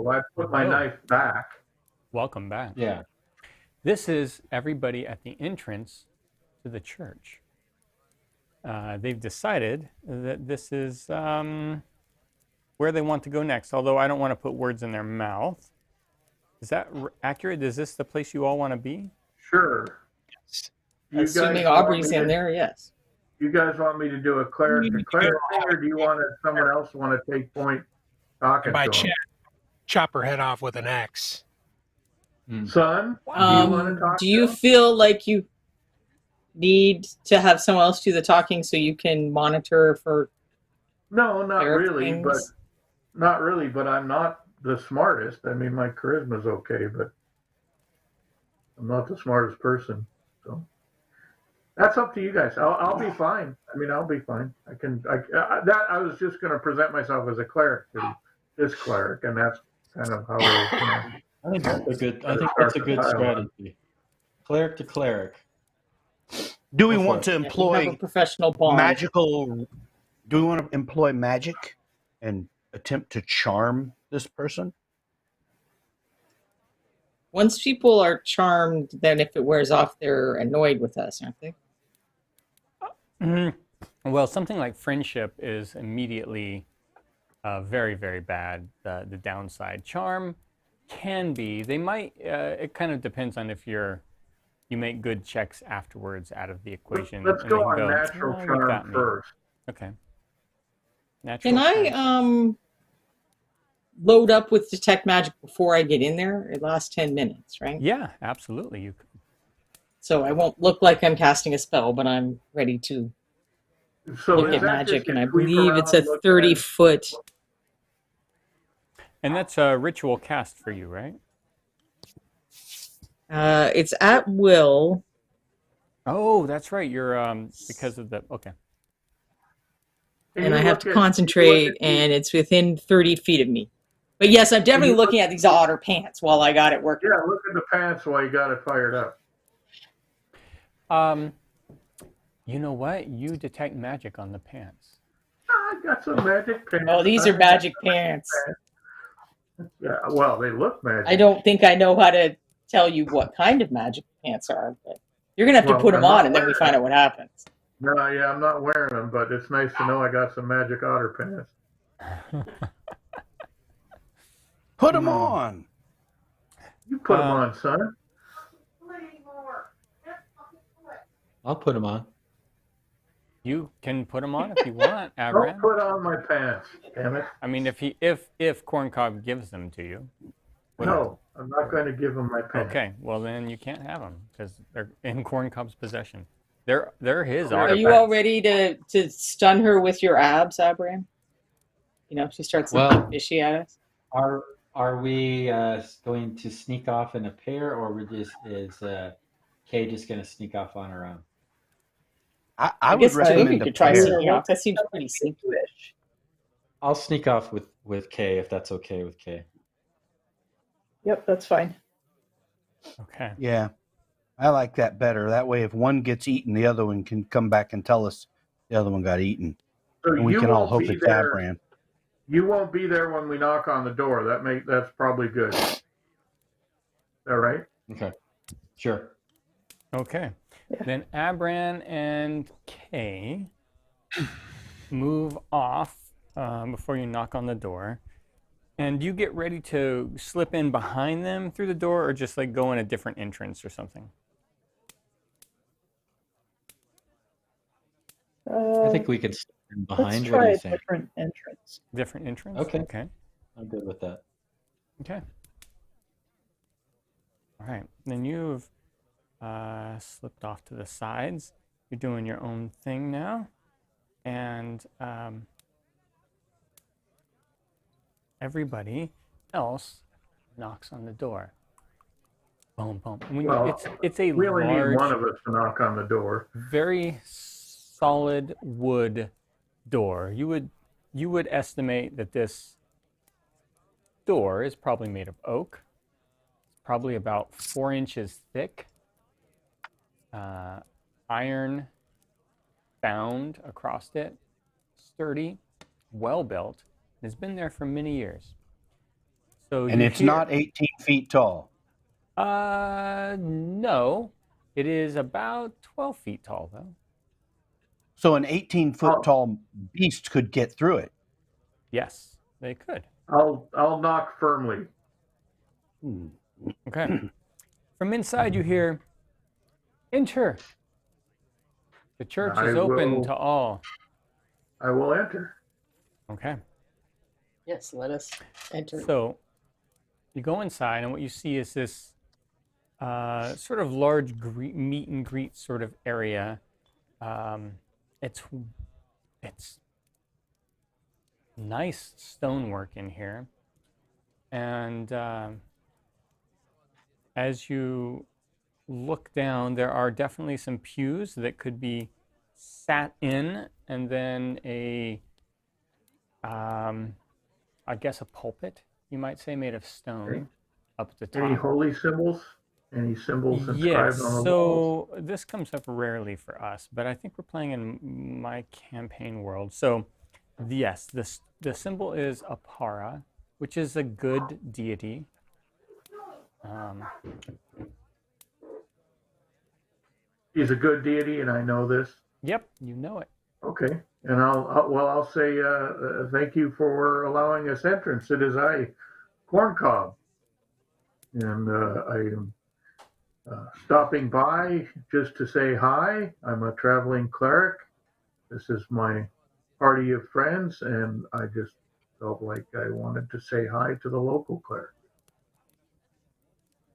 So I put my knife back. Welcome back. Yeah. This is everybody at the entrance to the church. They've decided that this is where they want to go next, although I don't want to put words in their mouth. Is that accurate? Is this the place you all want to be? Sure. You Assuming guys want Aubrey's me in to- there, yes. You guys want me to do a cleric to cleric thing, or do you want someone else want to take point talking By to him? chop her head off with an axe. Son, do you want to talk Do to you him? feel like you need to have someone else do the talking so you can monitor for No, not cleric really, things? but I'm not the smartest. I mean, my charisma's okay, but I'm not the smartest person. So that's up to you guys. I'll be fine. I mean, I'll be fine. I was just going to present myself as a cleric to this cleric, and that's kind of how we're. I think that's a good strategy. Cleric to cleric. Do we Go for want it. to You have a employ professional bond. magical? Do we want to employ magic and attempt to charm this person? Once people are charmed, then if it wears off, they're annoyed with us, aren't they? Well, something like friendship is immediately very, very bad. The downside. Charm can be. They might. It kind of depends on if you make good checks afterwards out of the equation. Let's and go they on natural "Oh, you charm got me." first. Okay. Natural Can charm. I load up with detect magic before I get in there? It lasts 10 minutes, right? Yeah, absolutely. You could. So I won't look like I'm casting a spell, but I'm ready to So look is at that magic, just and I you sweep believe it's around, a look 30-foot. And that's a ritual cast for you, right? It's at will. Oh, that's right. You're because of the okay. And I have to concentrate, and it's within 30 feet of me. But yes, I'm definitely looking at these otter pants while I got it working. Yeah, look at the pants while you got it fired up. You know what? You detect magic on the pants. I got some magic pants. Oh, these are magic pants. Yeah, well, they look magic. I don't think I know how to tell you what kind of magic pants are, but you're going to have to put them on, and then we find out what happens. No, yeah, I'm not wearing them, but it's nice to know I got some magic otter pants. Put them on. You put them on, son. I'll put them on. You can put them on if you want, Don't Abram. put on my pants, damn it. I mean, if Corncob gives them to you. No, I'm not going to give him my pants. Okay, well then you can't have them because they're in Corncob's possession. They're his. Are you all ready to stun her with your abs, Abram? You know, if she starts looking fishy at us. Are we going to sneak off in a pair, or is Kay just going to sneak off on her own? I would guess recommend you could try sneaking off. That seems pretty sneaky-ish. I'll sneak off with Kay if that's okay with Kay. Yep, that's fine. Okay. Yeah, I like that better. That way, if one gets eaten, the other one can come back and tell us the other one got eaten, So and we you can all won't hope be it's there. Abram. You won't be there when we knock on the door. That's probably good. All right. Okay. Sure. Okay. Then Abram and Kay move off before you knock on the door. And you get ready to slip in behind them through the door, or just like go in a different entrance or something? I think we can slip in behind. Let's What do try you a think? different entrance. Different entrance? Okay. Okay. I'm good with that. Okay. All right. Then you've slipped off to the sides. You're doing your own thing now. And everybody else knocks on the door. Boom, boom. It's a we only large, need one of us to knock on the door. very solid wood door. You would estimate that this door is probably made of oak. It's probably about 4 inches thick. Iron bound across it. Sturdy, well built. It's been there for many years. So And you it's hear, not 18 feet tall. no, it is about 12 feet tall, though. So an 18-foot tall beast could get through it. Yes, they could. I'll knock firmly. Okay. From inside, you hear, enter. The church is open to all. I will enter. Okay. Yes, let us enter. So you go inside, and what you see is this sort of large meet and greet sort of area. It's nice stonework in here, and as you look down, there are definitely some pews that could be sat in, and then I guess a pulpit, you might say, made of stone up at the top. Any holy symbols? Any symbols inscribed Yes, on the walls? so this comes up rarely for us, but I think we're playing in my campaign world. So yes, the symbol is a para, which is a good deity. He's a good deity, and I know this. Yep, you know it. Okay, and I'll say thank you for allowing us entrance. It is I, Corncob, and I am stopping by just to say hi. I'm a traveling cleric. This is my party of friends, and I just felt like I wanted to say hi to the local cleric.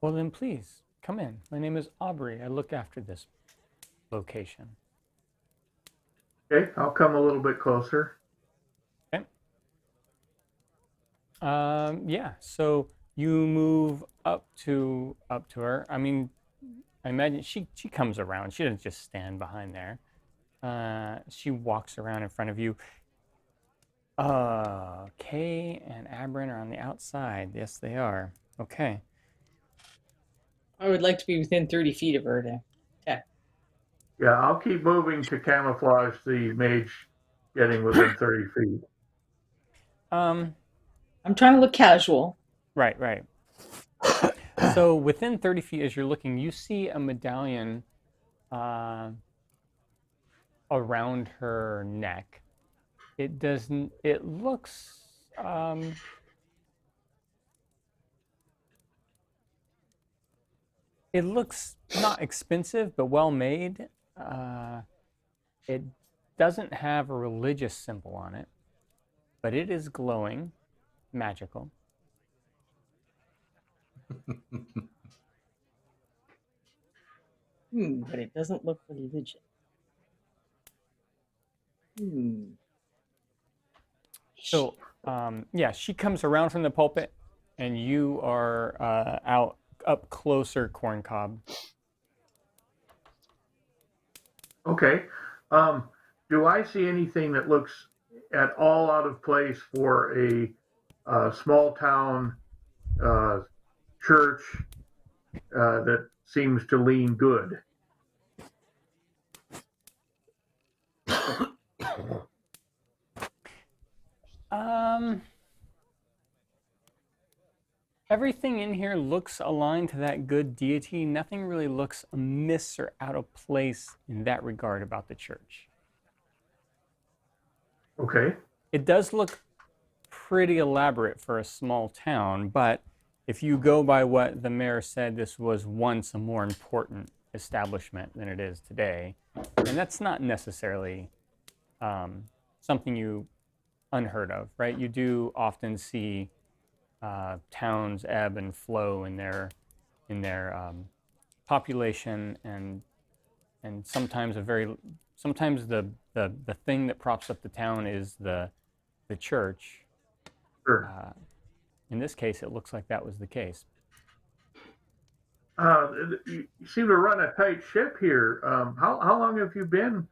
Well, then please come in. My name is Aubrey. I look after this location. Okay, I'll come a little bit closer. Okay. Yeah. So you move up to her. I mean, I imagine she comes around. She doesn't just stand behind there. She walks around in front of you. Kay and Abrin are on the outside. Yes, they are. Okay. I would like to be within 30 feet of her. Okay. Yeah, I'll keep moving to camouflage the mage getting within 30 feet. I'm trying to look casual. Right. So within 30 feet, as you're looking, you see a medallion around her neck. It doesn't. It looks. It looks not expensive, but well made. It doesn't have a religious symbol on it, but it is glowing, magical. But it doesn't look religious. So, yeah, she comes around from the pulpit, and you are out up closer, Corncob. Okay. Do I see anything that looks at all out of place for a small town church that seems to lean good? Everything in here looks aligned to that good deity. Nothing really looks amiss or out of place in that regard about the church. Okay. It does look pretty elaborate for a small town, but if you go by what the mayor said, this was once a more important establishment than it is today. And that's not necessarily something you unheard of, right? You do often see towns ebb and flow in their population, and sometimes the thing that props up the town is the church. Sure. In this case, it looks like that was the case. You seem to run a tight ship here. How long have you been?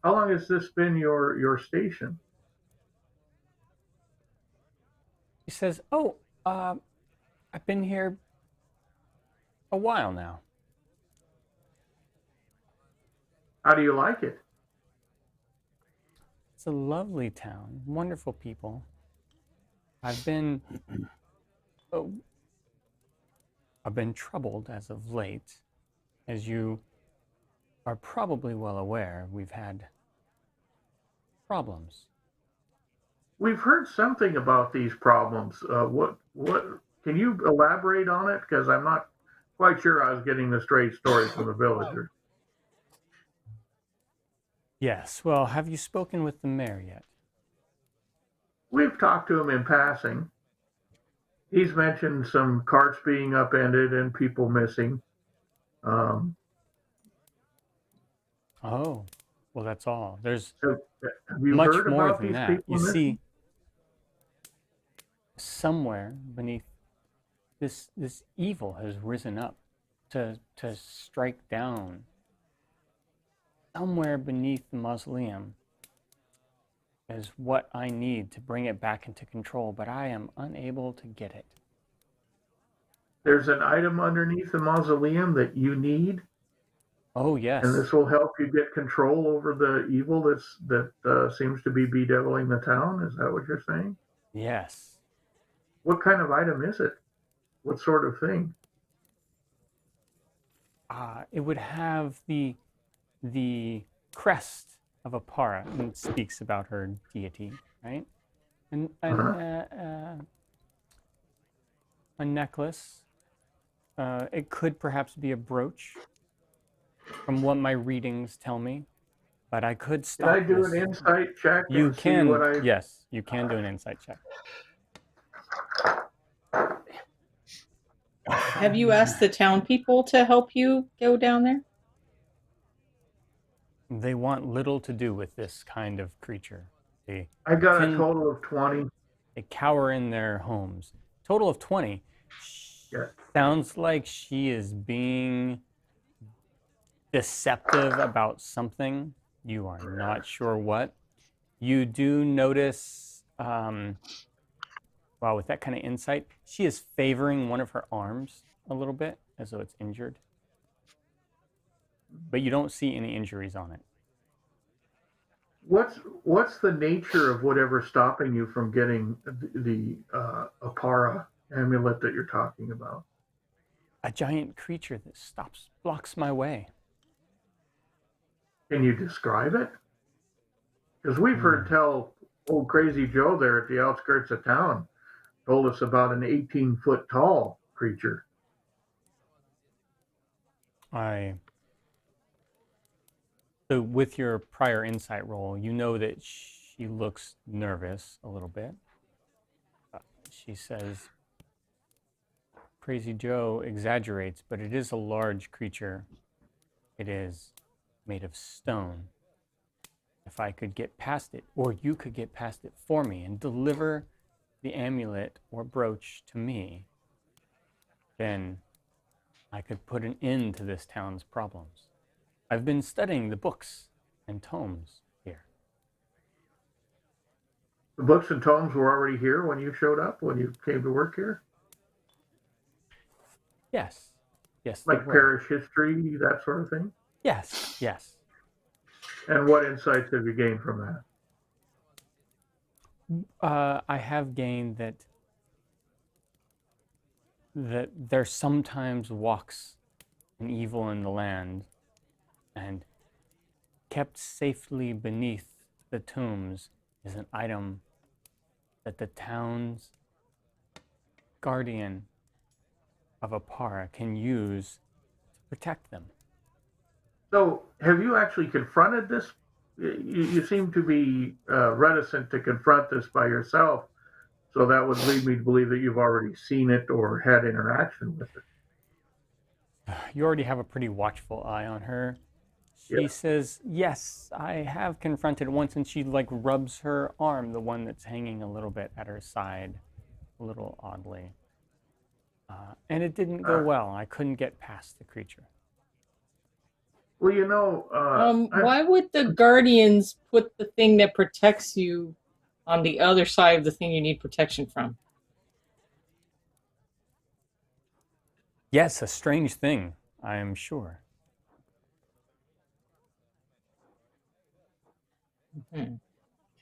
How long has this been your station? He says, "Oh, I've been here a while now." How do you like it? It's a lovely town, wonderful people. I've been I've been troubled as of late. As you are probably well aware, we've had problems. We've heard something about these problems. What can you elaborate on it? Because I'm not quite sure I was getting the straight story from the villagers. Yes, well, have you spoken with the mayor yet? We've talked to him in passing. He's mentioned some carts being upended and people missing. Oh, well, that's all. There's Have you much heard more about than these that. people You missing? see, somewhere beneath this evil has risen up to strike down. Somewhere beneath the mausoleum is what I need to bring it back into control, but I am unable to get it. There's an item underneath the mausoleum that you need, Oh, yes. and this will help you get control over the evil that seems to be bedeviling the town. Is that what you're saying? Yes. What kind of item is it? What sort of thing? It would have the crest of a para, and it speaks about her deity, right? And a necklace. It could perhaps be a brooch, from what my readings tell me. But I could stop. Can I do an insight check? You and can. See what I... Yes, you can do an insight check. Have you asked the town people to help you go down there? They want little to do with this kind of creature. I got a total of 20. They cower in their homes. Total of 20. Yeah. Sounds like she is being deceptive about something. You are not sure what. You do notice, well, with that kind of insight, she is favoring one of her arms a little bit, as though it's injured. But you don't see any injuries on it. What's the nature of whatever's stopping you from getting the Apara amulet that you're talking about? A giant creature that blocks my way. Can you describe it? Because we've heard tell old Crazy Joe there at the outskirts of town told us about an 18-foot tall creature. So with your prior insight roll, you know that she looks nervous a little bit. She says, Crazy Joe exaggerates, but it is a large creature. It is made of stone. If I could get past it, or you could get past it for me and deliver the amulet or brooch to me, then I could put an end to this town's problems. I've been studying the books and tomes here. The books and tomes were already here when you showed up, when you came to work here? Yes. Yes. Like parish history, that sort of thing? Yes. Yes. And what insights have you gained from that? I have gained that there sometimes walks an evil in the land, and kept safely beneath the tombs is an item that the town's guardian of Apara can use to protect them. So, have you actually confronted this? You seem to be reticent to confront this by yourself, so that would lead me to believe that you've already seen it or had interaction with it. You already have a pretty watchful eye on her. She says, yes, I have confronted once, and she like rubs her arm, the one that's hanging a little bit at her side, a little oddly. And it didn't go well. I couldn't get past the creature. Well, you know... why would the Guardians put the thing that protects you on the other side of the thing you need protection from? Yes, a strange thing, I am sure.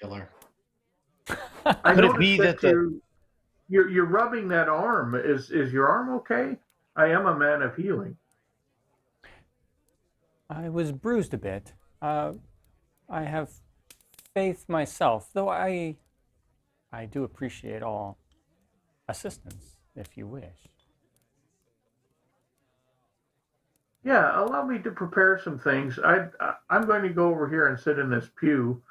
Killer. Could it be that you're rubbing that arm. Is your arm okay? I am a man of healing. I was bruised a bit. I have faith myself, though I do appreciate all assistance, if you wish. Yeah, allow me to prepare some things. I'm going to go over here and sit in this pew.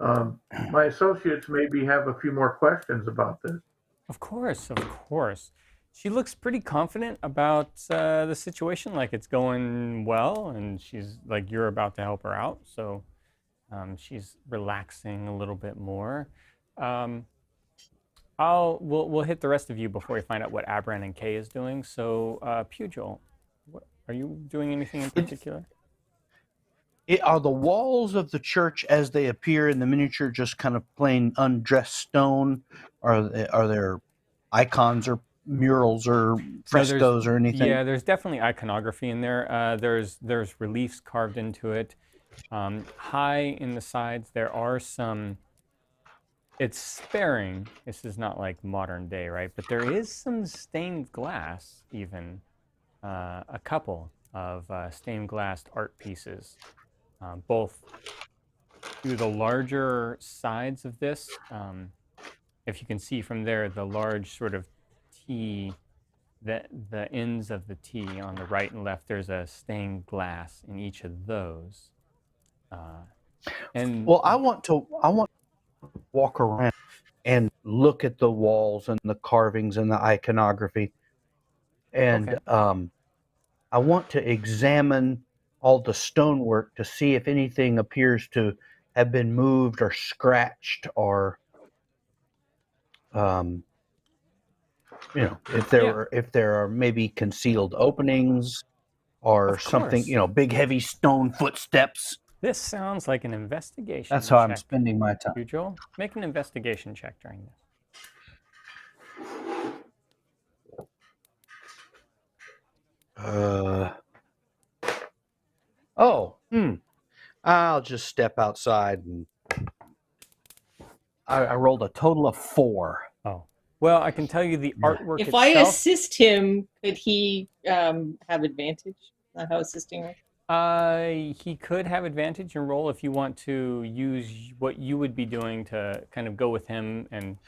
My associates maybe have a few more questions about this. Of course, of course. She looks pretty confident about the situation, like it's going well, and she's like you're about to help her out, so she's relaxing a little bit more. We'll hit the rest of you before we find out what Abran and Kay is doing. So, Pugil, are you doing anything in particular? Are the walls of the church as they appear in the miniature just kind of plain undressed stone? Are there icons or murals or frescoes or anything? Yeah, there's definitely iconography in there. There's reliefs carved into it. High in the sides, there are some. It's sparing. This is not like modern day, right? But there is some stained glass, even a couple of stained glass art pieces, both to the larger sides of this. If you can see from there, the large sort of T, the ends of the T on the right and left, there's a stained glass in each of those. And well, I want to walk around and look at the walls and the carvings and the iconography, and okay. I want to examine all the stonework to see if anything appears to have been moved or scratched, or if there are maybe concealed openings or something, big heavy stone footsteps. This sounds like an investigation. That's how I'm spending my time. Joel, make an investigation check during this. I'll just step outside, and I rolled a total of 4. Oh, well, I can tell you the artwork if itself. I assist him, could he have advantage on how assisting him? He could have advantage and roll if you want to use what you would be doing to kind of go with him and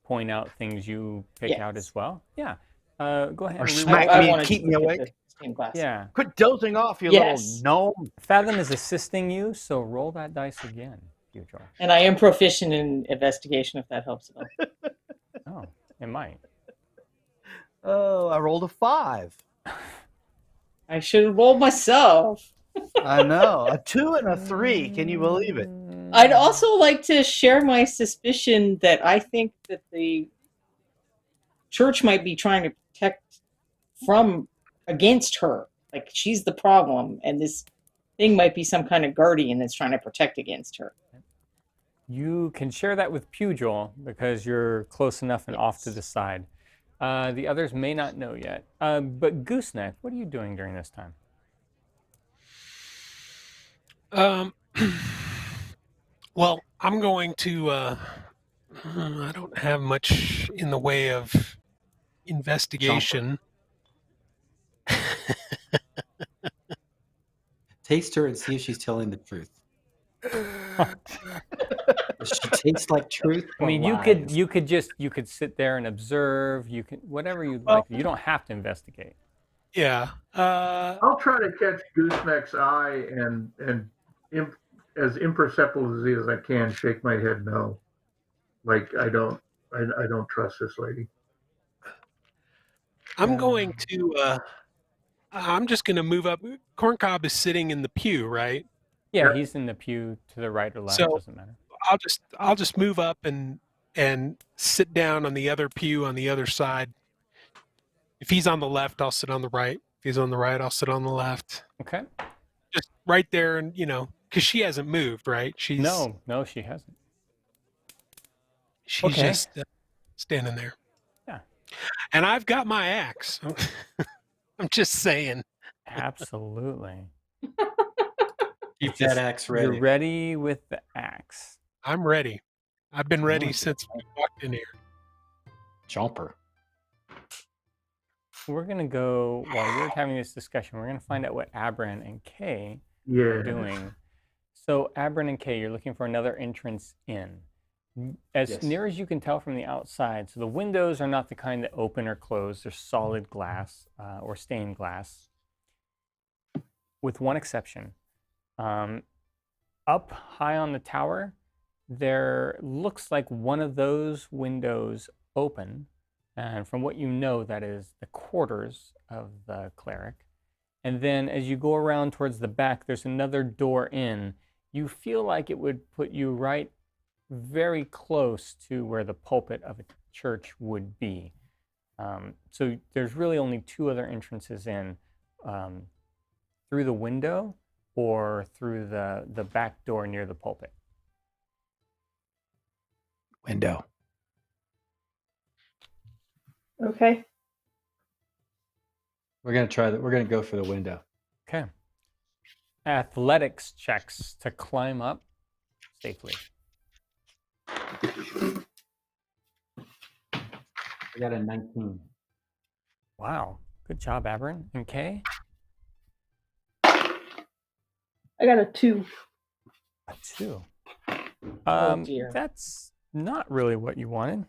point out things you pick out as well. Yeah. Go ahead. Or smack me and keep me awake. Yeah. Quit dozing off, you little gnome. Fathom is assisting you, so roll that dice again, Pugil. And I am proficient in investigation, if that helps at all. Oh, it might. Oh, I rolled a 5. I should have rolled myself. I know. A 2 and a 3. Can you believe it? I'd also like to share my suspicion that I think that the church might be trying to protect against her. Like she's the problem, and this thing might be some kind of guardian that's trying to protect against her. You can share that with Pugil because you're close enough and off to the side. The others may not know yet. But Gooseneck, what are you doing during this time? Well, I'm going to. I don't have much in the way of investigation. Taste her and see if she's telling the truth. Does she taste like truth? I mean, you could sit there and observe. You can whatever you like. You don't have to investigate. Yeah. I'll try to catch Gooseneck's eye and as imperceptibly as I can, shake my head no. Like I don't trust this lady. I'm going to. I'm just going to move up. Corncob is sitting in the pew, right? Yeah, he's in the pew to the right or left. So doesn't matter. I'll just move up and sit down on the other pew on the other side. If he's on the left, I'll sit on the right. If he's on the right, I'll sit on the left. Okay. Just right there, and because she hasn't moved, right? She's no, she hasn't. She's just standing there. Yeah. And I've got my axe. I'm just saying. Absolutely. Keep that axe ready. You're ready with the axe. I'm ready. I've been ready since we walked in here. Jumper. We're going to go, while you're having this discussion, we're going to find out what Abran and Kay are doing. So Abran and Kay, you're looking for another entrance in. As near as you can tell from the outside, so the windows are not the kind that open or close. They're solid glass or stained glass, with one exception. Up high on the tower, there looks like one of those windows open. And from what you know, that is the quarters of the cleric. And then as you go around towards the back, there's another door in. You feel like it would put you right very close to where the pulpit of a church would be. So there's really only two other entrances in, through the window or through the back door near the pulpit. Window. Okay. We're gonna try that. We're gonna go for the window. Okay. Athletics checks to climb up safely. I got a 19. Wow. Good job, Abram. And Kay? I got a 2. A 2. Oh, dear. That's not really what you wanted.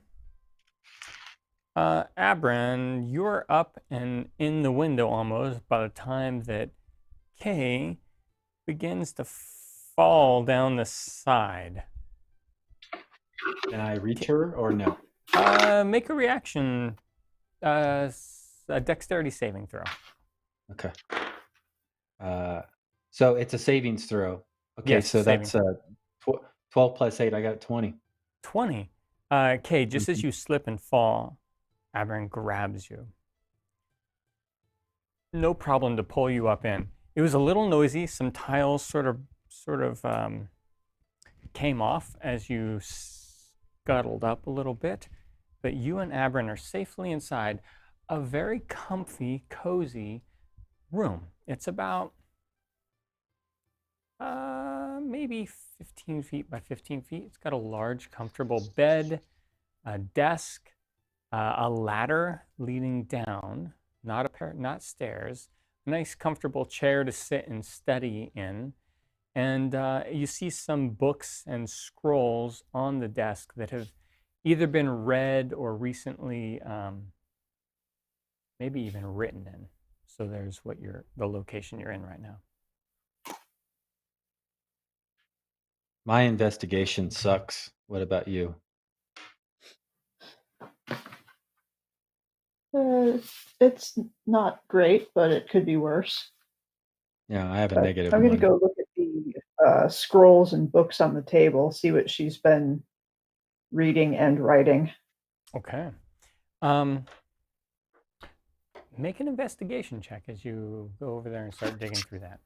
Abran, you're up and in the window almost by the time that Kay begins to fall down the side. Can I reach her or no? Make a reaction, a dexterity saving throw. Okay. So it's a savings throw. Okay, Yes, so saving. that's 12 plus 8. I got 20. 20. Kay, just as you slip and fall, Abram grabs you. No problem to pull you up in. It was a little noisy. Some tiles sort of came off as you scuttled up a little bit, but you and Abram are safely inside a very comfy, cozy room. It's about maybe 15 feet by 15 feet. It's got a large, comfortable bed, a desk, a ladder leading down, not stairs, a nice, comfortable chair to sit and study in. And you see some books and scrolls on the desk that have either been read or recently maybe even written in. So there's the location you're in right now. My investigation sucks. What about you? It's not great, but it could be worse. Yeah, I have a negative I'm going to 1. go look at the scrolls and books on the table, see what she's been reading and writing. Okay. Make an investigation check as you go over there and start digging through that.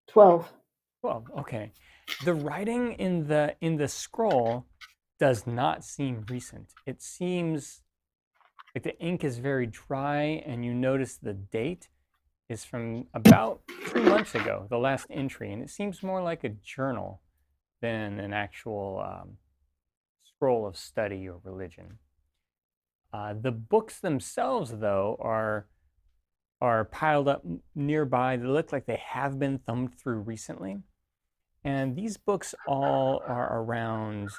12. 12. Okay. The writing in the scroll does not seem recent. It seems like the ink is very dry, and you notice the date is from about 3 months ago, the last entry, and it seems more like a journal than an actual scroll of study or religion. The books themselves, though, are piled up nearby. They look like they have been thumbed through recently. And these books all are around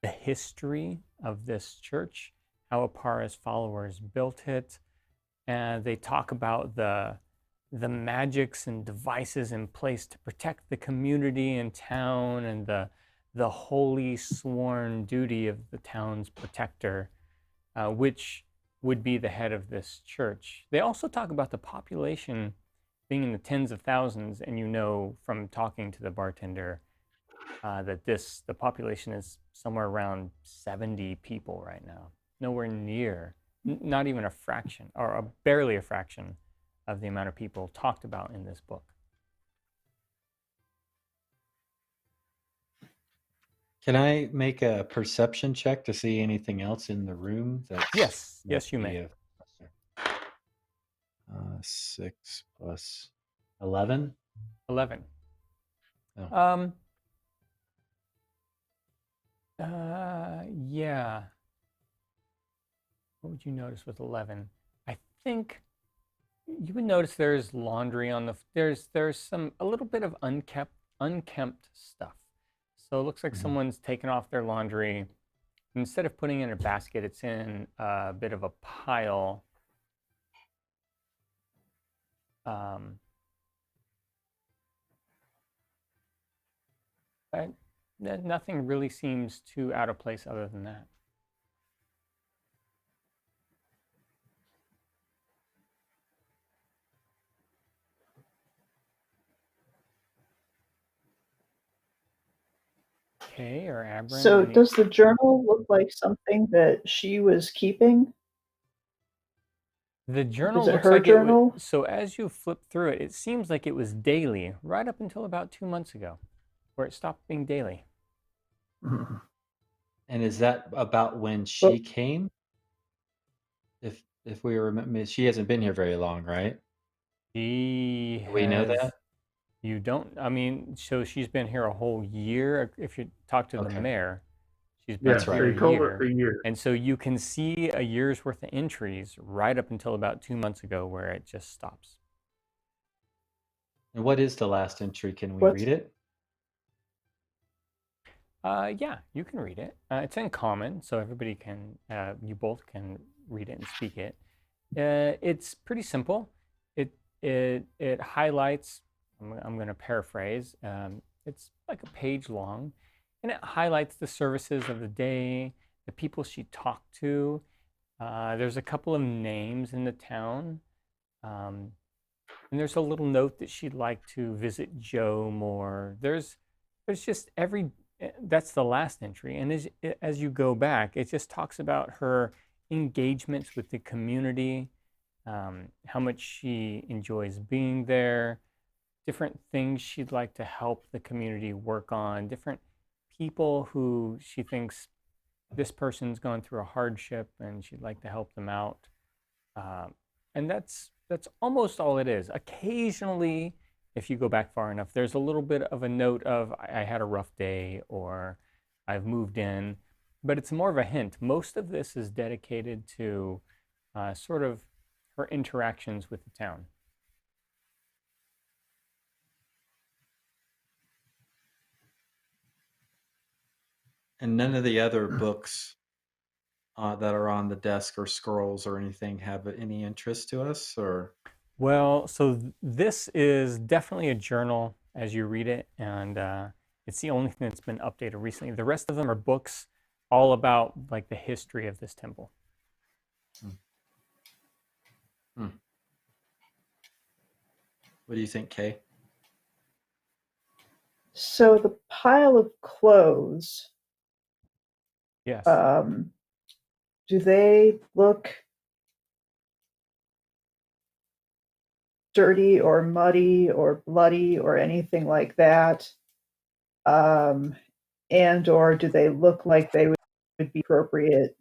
the history of this church, how Apara's followers built it. And they talk about the magics and devices in place to protect the community and town, and the holy sworn duty of the town's protector, which would be the head of this church. They also talk about the population being in the tens of thousands, and you know from talking to the bartender that the population is somewhere around 70 people right now. Nowhere near, not even a fraction, or barely a fraction of the amount of people talked about in this book. Can I make a perception check to see anything else in the room? Yes, you may. 6 plus 11. 11. Oh. Yeah. What would you notice with 11? I think you would notice there's laundry on the there's a little bit of unkempt stuff. So it looks like someone's taken off their laundry. Instead of putting it in a basket, it's in a bit of a pile. But nothing really seems too out of place other than that. Okay, or Abram. So does the journal look like something that she was keeping? The journal Is it looks her like journal? so as you flip through it, it seems like it was daily right up until about 2 months ago, where it stopped being daily. And is that about when she came? If we remember, she hasn't been here very long, right? She Do we know that? You don't. I mean, so she's been here a whole year. If you talk to the Okay. mayor, she's been Yes, here they a told year. us a year. And so you can see a year's worth of entries right up until about 2 months ago, where it just stops. And what is the last entry? Can we What's- read it? Yeah, you can read it. It's in common, so everybody can. You both can read it and speak it. It's pretty simple. It highlights. I'm going to paraphrase. It's like a page long, and it highlights the services of the day, the people she talked to. There's a couple of names in the town, and there's a little note that she'd like to visit Joe more. There's just that's the last entry, and as you go back, it just talks about her engagements with the community, how much she enjoys being there, different things she'd like to help the community work on, different people who she thinks this person's gone through a hardship and she'd like to help them out. And that's almost all it is. Occasionally, if you go back far enough, there's a little bit of a note of I had a rough day or I've moved in, but it's more of a hint. Most of this is dedicated to sort of her interactions with the town. And none of the other books that are on the desk or scrolls or anything have any interest to us, or? Well, so this is definitely a journal as you read it, and it's the only thing that's been updated recently. The rest of them are books all about like the history of this temple. What do you think, Kay? So the pile of clothes. Yes. Do they look dirty or muddy or bloody or anything like that? And or do they look like they would be appropriate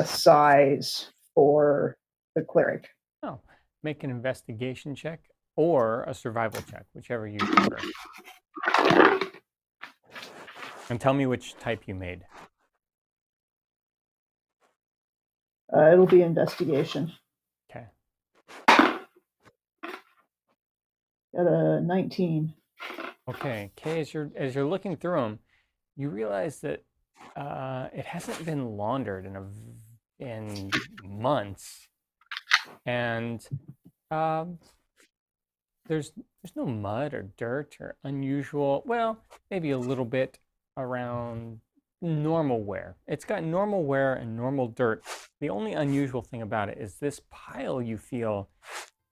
size for the cleric? Oh, make an investigation check or a survival check, whichever you prefer. And tell me which type you made. It'll be investigation. Okay. Got a 19. Okay. Kay, as you're looking through them, you realize that it hasn't been laundered in months, and there's no mud or dirt or unusual. Well, maybe a little bit around normal wear. It's got normal wear and normal dirt. The only unusual thing about it is this pile you feel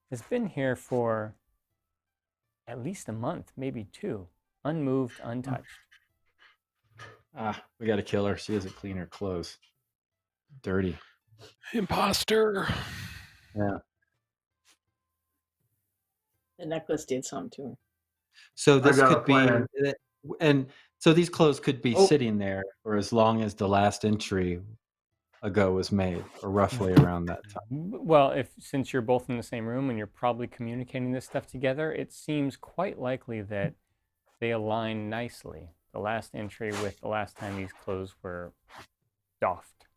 has been here for at least a month, maybe 2, unmoved, untouched. We got to kill her. She doesn't clean her clothes. Dirty. Imposter. Yeah. The necklace did something to her. So this got a could be, plan. and so these clothes could be sitting there for as long as the last entry ago was made, or roughly around that time. Well, since you're both in the same room and you're probably communicating this stuff together, it seems quite likely that they align nicely. the last entry with the last time these clothes were doffed.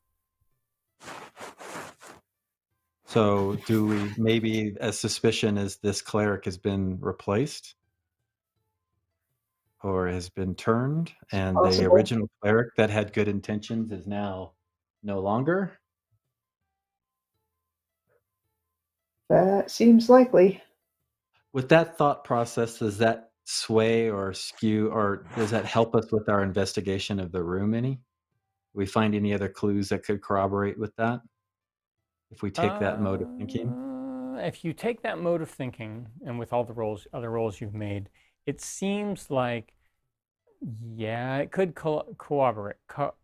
So do we maybe a suspicion is this cleric has been replaced or has been turned, and the Possible. original cleric that had good intentions is now no longer? That seems likely. With that thought process, does that sway or skew, or does that help us with our investigation of the room any? Do we find any other clues that could corroborate with that? If we take that mode of thinking? If you take that mode of thinking, and with all the other rolls you've made, it seems like, yeah, it could corroborate that.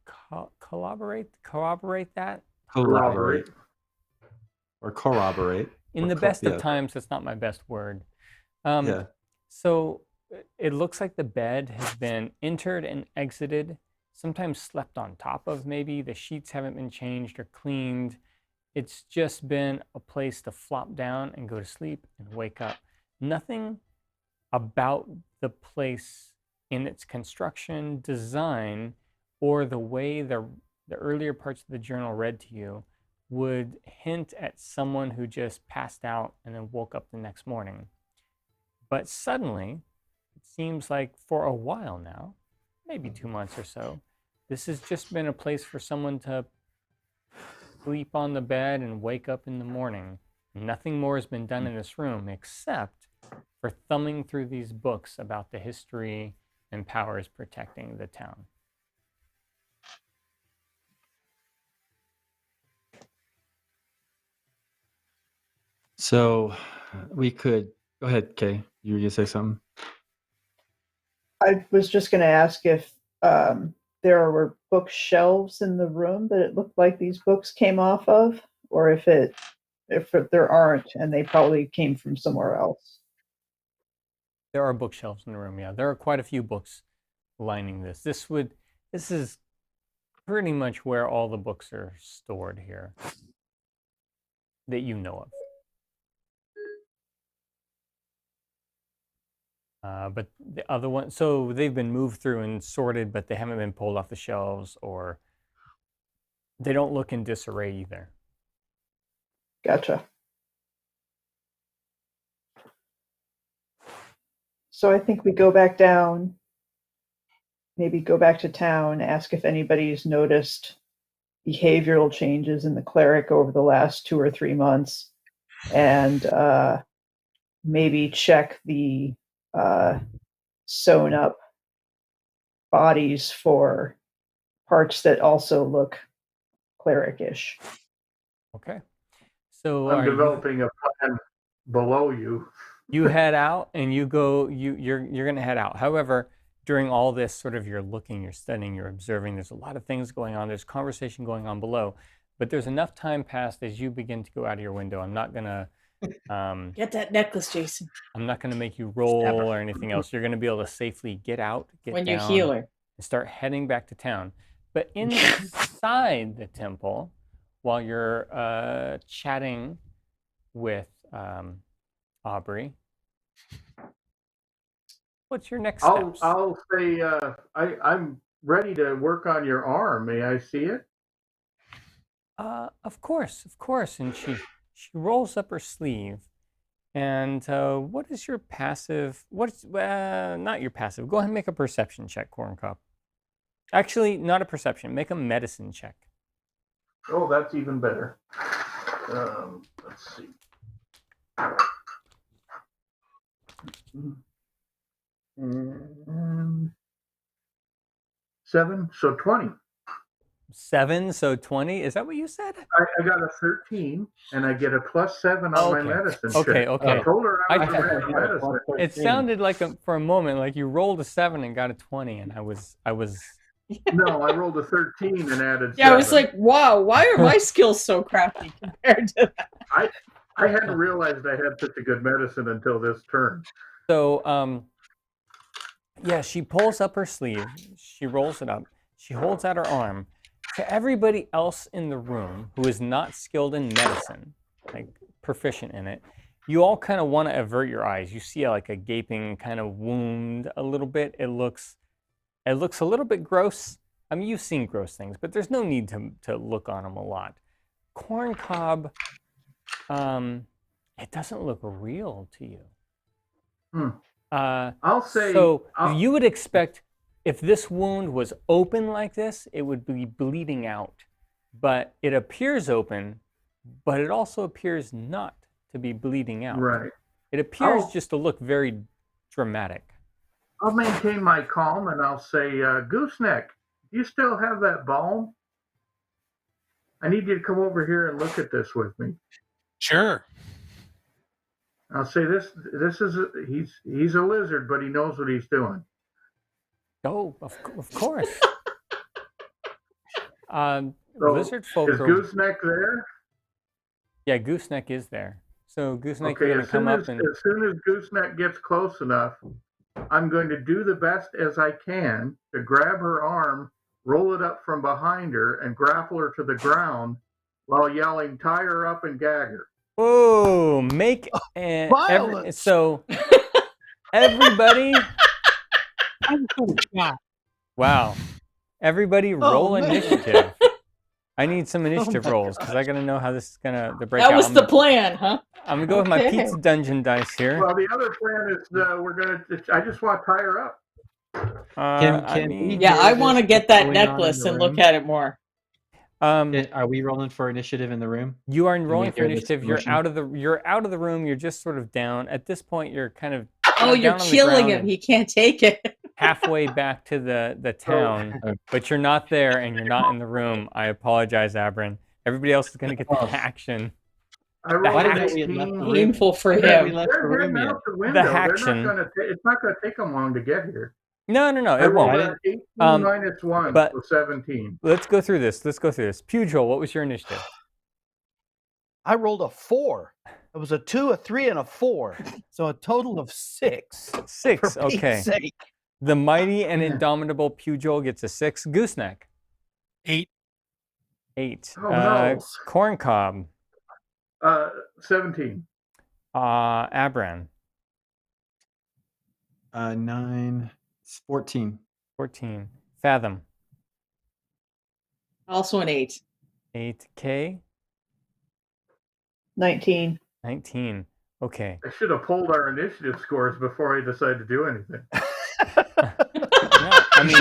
Corroborate. Or corroborate. In the best of times, that's not my best word. So it looks like the bed has been entered and exited, sometimes slept on top of maybe. The sheets haven't been changed or cleaned. It's just been a place to flop down and go to sleep and wake up. Nothing about the place in its construction, design, or the way the earlier parts of the journal read to you would hint at someone who just passed out and then woke up the next morning. But suddenly, it seems like for a while now, maybe 2 months or so, this has just been a place for someone to sleep on the bed and wake up in the morning. Nothing more has been done in this room except for thumbing through these books about the history and powers protecting the town. So we could go ahead, Kay. You were gonna say something? I was just going to ask if there were bookshelves in the room that it looked like these books came off of, or if there aren't and they probably came from somewhere else. There are bookshelves in the room, yeah. There are quite a few books lining this. This is pretty much where all the books are stored here that you know of. But the other one, so they've been moved through and sorted, but they haven't been pulled off the shelves, or they don't look in disarray either. Gotcha. So I think we go back down, maybe go back to town, ask if anybody's noticed behavioral changes in the cleric over the last 2 or 3 months, and maybe check the sewn up bodies for parts that also look cleric-ish. Okay. So I'm developing a plan below you. You head out and you go, you're going to head out. However, during all this sort of you're looking, you're studying, you're observing, there's a lot of things going on. There's conversation going on below, but there's enough time passed as you begin to go out of your window. I'm not going to get that necklace, Jason. I'm not going to make you roll or anything else. You're going to be able to safely get out, get when down, you're healer, and start heading back to town. But inside the temple, while you're chatting with Aubrey, what's your next steps? I'll say I'm ready to work on your arm. May I see it? Of course. And she rolls up her sleeve. And what is your passive? What's not your passive? Go ahead and make a perception check, Corncup. Actually, not a perception. Make a medicine check. Oh, that's even better. Let's see. And 7, so 20. 7, so 20. Is that what you said? I got a 13, and I get a +7 on my medicine check. Okay. I told her I was ready for medicine. It sounded like for a moment like you rolled a 7 and got a 20, and I was. No, I rolled a 13 and added 7. Yeah, I was like, wow, why are my skills so crappy compared to that? I hadn't realized I had such a good medicine until this turn. So, yeah, she pulls up her sleeve. She rolls it up. She holds out her arm. To everybody else in the room who is not skilled in medicine, like proficient in it, you all kind of want to avert your eyes. You see like a gaping kind of wound a little bit. It looks It looks a little bit gross. I mean, you've seen gross things, but there's no need to look on them a lot. Corn cob, it doesn't look real to you. I'll say. So you would expect if this wound was open like this, it would be bleeding out. But it appears open, but it also appears not to be bleeding out. Right. It appears just to look very dramatic. I'll maintain my calm and I'll say, Gooseneck, do you still have that balm? I need you to come over here and look at this with me. Sure. I'll say this is he's a lizard, but he knows what he's doing. Oh, of course. So lizard folk is Gooseneck there? Yeah, Gooseneck is there. So Gooseneck, Okay, you're gonna come up and as soon as Gooseneck gets close enough, I'm going to do the best as I can to grab her arm, roll it up from behind her, and grapple her to the ground while yelling, "Tie her up and gag her." whoa, so everybody, wow, everybody roll initiative. I need some initiative rolls because I gotta know how this is gonna break out. That was the plan, huh? I'm gonna go with my pizza dungeon dice here. Well, the other plan is I just want to tie her up. I want to get that necklace and look at it more. Are we rolling for initiative in the room? You are rolling for initiative. You're out of the room. You're just sort of down. At this point, you're kind of you're killing him. He can't take it. Halfway back to the town, but you're not there and you're not in the room. I apologize, Abram. Everybody else is going to get the action. Painful for him. The action. It's not going to take them long to get here. No, it won't. 18 minus 1, but so 17. Let's go through this. Pugh, what was your initiative? I rolled a 4. It was a 2, a 3, and a 4. So a total of 6. 6, okay. The mighty and indomitable Pugh gets a 6. Gooseneck? 8. 8. Oh, no. Corncob? 17. Abram? 9. 14. 14. Fathom? Also an 8. 8. K? 19. 19. Okay. I should have pulled our initiative scores before I decided to do anything. I mean,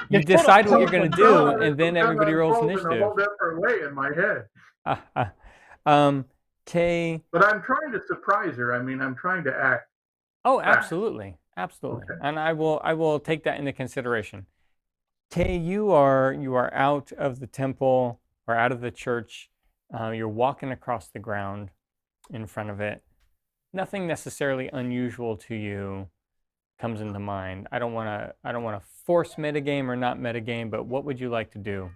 you decide what you're going to do, and then everybody rolls initiative. In a whole different way in my head. K. But I'm trying to surprise her. I mean, I'm trying to act. Oh, absolutely. Okay. And I will take that into consideration. Kay, you are out of the temple or out of the church. You're walking across the ground in front of it. Nothing necessarily unusual to you comes into mind. I don't want to force metagame or not metagame, but what would you like to do?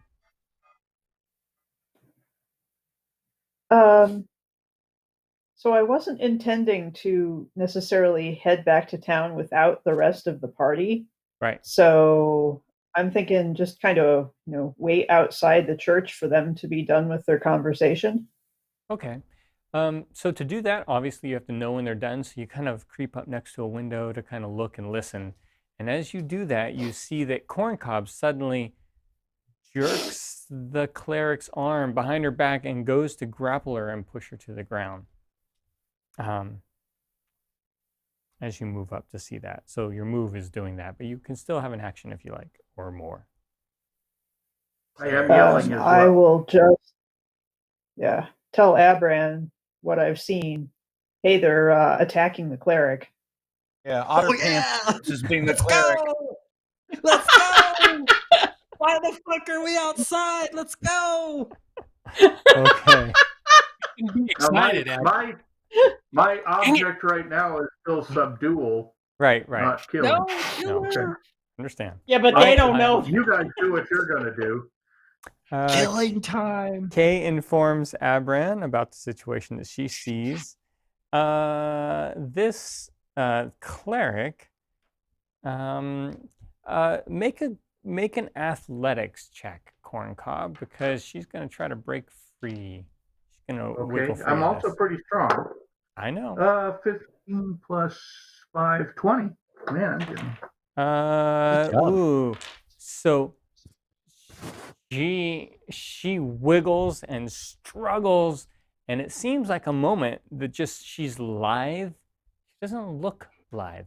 So I wasn't intending to necessarily head back to town without the rest of the party. Right. So I'm thinking just kind of, wait outside the church for them to be done with their conversation. Okay. So to do that, obviously you have to know when they're done. So you kind of creep up next to a window to kind of look and listen. And as you do that, you see that Corncob suddenly jerks the cleric's arm behind her back and goes to grapple her and push her to the ground. As you move up to see that. So your move is doing that, but you can still have an action if you like, or more. I am yelling as well. I will just, tell Abram what I've seen. Hey, they're attacking the cleric. Yeah, Otter Pants is being the cleric. Let's go! Why the fuck are we outside? Let's go! Okay. Excited, my object right now is still subdual. Right. Not killing. No, okay. Understand. Yeah, but they don't know. You guys do what you're going to do. Killing time. Kay informs Abram about the situation that she sees. This cleric, make an athletics check, Corncob, because she's going to try to break free. She's going to wiggle free. I'm also pretty strong. I know. 15 plus 5, 20. Man, I'm getting... job. Ooh. So she wiggles and struggles, and it seems like a moment that just she's lithe. She doesn't look lithe,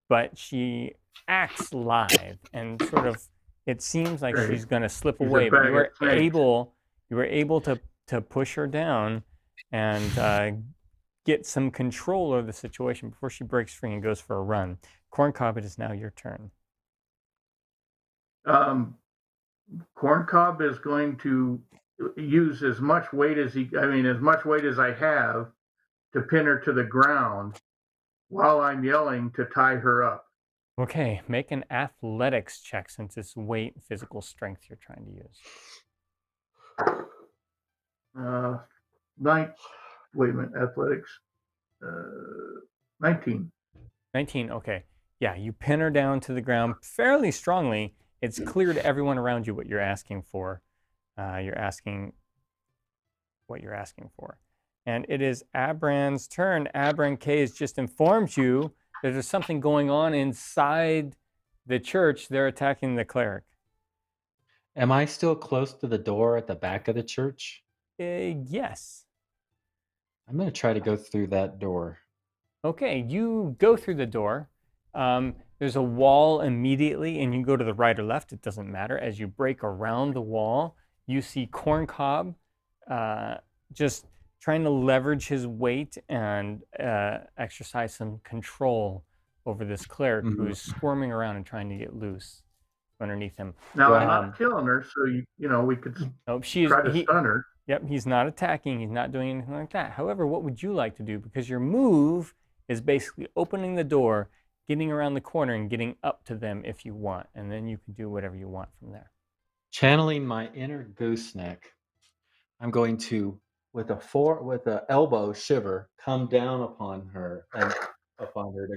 but she acts lithe, and sort of it seems like Right. she's going to slip She's a away. But bag of snakes. you were able to push her down and get some control over the situation before she breaks free and goes for a run. Corncob, it is now your turn. Corncob is going to use as much weight as I have to pin her to the ground while I'm yelling to tie her up. Okay, make an athletics check since it's weight and physical strength you're trying to use. Wait a minute, athletics. 19. 19, okay. Yeah, you pin her down to the ground fairly strongly. It's clear to everyone around you what you're asking for. You're asking what you're asking for. And it is Abran's turn. Abran K has just informed you that there's something going on inside the church. They're attacking the cleric. Am I still close to the door at the back of the church? Yes. I'm going to try to go through that door. Okay, you go through the door. There's a wall immediately, and you go to the right or left. It doesn't matter. As you break around the wall, you see Corncob just trying to leverage his weight and exercise some control over this cleric who's squirming around and trying to get loose underneath him. Now, I'm not killing her, so we could try to stun her. Yep, he's not attacking. He's not doing anything like that. However, what would you like to do? Because your move is basically opening the door, getting around the corner, and getting up to them if you want. And then you can do whatever you want from there. Channeling my inner gooseneck, I'm going to, with a elbow shiver, come down upon her to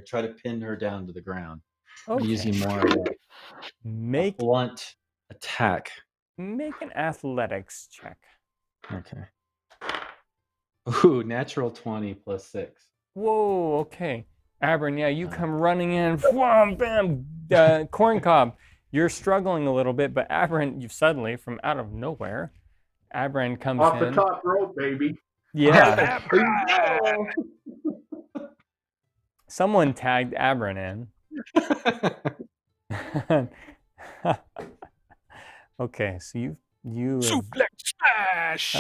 try to pin her down to the ground. Okay. Using more of a blunt attack. Make an athletics check. Okay. Ooh, natural 20 plus 6. Whoa, okay. Abran, yeah, you come running in, wham, bam, Corncob. You're struggling a little bit, but Abran, you've suddenly, from out of nowhere, Abran comes off in. the top rope, baby. Yeah. Someone tagged Abran in. Okay, so you suplex smash.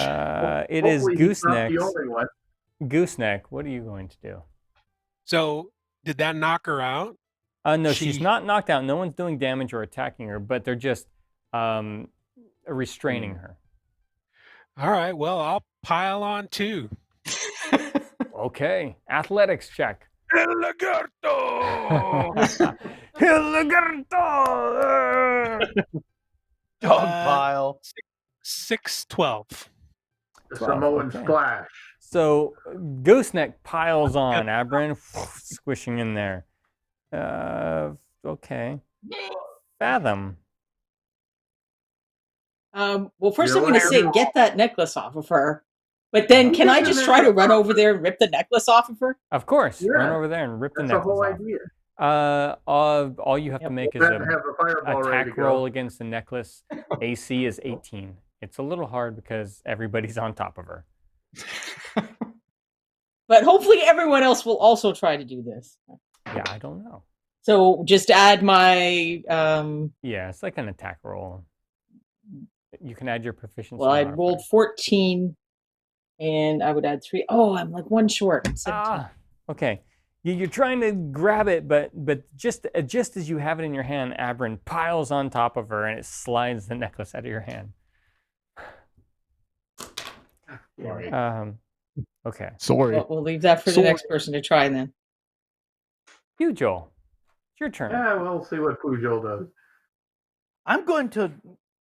It is Gooseneck. The only one. Gooseneck, what are you going to do? So, did that knock her out? No, she's not knocked out. No one's doing damage or attacking her, but they're just restraining her. All right, well, I'll pile on too. Okay, athletics check. El Lagarto! El Lagarto! Dog pile. 6-12. The Samoan splash. So Gooseneck piles on, Abran, squishing in there. Okay. Fathom. Well, first I'm going to say get that necklace off of her. But then can I just try to run over there and rip the necklace off of her? Of course. Yeah. Run over there and rip the necklace off. That's the whole idea. All you have to make is an attack roll against the necklace. AC is 18. It's a little hard because everybody's on top of her. But hopefully everyone else will also try to do this. Yeah, I don't know. So just add my... Yeah, it's like an attack roll. You can add your proficiency. Well, I rolled 14, and I would add 3. Oh, I'm like 1 short. Okay. You're trying to grab it, but just as you have it in your hand, Abran piles on top of her, and it slides the necklace out of your hand. Sorry. Okay. Sorry. Well, we'll leave that for the next person to try then. You, Joel. It's your turn. Yeah, we'll see what Pugh does. I'm going to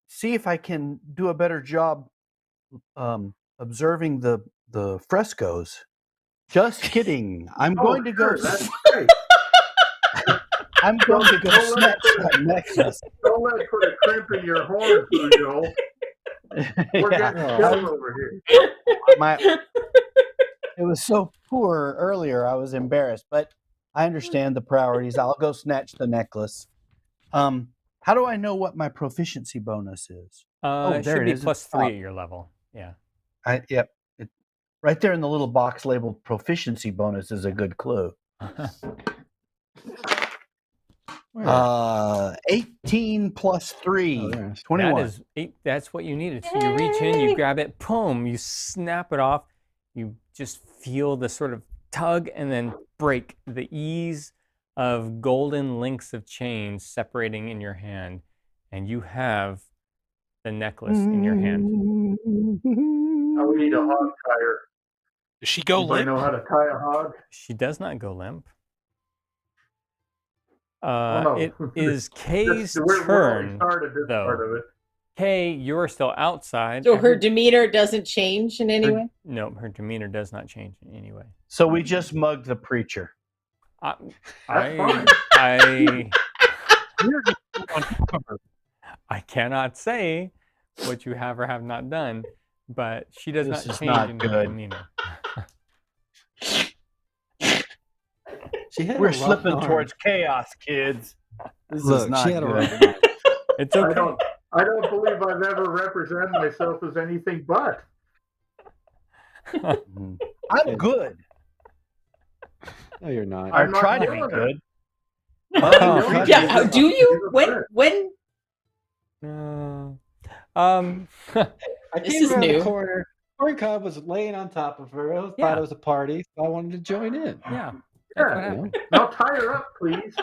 see if I can do a better job observing the frescoes. Just kidding. I'm going to go. That's great. I'm going to go snatch that necklace. Don't let it put a crimp in your horn, Pugh. We're getting killed over here. It was so poor earlier, I was embarrassed, but I understand the priorities. I'll go snatch the necklace. How do I know what my proficiency bonus is? It there should it be is. plus It's 3 up. at your level. Yeah. Yep. Right there in the little box labeled proficiency bonus is a good clue. 18 plus 3. 21. That is 8. That's what you needed. So you reach in, you grab it, boom, you snap it off. You just feel the sort of tug and then break, the ease of golden links of chains separating in your hand. And you have the necklace in your hand. Now we need a hog tire. Does she go Anybody limp? know how to tie a hog? She does not go limp. No. It is Kay's Where we turn, started this part though. of it. Kay, you're still outside. So her demeanor doesn't change in any way? No, her demeanor does not change in any way. So we just mugged the preacher. I cannot say what you have or have not done, but she does This not is change not in her good. demeanor. We're slipping towards chaos, kids. This is Look, not she had a good. rough It's okay. I don't believe I've ever represented myself as anything but. I'm good. No, you're not. I'm not trying to be doing it. good. Yeah, how do you? When? I This came is around new. the corner. Corn Cob was laying on top of her. I thought it was a party, so I wanted to join in. Yeah, that's what Yeah. happened. Now tie her up, please.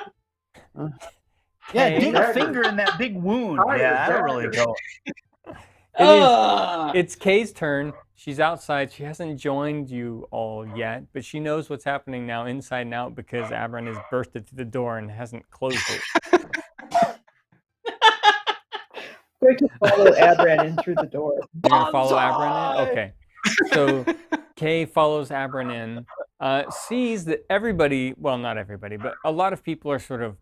Yeah, dig a Dagger. finger in that big wound. Tie Yeah, her that'll really dagger. go. It's Kay's turn. She's outside. She hasn't joined you all yet, but she knows what's happening now inside and out because Abron has bursted through the door and hasn't closed it. Going to follow Abran in through the door. You're going to follow Abron in? Okay. So Kay follows Abron in, sees that everybody, well, not everybody, but a lot of people are sort of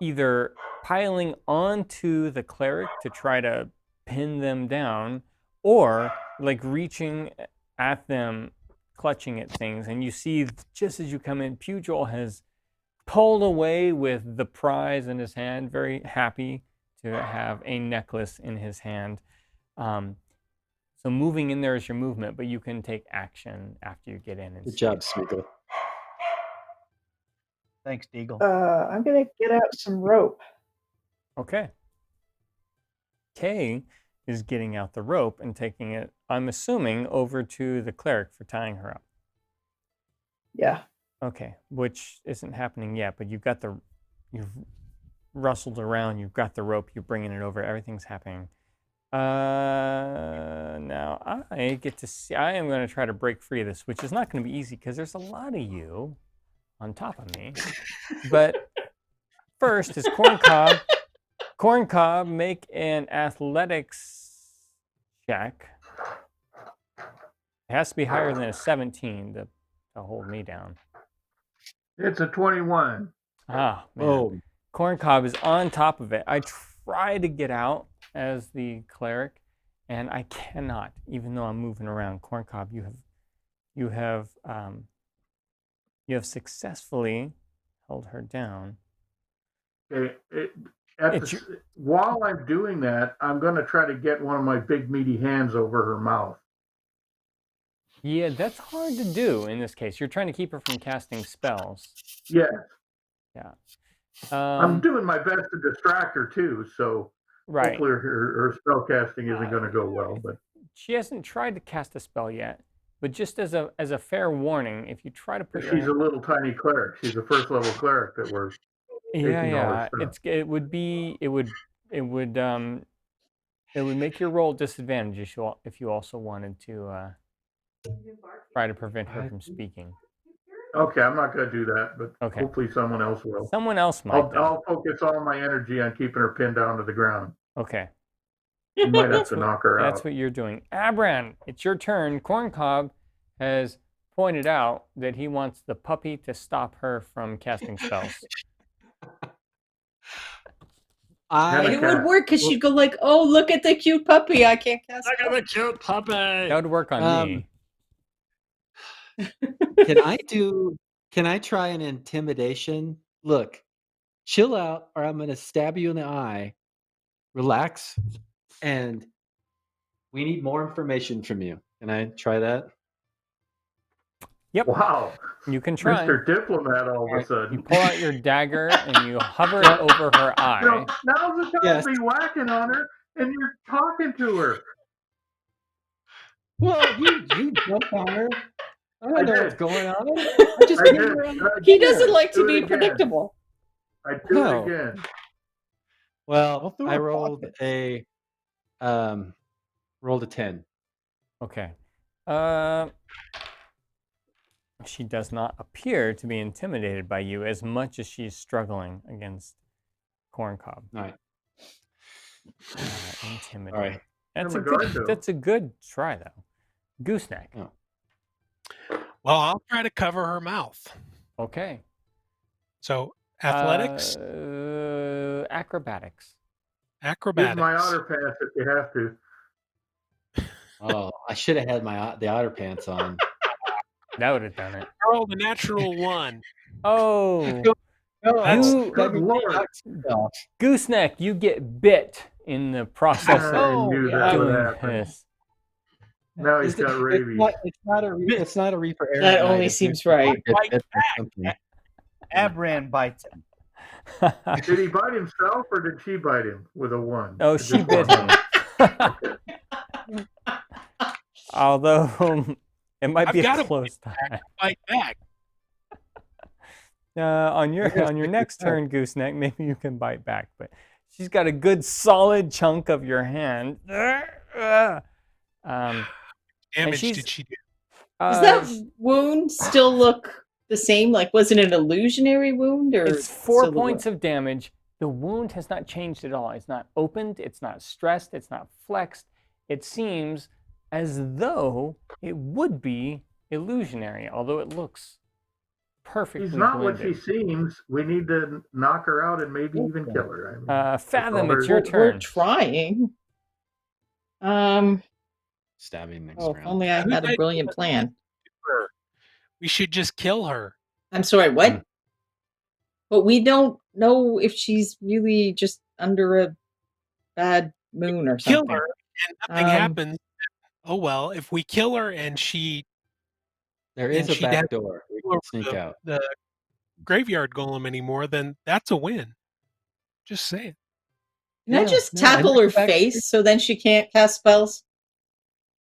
either piling onto the cleric to try to pin them down, or like reaching at them, clutching at things. And you see, just as you come in, Pugh has pulled away with the prize in his hand, very happy to have a necklace in his hand. So moving in there is your movement, but you can take action after you get in. And Good job, Smeagol. Thanks, Deagle. I'm going to get out some rope. Okay. Kay is getting out the rope and taking it, I'm assuming, over to the cleric for tying her up. Yeah. Okay, which isn't happening yet, but you've rustled around, you've got the rope, you're bringing it over, everything's happening. Now I get to see, I am going to try to break free of this, which is not going to be easy because there's a lot of you on top of me. But first is Corn Cob, make an athletics check. It has to be higher than a 17 to hold me down. It's a 21. Ah, man. Oh, Corn Cob is on top of it. I try to get out as the cleric, and I cannot, even though I'm moving around. Corn Cob, you have successfully held her down. Okay. While I'm doing that, I'm going to try to get one of my big meaty hands over her mouth. Yeah, that's hard to do in this case. You're trying to keep her from casting spells. Yeah. Yeah. I'm doing my best to distract her too, so right. hopefully her spell casting isn't going to go well. But she hasn't tried to cast a spell yet. But just as a fair warning, if you try to put she's a little tiny cleric. She's a first level cleric that we're taking all her stuff. It would make your roll disadvantage if you also wanted to try to prevent her from speaking. Okay, I'm not going to do that, but okay. Hopefully someone else will. Someone else might. I'll focus all my energy on keeping her pinned down to the ground. Okay. You might have to knock her out. That's what you're doing. Abran, it's your turn. Corn Cob has pointed out that he wants the puppy to stop her from casting spells. It would work because she'd go like, "Oh, look at the cute puppy! I can't cast." Look at the cute puppy. That would work on me. Can I try an intimidation? Look, chill out, or I'm going to stab you in the eye. Relax, and we need more information from you. Can I try that? Yep. Wow. You can try. Mr. Diplomat all of a sudden. You pull out your dagger and you hover it over her eye. Now's the time to be whacking on her, and you're talking to her. Well, you jumped on her. I don't know what's going on. He doesn't like to be predictable. I do it again. Well, I rolled a 10. Okay. She does not appear to be intimidated by you as much as she's struggling against Corncob. All right. Intimidate. All right. That's a good try, though. Gooseneck. Oh. Well, I'll try to cover her mouth. Okay. So, athletics? Acrobatics. Use my otter pants if you have to. Oh, I should have had the otter pants on. That would have done it. Roll the natural 1. Oh. Good Lord. Gooseneck, you get bit in the process of doing this. Now he's got rabies. It's not a Raeper Errant. That only seems right. Abran bites him. Did he bite himself or did she bite him with a 1? Oh, she bit him. Although it might be a close time. Bite back. On your next turn, Gooseneck, maybe you can bite back. But she's got a good solid chunk of your hand. Damage did she do? Does that wound still look the same? Like, was it an illusionary wound? Or it's 4 points of damage. The wound has not changed at all. It's not opened. It's not stressed. It's not flexed. It seems as though it would be illusionary, although it looks perfectly She's not blended. what she seems. We need to knock her out and maybe even kill her. I mean, Fathom, it's your turn. We're trying. Stabbing next round. If only I had a brilliant plan. We should just kill her. I'm sorry, what? But we don't know if she's really just under a bad moon or something. Kill her and nothing happens. Oh well, if we kill her and there is a back door. We can sneak out. The graveyard golem anymore, then that's a win. Just say it. Can I just tackle her face so then she can't cast spells?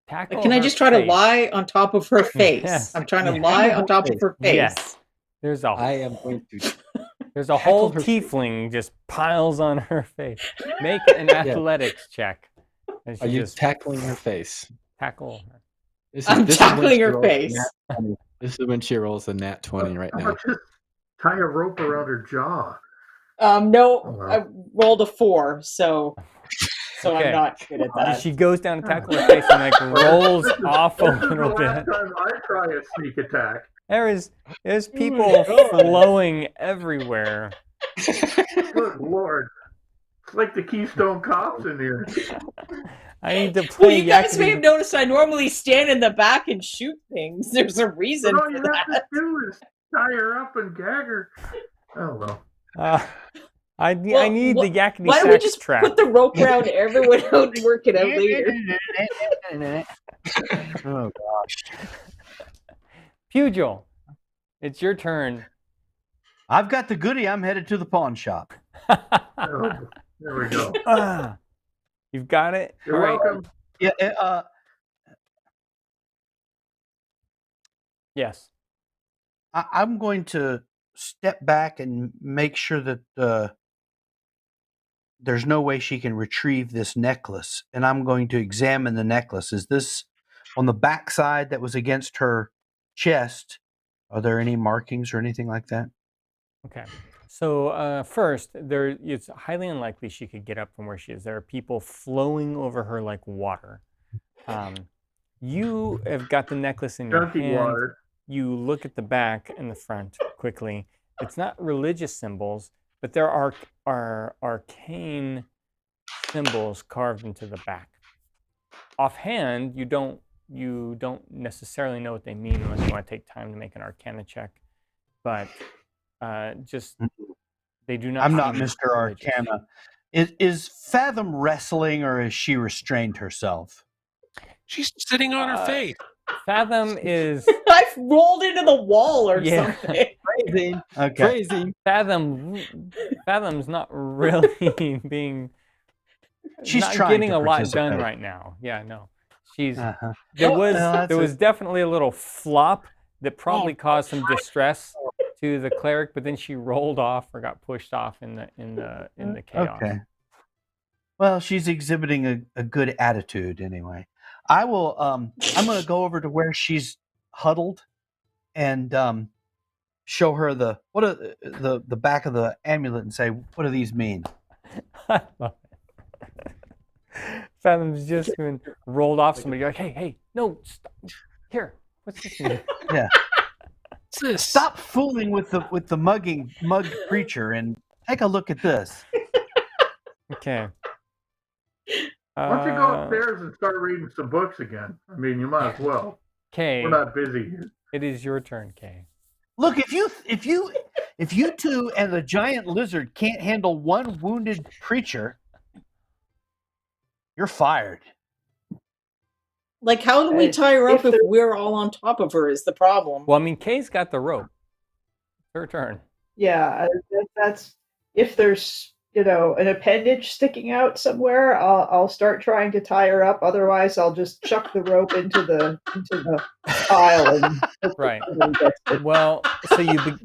Can I just try to lie on top of her face? Yes. I'm trying to lie on top of her face. Yes. There's a Tackle whole her tiefling just piles on her face. Make an athletics check. Are you tackling her face? Tackle her. I'm tackling her face. This is when she rolls a nat 20 right now. Just tie a rope around her jaw. No, I rolled a 4, so I'm not good at that. She goes down to tackle her face and rolls off a little bit. Last time I try a sneak attack. There's people flowing everywhere. Good Lord. It's like the Keystone Cops in here. I need to play. Well, you guys may have noticed I normally stand in the back and shoot things. There's a reason All for you that. have to do is tie her up and gag her. Oh, well. I need the yakety Why don't we sax just trap. put the rope around everyone out and work it out later? Oh, gosh. Pugil, it's your turn. I've got the goodie. I'm headed to the pawn shop. Oh, there we go. You've got it? You're welcome. Yeah. Yes. I'm going to step back and make sure that there's no way she can retrieve this necklace. And I'm going to examine the necklace. Is this on the back side that was against her chest? Are there any markings or anything like that? Okay. So first, it's highly unlikely she could get up from where she is. There are people flowing over her like water. You have got the necklace in your hand. Water. You look at the back and the front quickly. It's not religious symbols, but there are arcane symbols carved into the back. Offhand, you don't necessarily know what they mean unless you want to take time to make an Arcana check. But They do not. I'm not seem Mr. religious. Arcana. Is Fathom wrestling, or is she restrained herself? She's sitting on her face. Fathom is I've rolled into the wall or Yeah. something. Phrasing. Okay. Phrasing. Fathom's not really being. She's not trying getting to a lot done participate. right now. Yeah, no. She's Uh-huh. there Oh, was no, that's there was definitely a little flop that probably Oh, caused some distress to the cleric, but then she rolled off or got pushed off in the chaos. Okay. Well, she's exhibiting a good attitude anyway. I will. I'm going to go over to where she's huddled, and show her the back of the amulet and say, "What do these mean?" I love it. Fathom's just been rolled off somebody. You're like, hey, no, stop. Here, what's this mean? Yeah. What's this? Stop fooling with the mug preacher and take a look at this. Okay. Why don't you go upstairs and start reading some books again? I mean, you might as well. Kay, We're not busy here. it is your turn, Kay. Look, if you two and the giant lizard can't handle one wounded preacher, you're fired. Like, how do we tie her up If if we're all on top of her is the problem. Well, I mean, Kay's got the rope. Her turn. Yeah, that's if there's an appendage sticking out somewhere, I'll start trying to tie her up. Otherwise, I'll just chuck the rope into the pile and Right. somebody gets it. Well, so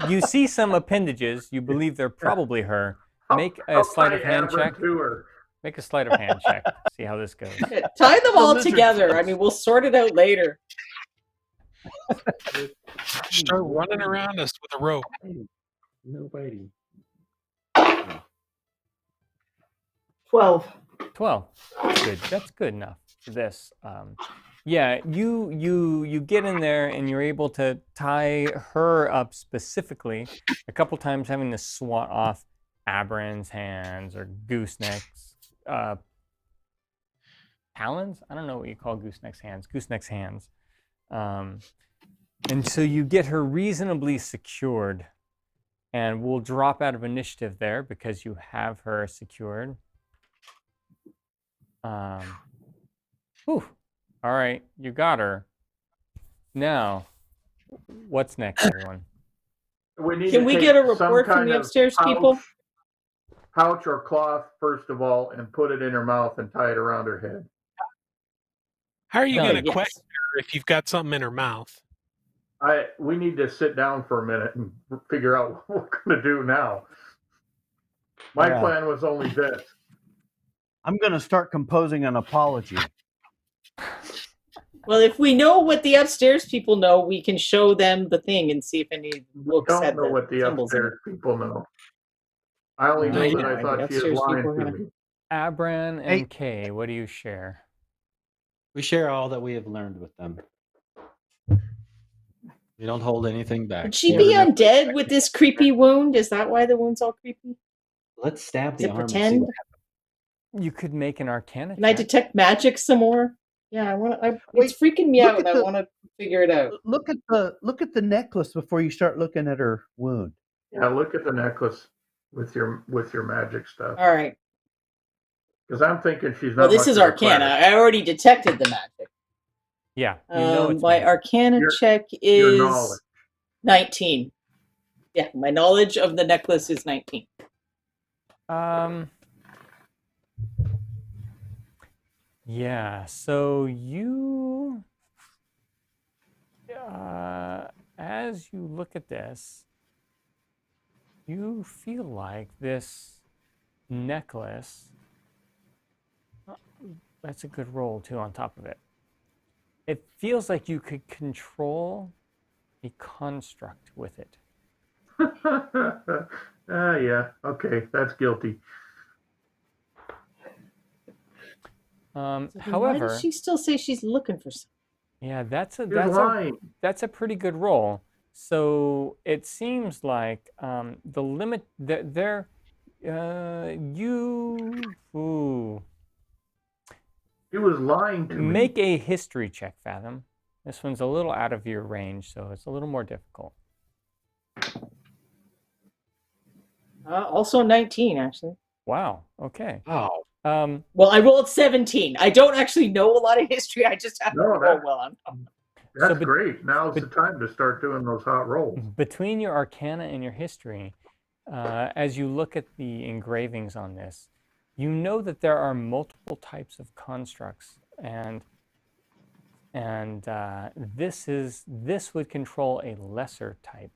you see some appendages. You believe they're probably her. Make a sleight of hand check. To her. Make a sleight of hand check. See how this goes. Tie them all lizard together. folks. I mean, we'll sort it out later. Start running around us with a rope. No biting. 12. 12. Good. That's good enough for this. Yeah, you get in there and you're able to tie her up specifically. A couple times having to swat off Aberran's hands or Gooseneck's talons. I don't know what you call Gooseneck's hands. Gooseneck's hands. And so you get her reasonably secured, and we'll drop out of initiative there because you have her secured. Whew. All right, you got her. Now, what's next, everyone? Can we get a report from the upstairs people? Pouch or cloth, first of all, and put it in her mouth and tie it around her head. How are you No, going to yes. question her if you've got something in her mouth? We need to sit down for a minute and figure out what we're going to do now. My Yeah. plan was only this. I'm going to start composing an apology. Well, if we know what the upstairs people know, we can show them the thing and see if any looks Don't at know the what the symbols in it. upstairs people know. I only know I that know, I the thought she was upstairs lying people are to gonna- me. Abran and Hey. Kay, what do you share? We share all that we have learned with them. We don't hold anything back. Would she be undead with this creepy wound? Is that why the wound's all creepy? Let's stab Is the it arm and see pretend? what happens. You could make an Arcana Can I check. detect magic some more? Yeah, I want to. Wait, It's freaking me look out. at I the- want to figure it out. Look at the necklace before you start looking at her wound. Yeah, look at the necklace with your magic stuff. All right. Because I'm thinking she's not. Well, this much is of a Arcana. cleric. I already detected the magic. Yeah, you know it's My magic. Arcana Your- check your is knowledge. 19. Yeah, my knowledge of the necklace is 19. Yeah, so you, as you look at this, you feel like this necklace, that's a good roll too on top of it. It feels like you could control a construct with it. Yeah. Okay, that's guilty. So then why However, does she still say she's looking for something? yeah, that's She's lying. a pretty good roll. So it seems like the limit that there, ooh, She was lying to me. make a history check, Fathom. This one's a little out of your range, so it's a little more difficult. Also 19, actually. Wow. Okay. Oh, Well, I rolled 17. I don't actually know a lot of history. I just have to roll well on them. That's great. Now's the time to start doing those hot rolls. Between your arcana and your history, as you look at the engravings on this, you know that there are multiple types of constructs, and this would control a lesser type,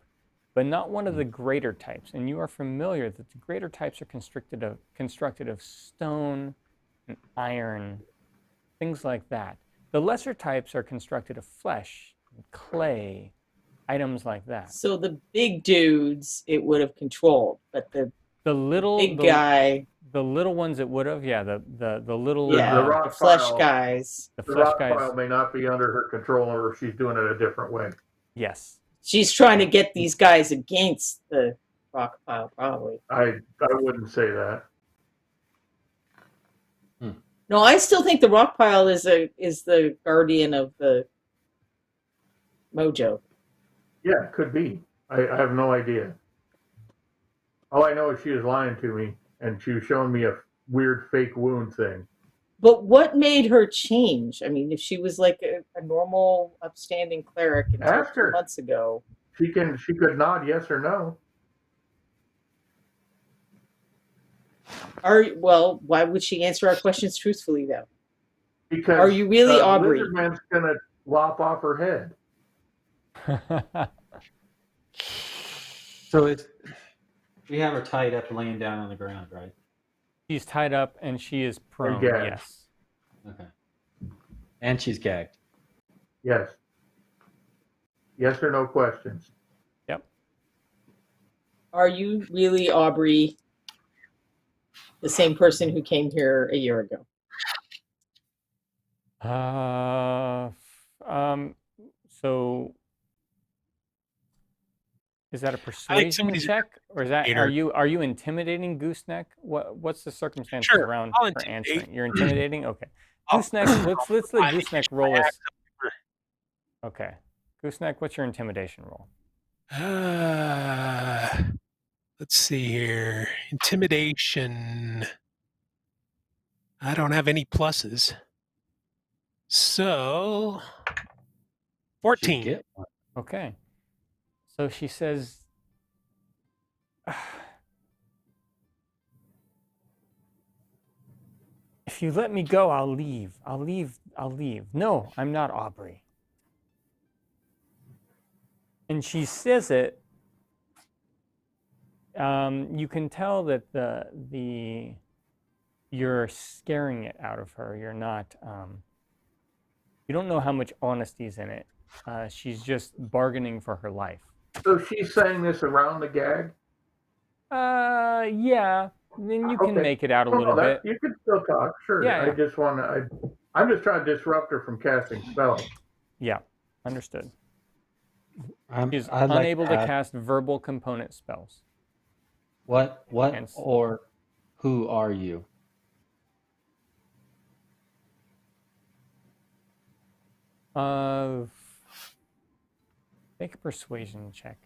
but not one of the greater types. And you are familiar that the greater types are constructed of stone and iron, things like that. The lesser types are constructed of flesh, and clay, items like that. So the big dudes it would have controlled, but the big guy, the little ones it would have, yeah, the little the flesh guys. The rock pile may not be under her control, or she's doing it a different way. Yes. She's trying to get these guys against the rock pile, probably. I wouldn't say that. No, I still think the rock pile is the guardian of the mojo. Yeah, it could be. I have no idea. All I know is she was lying to me, and she was showing me a weird fake wound thing. But what made her change? I mean, if she was like a normal, upstanding cleric until 2 months ago, she could nod yes or no. Well, why would she answer our questions truthfully, though? Because are you really Aubrey? Lizard Man's gonna lop off her head. So we have her tied up, laying down on the ground, right? She's tied up and she is prone. Yes. Okay. And she's gagged. Yes. Yes or no questions. Yep. Are you really Aubrey, the same person who came here a year ago? So is that a persuasion check, or is that are you intimidating Gooseneck? What's the circumstances around her answering? You're intimidating. Okay, Gooseneck. Let's let Gooseneck roll us. Okay, Gooseneck, what's your intimidation roll? Let's see here. Intimidation. I don't have any pluses. So 14. Okay. So she says, if you let me go, I'll leave. I'll leave. No, I'm not Aubrey. And she says it. You can tell that you're scaring it out of her. You're not. You don't know how much honesty is in it. She's just bargaining for her life. So she's saying this around the gag? Yeah. Then you can make it out a little bit. You can still talk, sure. Yeah. I just want to. I'm just trying to disrupt her from casting spells. Yeah, understood. She's unable to cast verbal component spells. What or who are you? Make a persuasion check,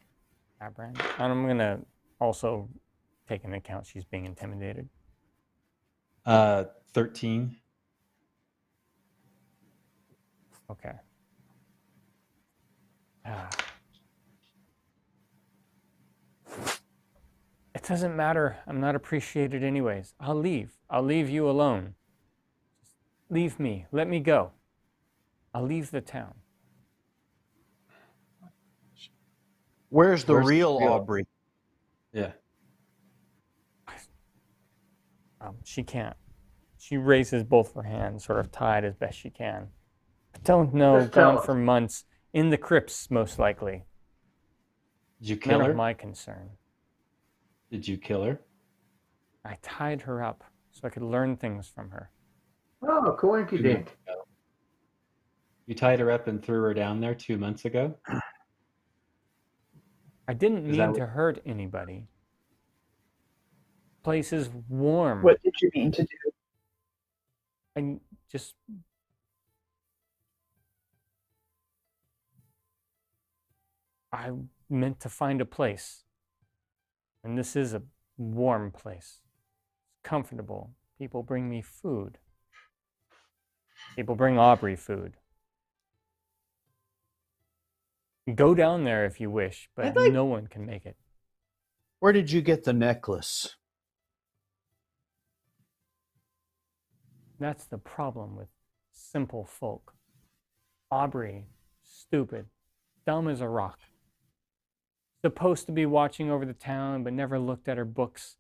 Abraham. And I'm gonna also take into account she's being intimidated. 13. Okay. It doesn't matter. I'm not appreciated anyways. I'll leave. I'll leave you alone. Just leave me. Let me go. I'll leave the town. Where's the real Aubrey? Yeah. She can't. She raises both her hands, sort of tied as best she can. I don't know. Gone for months. In the crypts, most likely. Did you kill her? None of my concern. Did you kill her? I tied her up so I could learn things from her. Oh, coinky dink. You tied her up and threw her down there 2 months ago? I didn't mean to hurt anybody. Place is warm. What did you mean to do? I meant to find a place. And this is a warm place. It's comfortable. People bring me food. People bring Aubrey food. Go down there if you wish, but no one can make it. Where did you get the necklace? That's the problem with simple folk. Aubrey, stupid, dumb as a rock. Supposed to be watching over the town, but never looked at her books.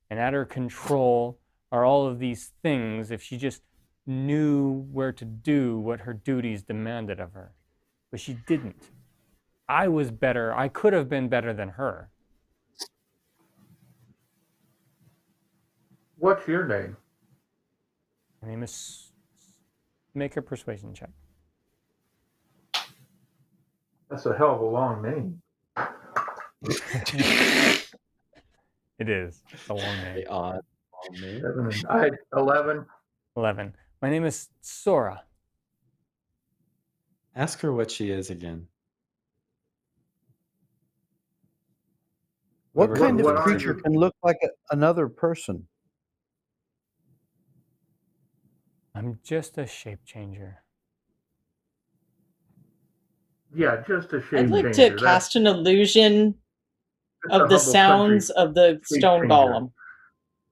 And at her control are all of these things if she just knew where to do what her duties demanded of her. But she didn't. I was better. I could have been better than her. What's your name? My name is... Make a persuasion check. That's a hell of a long name. It is. It's a long name. Very odd. 11. 11. My name is Sora. Ask her what she is again. What kind what of are creature you? can look like another person? I'm just a shape changer. Yeah, just a shape I'd like changer. to cast an illusion That's of a the humble sounds country of the shape stone changer. golem.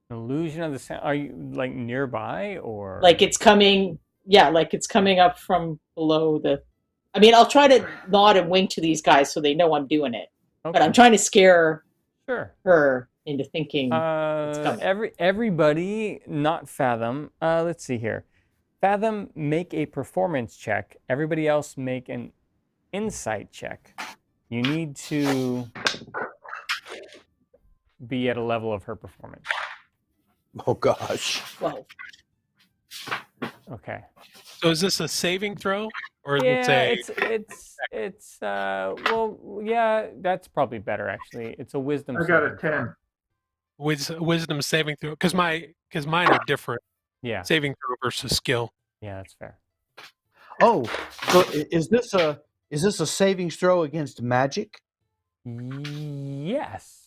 An illusion of the sound. Are you like nearby or? Like it's coming, yeah, like it's coming up from below the... I mean, I'll try to nod and wink to these guys so they know I'm doing it. Okay. But I'm trying to scare Sure. her into thinking it's coming. Everybody, not Fathom. Let's see here. Fathom, make a performance check. Everybody else, make an insight check. You need to be at a level of her performance. Oh gosh. Well, Okay. So is this a saving throw, or is it Yeah, it's well, yeah, that's probably better actually. It's a wisdom. I got a saving throw. 10. wisdom saving throw? Because mine are different. Yeah, Saving throw versus skill. yeah, that's fair. Oh, so is this a savings throw against magic? Yes.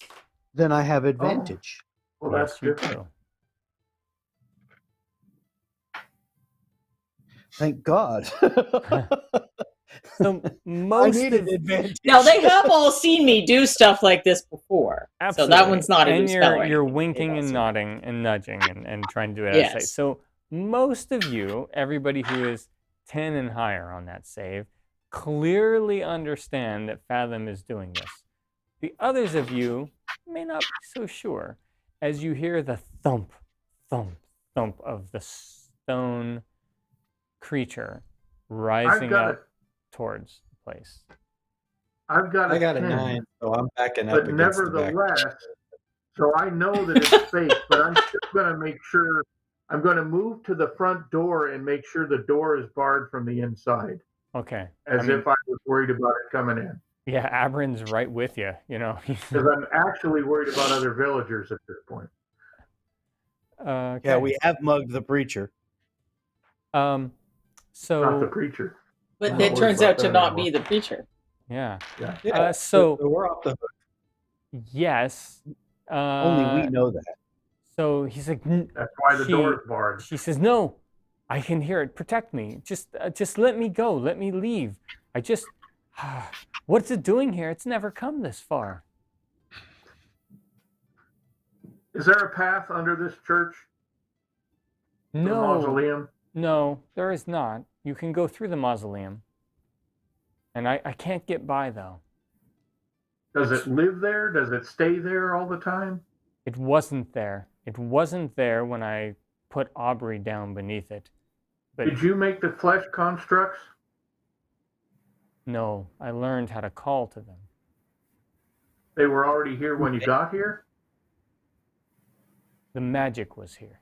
Then I have advantage. Well, Yes, that's you good. do. Thank God. So I most needed of advantage. now they have all seen me do stuff like this before, absolutely. so that one's not a and new spell. or you're anything. winking They've all and seen it. nodding and nudging and trying to do it out of sight. Yes. So most of you, everybody who is 10 and higher on that save, clearly understand that Fathom is doing this. The others of you may not be so sure as you hear the thump, thump, thump of the stone creature rising got up towards the place. I've got I got a 10, 9, so I'm backing up but against the back. nevertheless, so I know that it's fake, but I'm still going to make sure. I'm going to move to the front door and make sure the door is barred from the inside, Okay. as if I was worried about it coming in. Yeah, Abrin's right with you, you know. Because I'm actually worried about other villagers at this point. Okay. Yeah, we have mugged the preacher. Not the So preacher. But I'm it not turns worried out about to that not anymore. be the preacher. yeah. Yeah. Yeah, So we're off the hook. yes. Only we know that. So he's like, That's why the door is barred. She says, "No, I can hear it. Protect me. Just let me go. Let me leave. I just, what's it doing here? It's never come this far." Is there a path under this church? The No, mausoleum? no, there is not. You can go through the mausoleum, and I can't get by though. Does it live there? Does it stay there all the time? It wasn't there. It wasn't there when I put Aubrey down beneath it. But Did you make the flesh constructs? no, I learned how to call to them. They were already here when you got here? The magic was here.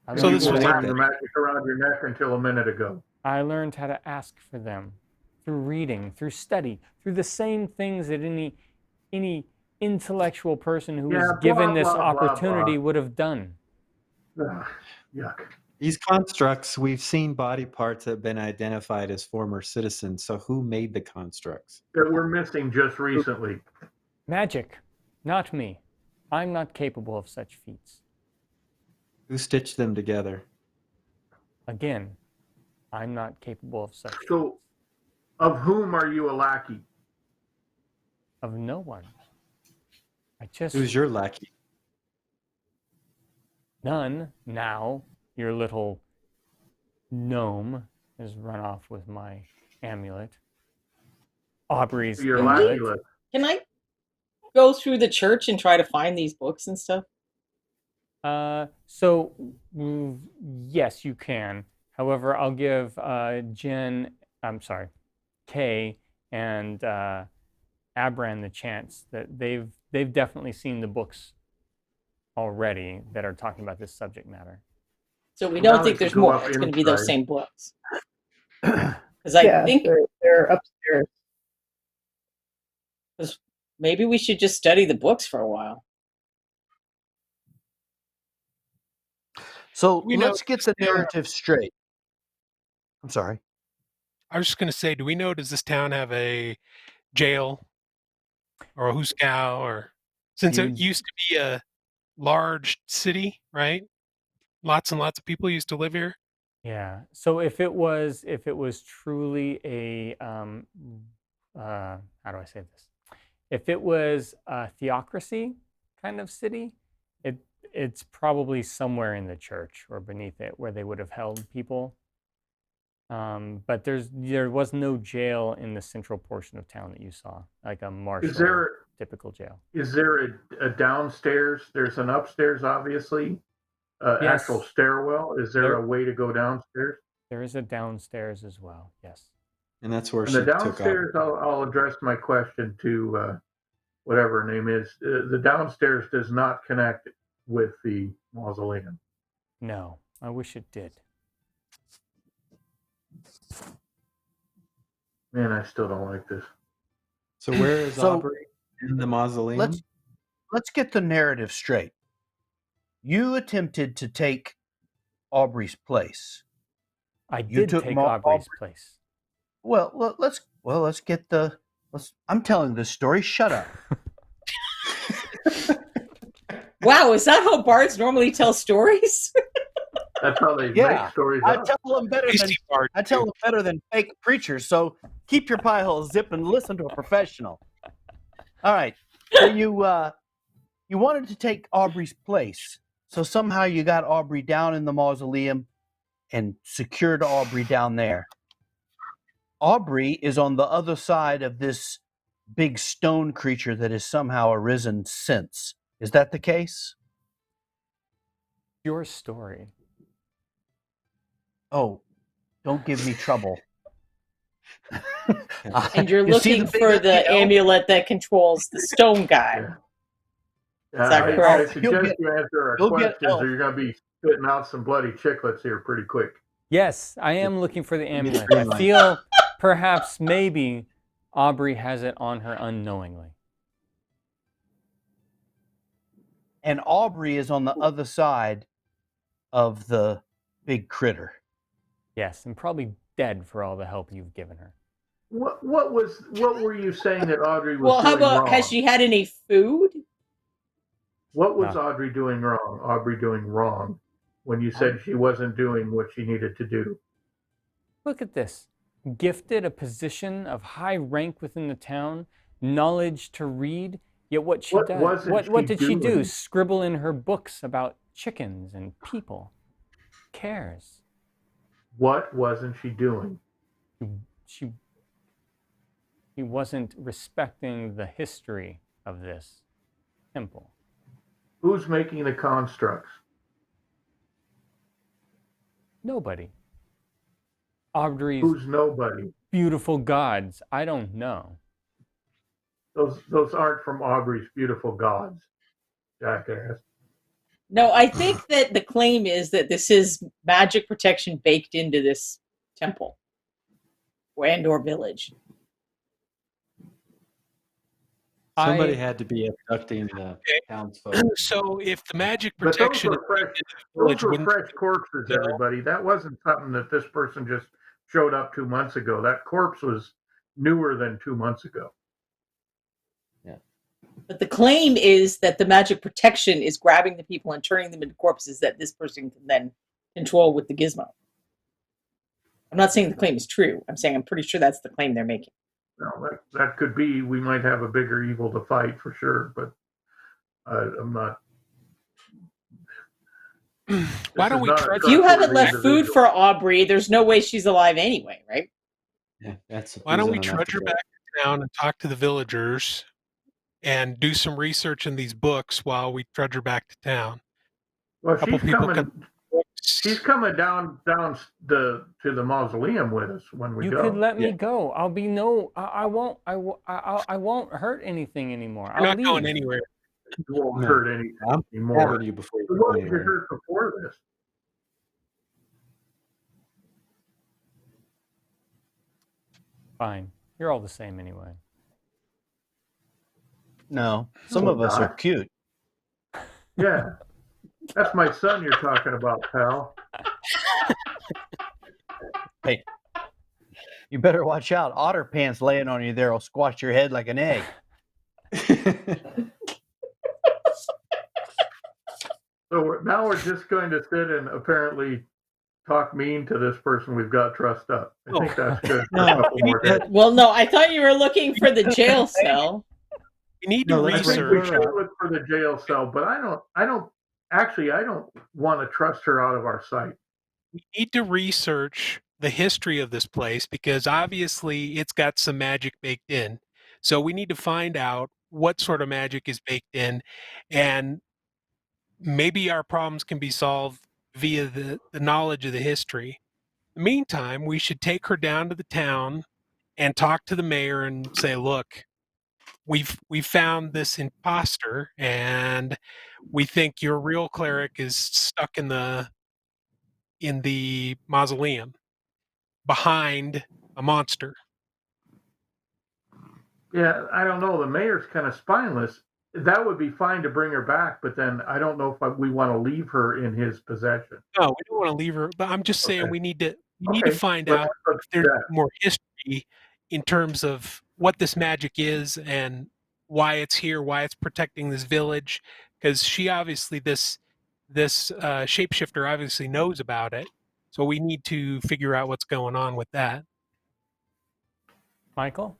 I So learned this You how was to- were wearing the magic around your neck until a minute ago. I learned how to ask for them through reading, through study, through the same things that any intellectual person who Yeah, was blah, given this blah, blah, opportunity blah. would have done. Ugh, yuck. These constructs, we've seen body parts that have been identified as former citizens. So who made the constructs? That we're missing just recently. Magic, not me. I'm not capable of such feats. Who stitched them together? Again, I'm not capable of such feats. So, of whom are you a lackey? Of no one. I just... Who's your lackey? None. Now, your little gnome has run off with my amulet. Aubrey's Your amulet. lackey. Can I go through the church and try to find these books and stuff? Yes, you can. However, I'll give Kay and Abran the chance that they've definitely seen the books already that are talking about this subject matter. So we don't think there's more. It's going to be those same books. Because I think they're upstairs. Because maybe we should just study the books for a while. So let's get the narrative straight. I'm sorry. I was just going to say, do we know, does this town have a jail or a hooskow? Or since it used to be a large city, right? Lots and lots of people used to live here. Yeah. So if it was truly a how do I say this? If it was a theocracy kind of city, it's probably somewhere in the church or beneath it where they would have held people. But there was no jail in the central portion of town that you saw, like a martial typical jail. Is there a downstairs? There's an upstairs, obviously. Yes. Actual stairwell. Is there a way to go downstairs? There is a downstairs as well. Yes. And that's where the downstairs. I'll address my question to whatever her name is. The downstairs does not connect with the mausoleum. No, I wish it did. Man, I still don't like this. So where is Aubrey in the mausoleum? Let's get the narrative straight. You attempted to take Aubrey's place. I did take Aubrey's place. Well, let's get the. I'm telling this story. Shut up. Wow, is that how bards normally tell stories? That's how they make stories. I tell them better than fake preachers. So keep your pie hole zip and listen to a professional. All right. So you wanted to take Aubrey's place. So somehow you got Aubrey down in the mausoleum and secured Aubrey down there. Aubrey is on the other side of this big stone creature that has somehow arisen since. Is that the case? Your story. Oh, don't give me trouble. And you're looking for the amulet that controls the stone guy. Is that correct? I suggest you answer our questions or you're going to be spitting out some bloody chiclets here pretty quick. Yes, I am looking for the amulet. I feel perhaps maybe Aubrey has it on her unknowingly. And Aubrey is on the other side of the big critter. Yes, and probably dead for all the help you've given her. What were you saying that Audrey was well, how doing about wrong? Has she had any food? What was Audrey doing wrong? Aubrey doing wrong when you said she wasn't doing what she needed to do? Look at this. Gifted a position of high rank within the town, knowledge to read, yet what did she do? Scribble in her books about chickens and people. Who cares? What wasn't she doing? She wasn't respecting the history of this temple. Who's making the constructs? Nobody. Aubrey's Who's nobody? beautiful gods. I don't know. Those aren't from Aubrey's beautiful gods, jackass. No, I think that the claim is that this is magic protection baked into this temple or village. Somebody had to be abducting the townsfolk. So if the magic protection... Those were fresh corpses, everybody. That wasn't something that this person just showed up 2 months ago. That corpse was newer than 2 months ago. Yeah. But the claim is that the magic protection is grabbing the people and turning them into corpses that this person can then control with the gizmo. I'm not saying the claim is true. I'm saying I'm pretty sure that's the claim they're making. No, that could be. We might have a bigger evil to fight for sure, but I'm not. Why don't we try? If you haven't left food for Aubrey, there's no way she's alive anyway, right? Yeah, that's. Why don't we trudge her back to town and talk to the villagers and do some research in these books while we trudge her back to town? Well, she's coming down to the mausoleum with us when we go. You could let me go. I'll be I won't hurt anything anymore. You're not going anywhere. You won't hurt anything anymore. You before you what did you hurt before this? Fine. You're all the same anyway. No, some of us are cute. Yeah. That's my son you're talking about, pal. Hey, you better watch out. Otter pants laying on you there will squash your head like an egg. So now we're just going to sit and apparently talk mean to this person we've got trussed up. I think that's good. Well, no, I thought you were looking for the jail cell. You need to research. We should look for the jail cell, but I don't want to trust her out of our sight. We need to research the history of this place because obviously it's got some magic baked in. So we need to find out what sort of magic is baked in, and maybe our problems can be solved via the knowledge of the history. In the meantime, we should take her down to the town and talk to the mayor and say, look, we've found this imposter and we think your real cleric is stuck in the mausoleum behind a monster. Yeah, I don't know. The mayor's kind of spineless. That would be fine to bring her back, but then I don't know if we want to leave her in his possession. No, we don't want to leave her. But I'm just saying we need to find out if there's more history in terms of what this magic is and why it's here, why it's protecting this village. Because she obviously this shapeshifter obviously knows about it. So we need to figure out what's going on with that. Michael?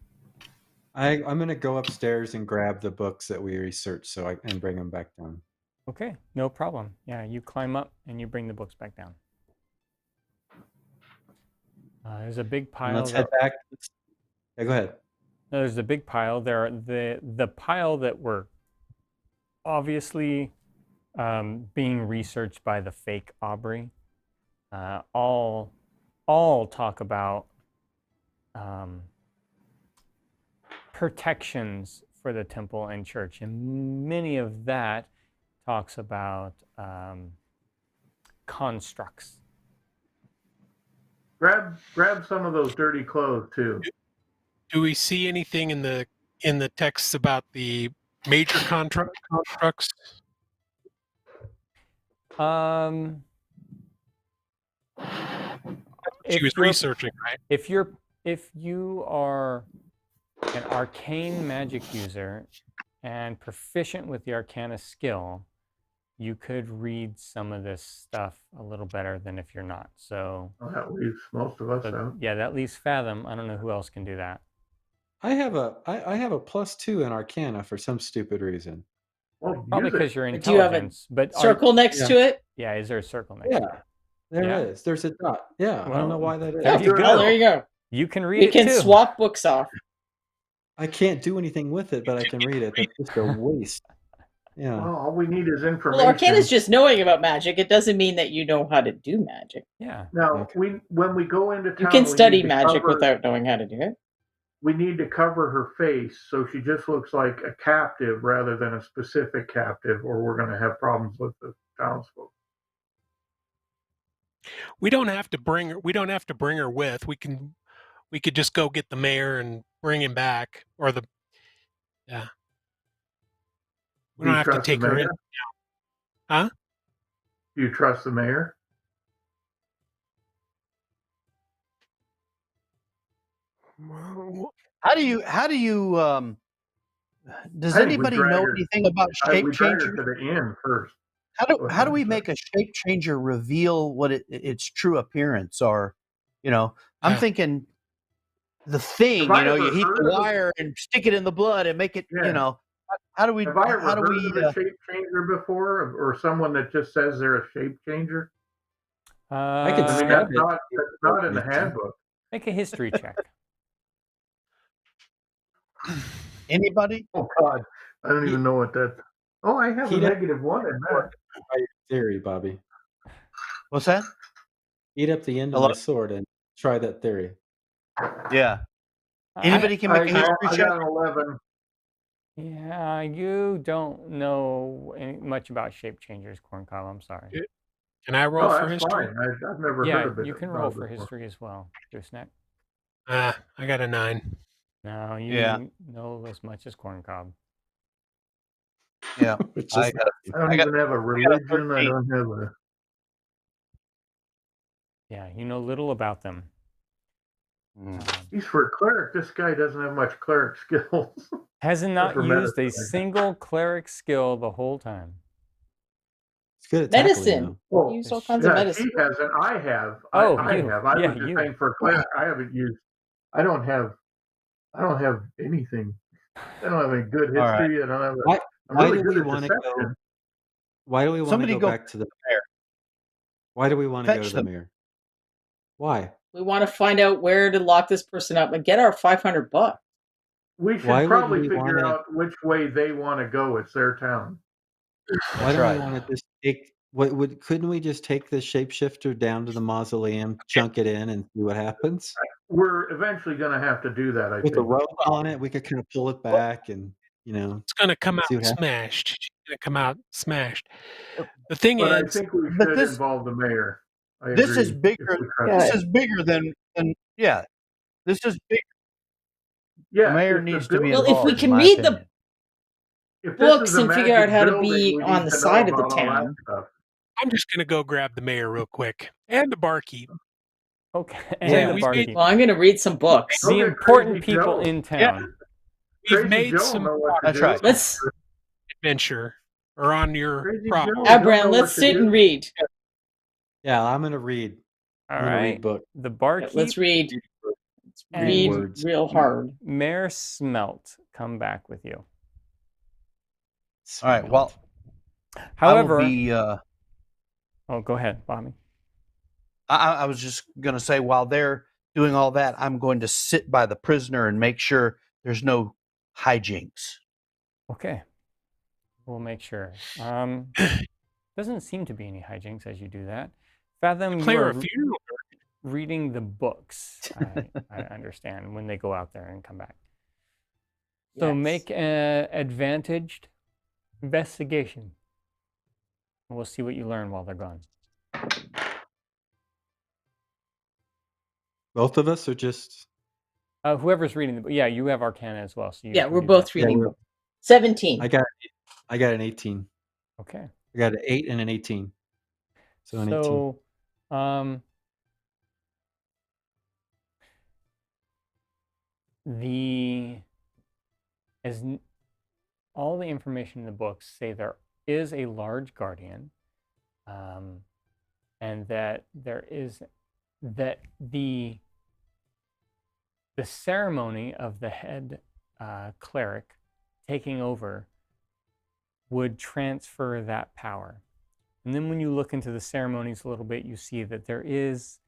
I'm going to go upstairs and grab the books that we researched and bring them back down. Okay, no problem. Yeah, you climb up and you bring the books back down. There's a big pile. Let's head back. Yeah, go ahead. No, there's a big pile. There, the pile that were obviously being researched by the fake Aubrey. All talk about protections for the temple and church, and many of that talks about constructs. Grab some of those dirty clothes too. Do we see anything in the texts about the major constructs? She was researching, right? If you are an arcane magic user and proficient with the Arcana skill, you could read some of this stuff a little better than if you're not. So that leaves most of us out. Yeah, that leaves Fathom. I don't know who else can do that. I have a +2 in Arcana for some stupid reason. Well, probably because you're intelligence. Do you have a circle next to it? Yeah, is there a circle next to it? There is. There's a dot. Yeah, I don't know why that is. There you go. Oh, there you go. You can read we it can too. swap books off. I can't do anything with it, but I can read it. That's just a waste. Yeah. Well, all we need is information. Well, Arcana is just knowing about magic. It doesn't mean that you know how to do magic. Yeah. Now, when we go into town, you can study magic without knowing how to do it. We need to cover her face so she just looks like a captive rather than a specific captive, or we're going to have problems with the townsfolk. We don't have to bring her. We don't have to bring her with. We could just go get the mayor and bring him back, or the. Yeah. We don't have to take her in. Huh? Do you trust the mayor? How do you Does I think we anybody drag know her. anything about shape We drag her changers? to the inn first. How do we make a shape changer reveal what its true appearance? Or, I'm Yeah. thinking the thing. Have I You ever heat heard the of a- wire and stick it in the blood and make it. Yeah. How do we? Have I ever How do heard we? of a shape changer before, or someone that just says they're a shape changer? I could I mean, stab that's it. not in the handbook. Make a history check. Anybody? Oh God, I don't even know what that. Oh, I have a Heat up- -1 in that. By your theory, Bobby. What's that? Eat up the end of Hello? my sword and try that theory. Yeah. Anybody can make a history I check? got an 11. Yeah, you don't know much about shape changers, Corncob. I'm sorry. Can I roll Oh, for that's history? fine. I've never heard Yeah, of it. you can roll for history as well, Gooseneck. I got a 9. No, you Yeah. know as much as Corncob. Yeah. Which I is got I don't I got- even have a religion. I don't have a. Yeah, you know little about them. He's for a cleric. This guy doesn't have much cleric skills. Has not for used a medicine. single cleric skill the whole time. It's good at tackling, Medicine. though. Oh, Use all kinds of yeah, medicine. she hasn't. I have. Oh, I you. have. I Yeah, was just you. saying for a cleric. I haven't used. I don't have anything. I don't have any good All right. history. I don't have. Why- I'm why really do good we at wanna go- deception. Why do we want to Somebody go go back to the mayor. Why do we want to go Fetch to the them. mayor? Why? We want to find out where to lock this person up and get our $500. We should Why would probably we figure wanna- out which way they want to go. It's their town. Why don't right. we want to just take couldn't we just take the shapeshifter down to the mausoleum, chunk it in, and see what happens? We're eventually going to have to do that. I With a think. rope on it, we could kind of pull it back and It's going to come out See what happens? smashed. She's going to come out smashed. The thing But I is, think we But should this- involve the mayor. I This agree, is bigger. if we try Yeah. This is bigger than yeah. This is big. Yeah, The mayor if the needs to be building- Well, if we involved. can in my read the opinion. if this books is a and figure out magic how to building, be we on need the to know side of the about all that town. stuff. I'm just going to go grab the mayor real quick and the barkeep. Okay, Say, and the we've barkeep. made- Well, I'm going to read some books. Go The get important Crazy people Joe. in town. We've Crazy made Joe some know what to That's do. right. Let's, adventure or on your Crazy prop. Joe. He'll know Abram, what let's to sit do. and read. Yeah, I'm gonna read. All I'm gonna read right. book. The barkeep Let's read. Let's and read words. real hard. Mayor Smelt come back with you. All right. Well, However, I will be. oh, go ahead, Bobby. I was just going to say, while they're doing all that, I'm going to sit by the prisoner and make sure there's no hijinks. Okay, we'll make sure. Doesn't seem to be any hijinks as you do that. Fathom, you Play her are a funeral. reading the books. I understand when they go out there and come back. So Yes. make an advantaged investigation. And we'll see what you learn while they're gone. Both of us, or just Whoever's reading the book. Yeah, you have Arcana as well. So you Yeah, can we're do both that. reading we're- books. 17. I got an 18. Okay. I got an 8 and an 18. So an 18. So, all the information in the books say there is a large guardian, and that the ceremony of the head cleric taking over would transfer that power. And then when you look into the ceremonies a little bit, you see that there is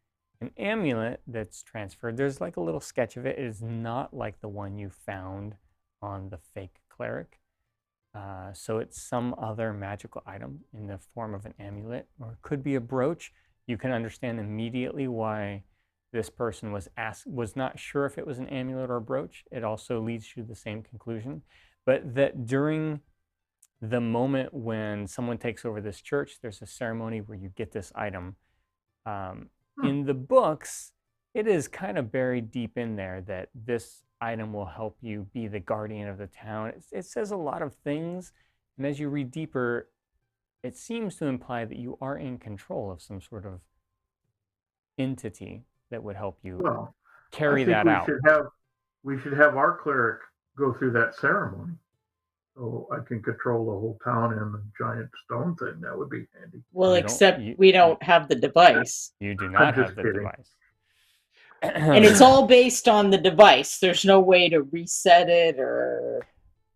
an amulet that's transferred. There's like a little sketch of it. It is not like the one you found on the fake cleric. So it's some other magical item in the form of an amulet, or it could be a brooch. You can understand immediately why this person was not sure if it was an amulet or a brooch. It also leads you to the same conclusion. But that during the moment when someone takes over this church, there's a ceremony where you get this item. In the books, it is kind of buried deep in there that this item will help you be the guardian of the town. It says a lot of things, and as you read deeper, it seems to imply that you are in control of some sort of entity that would help you carry that out. We should have our cleric go through that ceremony. so I can control the whole town and the giant stone thing. That would be handy. Well, You except we don't have the device. You do I'm not have just the kidding. device. And it's all based on the device. There's no way to reset it or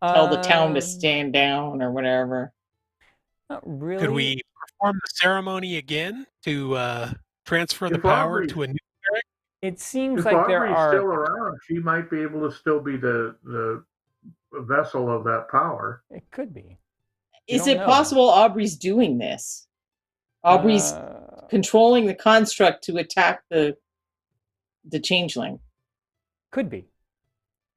tell the town to stand down or whatever. Not really. Could we perform the ceremony again to transfer the If power Aubrey- to a new cleric? It seems If like there Aubrey's are. still around, she might be able to still be the vessel of that power. It could be. Is it possible Aubrey's doing this? Aubrey's controlling the construct to attack the changeling. Could be.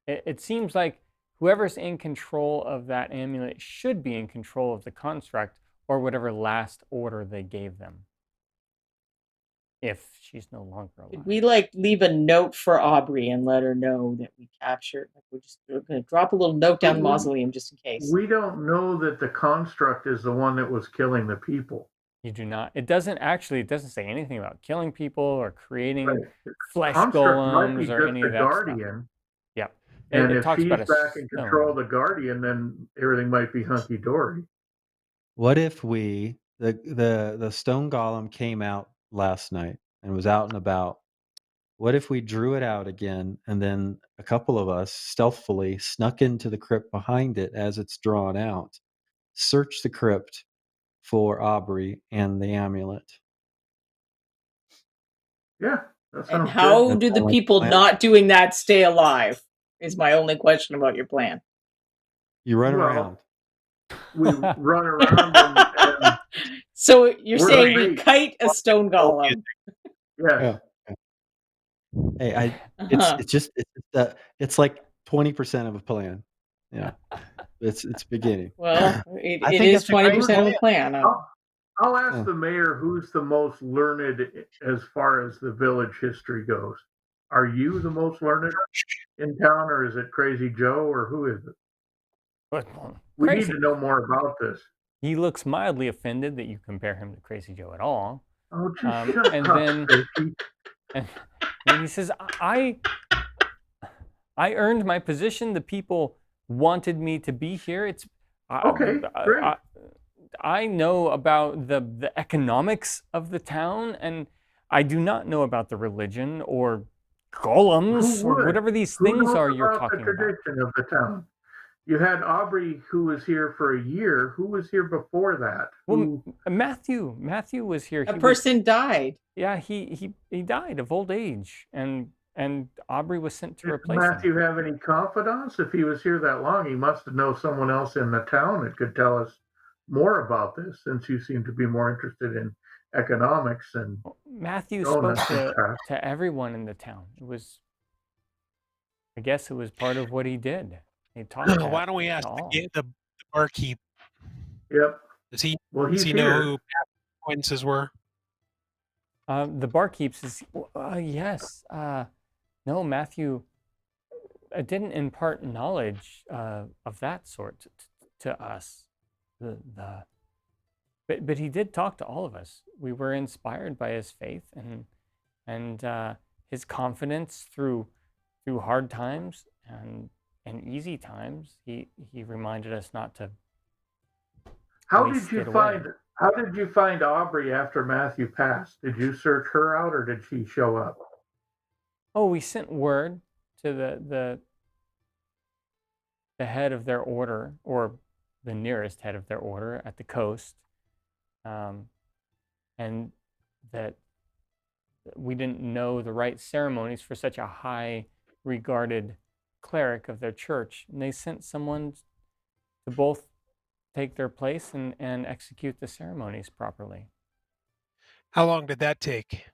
It seems like whoever's in control of that amulet should be in control of the construct or whatever last order they gave them. If she's no longer alive. Did we leave a note for Aubrey and let her know that we captured? We're going to drop a little note down the mausoleum just in case. We don't know that the construct is the one that was killing the people. You do not. It doesn't say anything about killing people or creating flesh Construct might golems be or just any the of that guardian. stuff. Yep. And it if talks she's about back in control of the guardian, then everything might be hunky dory. What if the stone golem came out last night and was out and about? What if we drew it out again and then a couple of us stealthily snuck into the crypt behind it as it's drawn out, searched the crypt for Aubrey and the amulet? Yeah. That sounds And how good. do the That's people my plan. not doing that stay alive? Is my only question about your plan. You run around. We run around and So you're we're saying the we bait. kite a stone golem? Yes. Hey, Uh-huh. it's like 20% of a plan. Yeah, it's beginning. Well, I it think is that's a great 20% of the plan. I'll ask the mayor who's the most learned as far as the village history goes. Are you the most learned in town, or is it Crazy Joe, or who is it? We need to know more about this. He looks mildly offended that you compare him to Crazy Joe at all. Oh, just shut and up, then Tracy. and he says, I earned my position. The people wanted me to be here. It's Okay, great. I know about the economics of the town, and I do not know about the religion or golems or whatever these things are you're talking about. The tradition of the town. You had Aubrey, who was here for a year. Who was here before that? Well, Matthew was here. A person died. Yeah, he died of old age, and Aubrey was sent to replace him. Did Matthew have any confidants? If he was here that long, he must have known someone else in the town that could tell us more about this, since you seem to be more interested in economics. And Matthew spoke to everyone in the town. I guess it was part of what he did. He talked. Why don't we ask the barkeep? Yep. Does he he's know who acquaintances were? The barkeep says, yes. No, Matthew didn't impart knowledge of that sort to us. But he did talk to all of us. We were inspired by his faith and his confidence through hard times and easy times. He reminded us not to. How did you find Aubrey after Matthew passed? Did you search her out, or did she show up? Oh, we sent word to the head of their order, or the nearest head of their order at the coast, and that we didn't know the right ceremonies for such a high regarded cleric of their church, and they sent someone to both take their place and execute the ceremonies properly. How long did that take?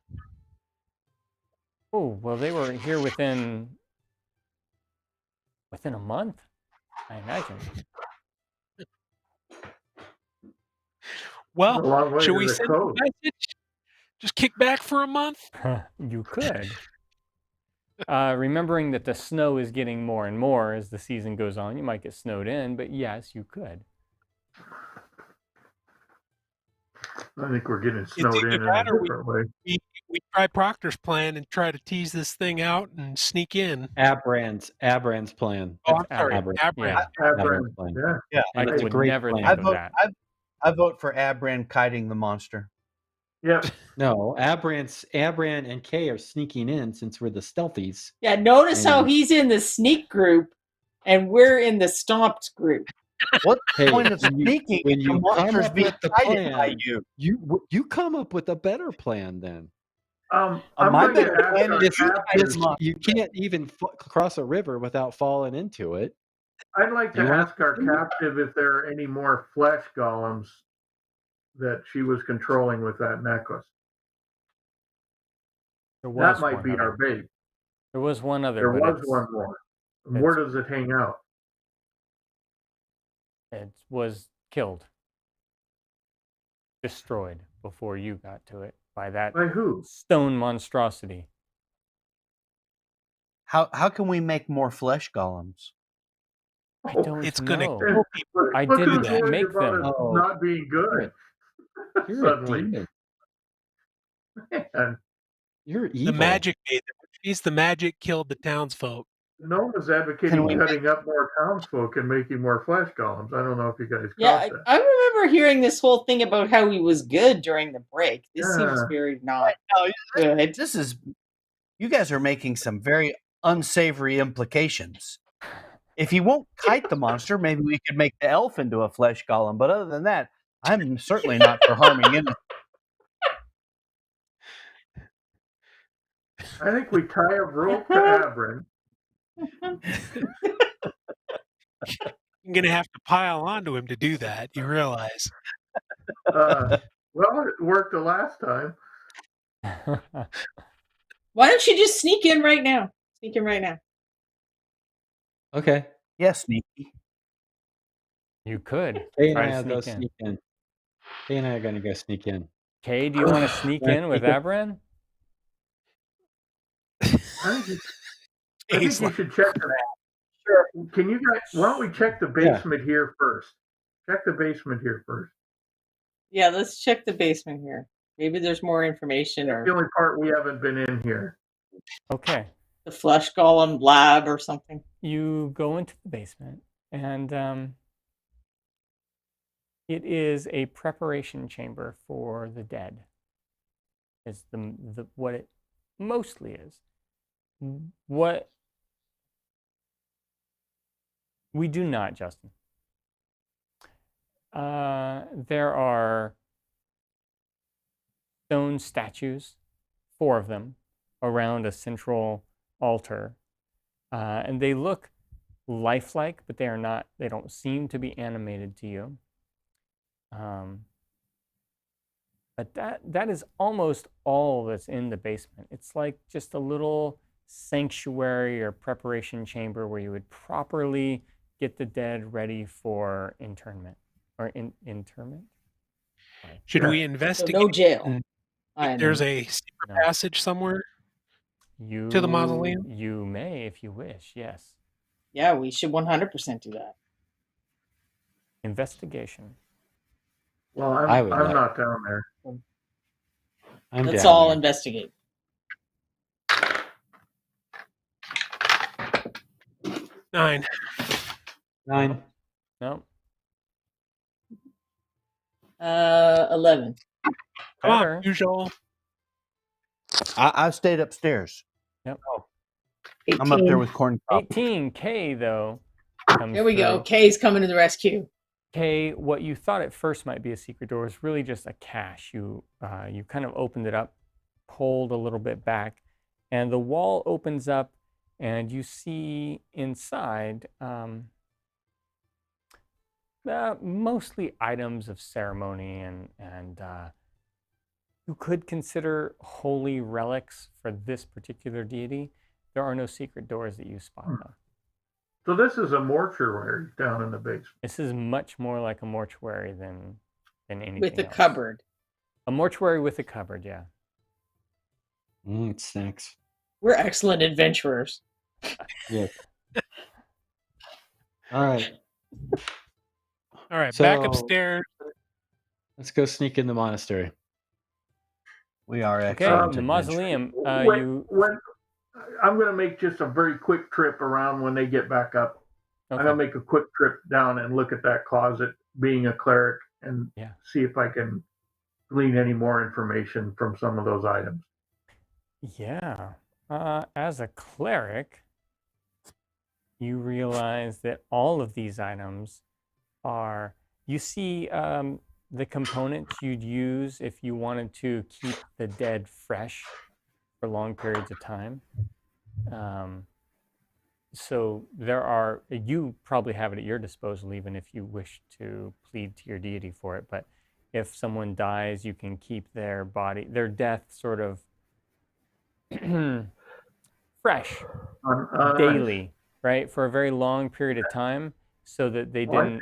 Oh, well, they were here within a month, I imagine. Well, should we send a message? Just kick back for a month? You could. Remembering that the snow is getting more and more as the season goes on, you might get snowed in, but yes, you could. I think we're getting snowed in either a that or different way. we try Proctor's plan and try to tease this thing out and sneak in. Abrand's plan. Oh, I'm sorry, Abrand. Abrand. Yeah. Abrand's plan. Yeah. And I it's a would great never plan. think of that. I vote for Abran kiting the monster. Yeah. No, Abrand and Kay are sneaking in since we're the stealthies. Yeah, notice how And- he's in the sneak group and we're in the stomped group. What's the Hey, point of sneaking when if you the come monster's up being with the kited by plan, you? you come up with a better plan then. I'm My going to better ask plan our is you captain. kite the monster. You can't even cross a river without falling into it. I'd like to You wanna- ask our captive if there are any more flesh golems that she was controlling with that necklace. There That was might one be other. our bait. There was one other. There but was it's- one more. Where does it hang out? It was killed, destroyed before you got to it by that By who? stone monstrosity. How can we make more flesh golems? I Oh, don't It's know. gonna kill people. I Look didn't who's worried make about them. it Oh. not being good. You're a Suddenly. demon. And You're evil. The magic made them. Which means the magic killed the townsfolk. Gnome is advocating cutting up more townsfolk and making more flesh golems. I don't know if you guys Yeah, caught that. I remember hearing this whole thing about how he was good during the break. This seems Yeah. very not No, good. this is you guys are making some very unsavory implications. If he won't kite the monster, maybe we could make the elf into a flesh golem. But other than that, I'm certainly not for harming innocent. I think we tie a rope to Abram. You're gonna have to pile onto him to do that. You realize? Well, it worked the last time. Why don't you just sneak in right now? Sneak in right now. Okay. Yes, sneaky. You could Kay and try I to will go sneak in. sneak in. Kay and I are going to go sneak in. Kay, do you want to sneak in with Abran? I think you should check the. Sure. Can you guys? Why don't we check the basement here first? Check the basement here first. Yeah, let's check the basement here. Maybe there's more information That's or the only part we haven't been in here. Okay. the flesh golem lab or something. You go into the basement, and it is a preparation chamber for the dead. Is the what it mostly is. What we do not, Justin. There are stone statues, 4 of them, around a central altar, and they look lifelike, but they are not. They don't seem to be animated to you. But that is almost all that's in the basement. It's like just a little sanctuary or preparation chamber where you would properly get the dead ready for internment or interment. Should we So investigate? no jail. If there's a secret passage somewhere to the mausoleum? You may, if you wish. Yes. Yeah, we should 100% do that. Investigation. Well, I would I'm like- not down there. I'm Let's down all there. investigate. 9. 9. No. 11. Come on, Better. usual. I stayed upstairs. Yep. I'm up there with corn pop. 18K though. Comes There we go. through. Kay's coming to the rescue. Kay, what you thought at first might be a secret door is really just a cache. You kind of opened it up, pulled a little bit back, and the wall opens up, and you see inside mostly items of ceremony, and you could consider holy relics for this particular deity. There are no secret doors that you spot though. So this is a mortuary down in the basement. This is much more like a mortuary than anything With a else. cupboard. A mortuary with a cupboard, yeah. It's snacks. We're excellent adventurers. Yeah. All right. All right, back So- upstairs. Let's go sneak in the monastery. We are Okay, excellent. the adventurers. mausoleum. When I'm going to make just a very quick trip around when they get back up. Okay. I'm going to make a quick trip down and look at that closet, being a cleric, and see if I can glean any more information from some of those items. Yeah. As a cleric, you realize that all of these items are, you see the components you'd use if you wanted to keep the dead fresh for long periods of time. So there are, you probably have it at your disposal even if you wish to plead to your deity for it, but if someone dies, you can keep their body, their death sort of fresh daily, right? For a very long period of time so that they didn't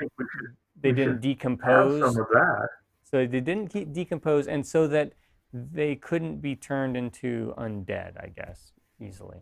decompose. Have some of that. So they didn't decompose, and so that they couldn't be turned into undead, I guess, easily.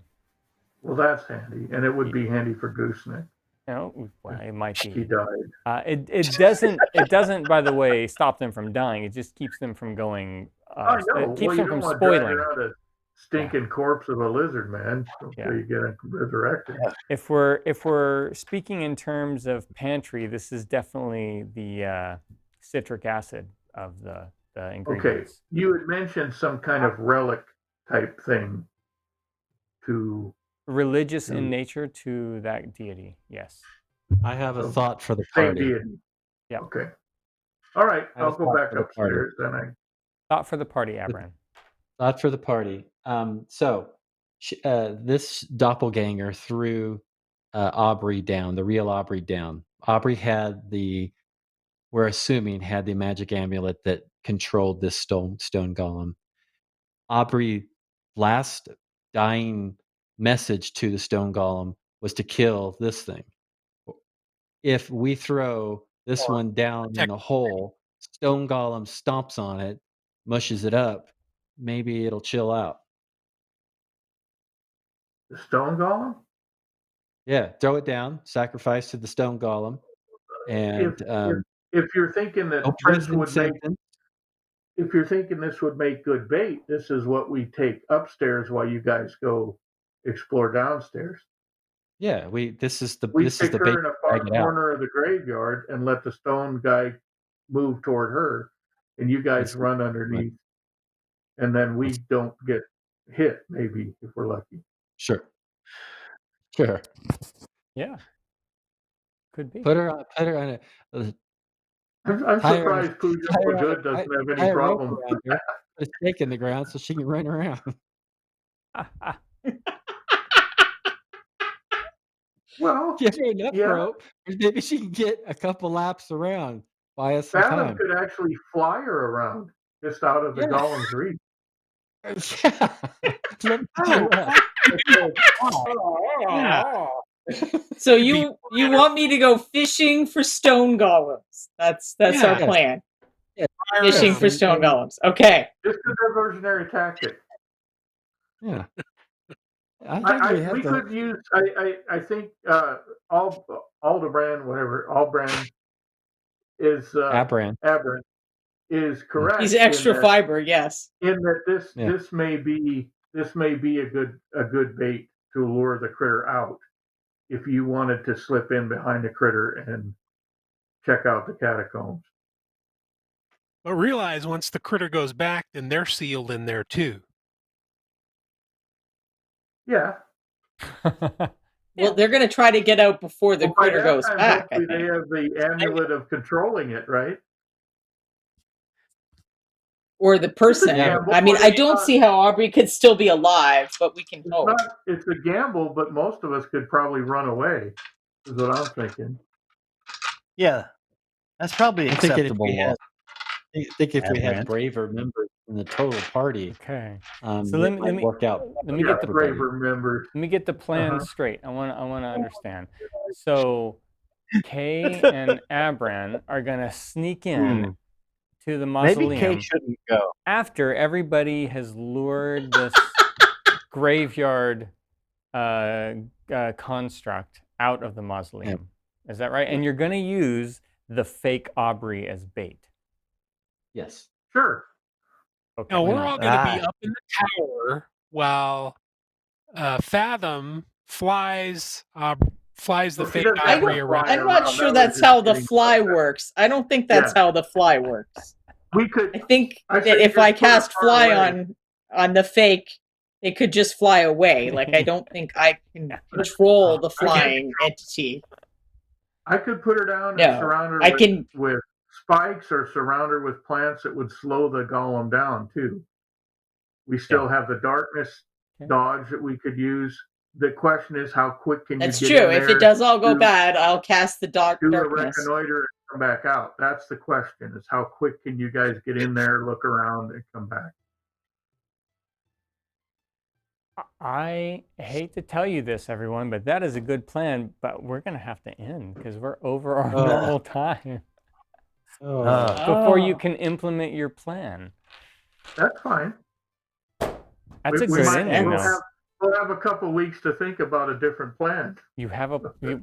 Well, that's handy, and it would be handy for Gooseneck. No, well, it might be. He died. It doesn't, by the way, stop them from dying. It just keeps them from going. I know. It keeps them from spoiling. spoiling. Around a stinking corpse of a lizard man until you get him resurrected. If we're speaking in terms of pantry, this is definitely the citric acid of the ingredients. Okay, you had mentioned some kind of relic type thing to religious in nature to that deity. Yes. I have a thought for the same party. deity. Yeah. Okay. All right, I'll go back upstairs then. Thought for the party, Abran. Thought for the party. So this doppelganger threw Aubrey down, the real Aubrey down. Aubrey had we're assuming, had the magic amulet that controlled this stone golem. Aubrey's last dying message to the stone golem was to kill this thing. If we throw this one down in the hole, stone golem stomps on it, mushes it up, maybe it'll chill out. The stone golem? Yeah, throw it down, sacrifice to the stone golem, and if you're thinking that if you're thinking this would make good bait, this is what we take upstairs while you guys go explore downstairs. Yeah, this is the bait in a far corner of the graveyard and let the stone guy move toward her, and you guys run underneath, and then we don't get hit. Maybe if we're lucky. Sure. Yeah. Could be. Put her on a. I'm surprised Pugh Good doesn't have any problem. Put a stake in the ground so she can run around. Well, give her enough rope. Maybe she can get a couple laps around. Buy us some time. could actually fly her around just out of the golem's reach. So you want me to go fishing for stone golems? That's our plan. Yeah. Fishing for stone golems. Okay. Just a diversionary tactic. Yeah. We could use. I think Aldebrand, whatever Albrand is. Abran is correct. He's extra fiber. Yes. In that this may be a good bait to lure the critter out. If you wanted to slip in behind the critter and check out the catacombs. But realize once the critter goes back, then they're sealed in there too. Yeah. Well, they're going to try to get out before the critter goes back. Hopefully they have the amulet of controlling it, right? Or the person. I mean, I don't see how Aubrey could still be alive, but we can hope. It's a gamble, but most of us could probably run away, is what I'm thinking. Yeah, that's probably acceptable. I think if we had braver members in the total party, okay. So let me work out. Let me get the braver members. Let me get the plan straight. I want to understand. So, Kay and Abran are gonna sneak in to the mausoleum. Maybe Kay shouldn't go after everybody has lured this graveyard construct out of the mausoleum. Is that right? And you're gonna use the fake Aubrey as bait. Yes. Sure. Okay. No, we're all going to be Ah. up in the tower while Fathom flies the Well, she fake doesn't have ivory to around. fly I'm not around. sure That was that's just how the getting fly closer. works. I don't think that's Yeah. how the fly works. We I could. think I that say if just I put it cast far fly away. on the fake, it could just fly away. Like I don't think I can control the flying entity. I could put her down and No, surround her I can. with spikes or surround her with plants that would slow the golem down too. We still have the darkness dodge that we could use. The question is, how quick can That's you get true. in If there? it does all go do- bad, I'll cast the do a darkness. reconnoiter and come back out. That's the question: is how quick can you guys get in there, look around, and come back? I hate to tell you this, everyone, but that is a good plan. But we're gonna have to end because we're over our normal time before you can implement your plan. That's fine. That's a good ending, though. We'll have a couple weeks to think about a different plan. You have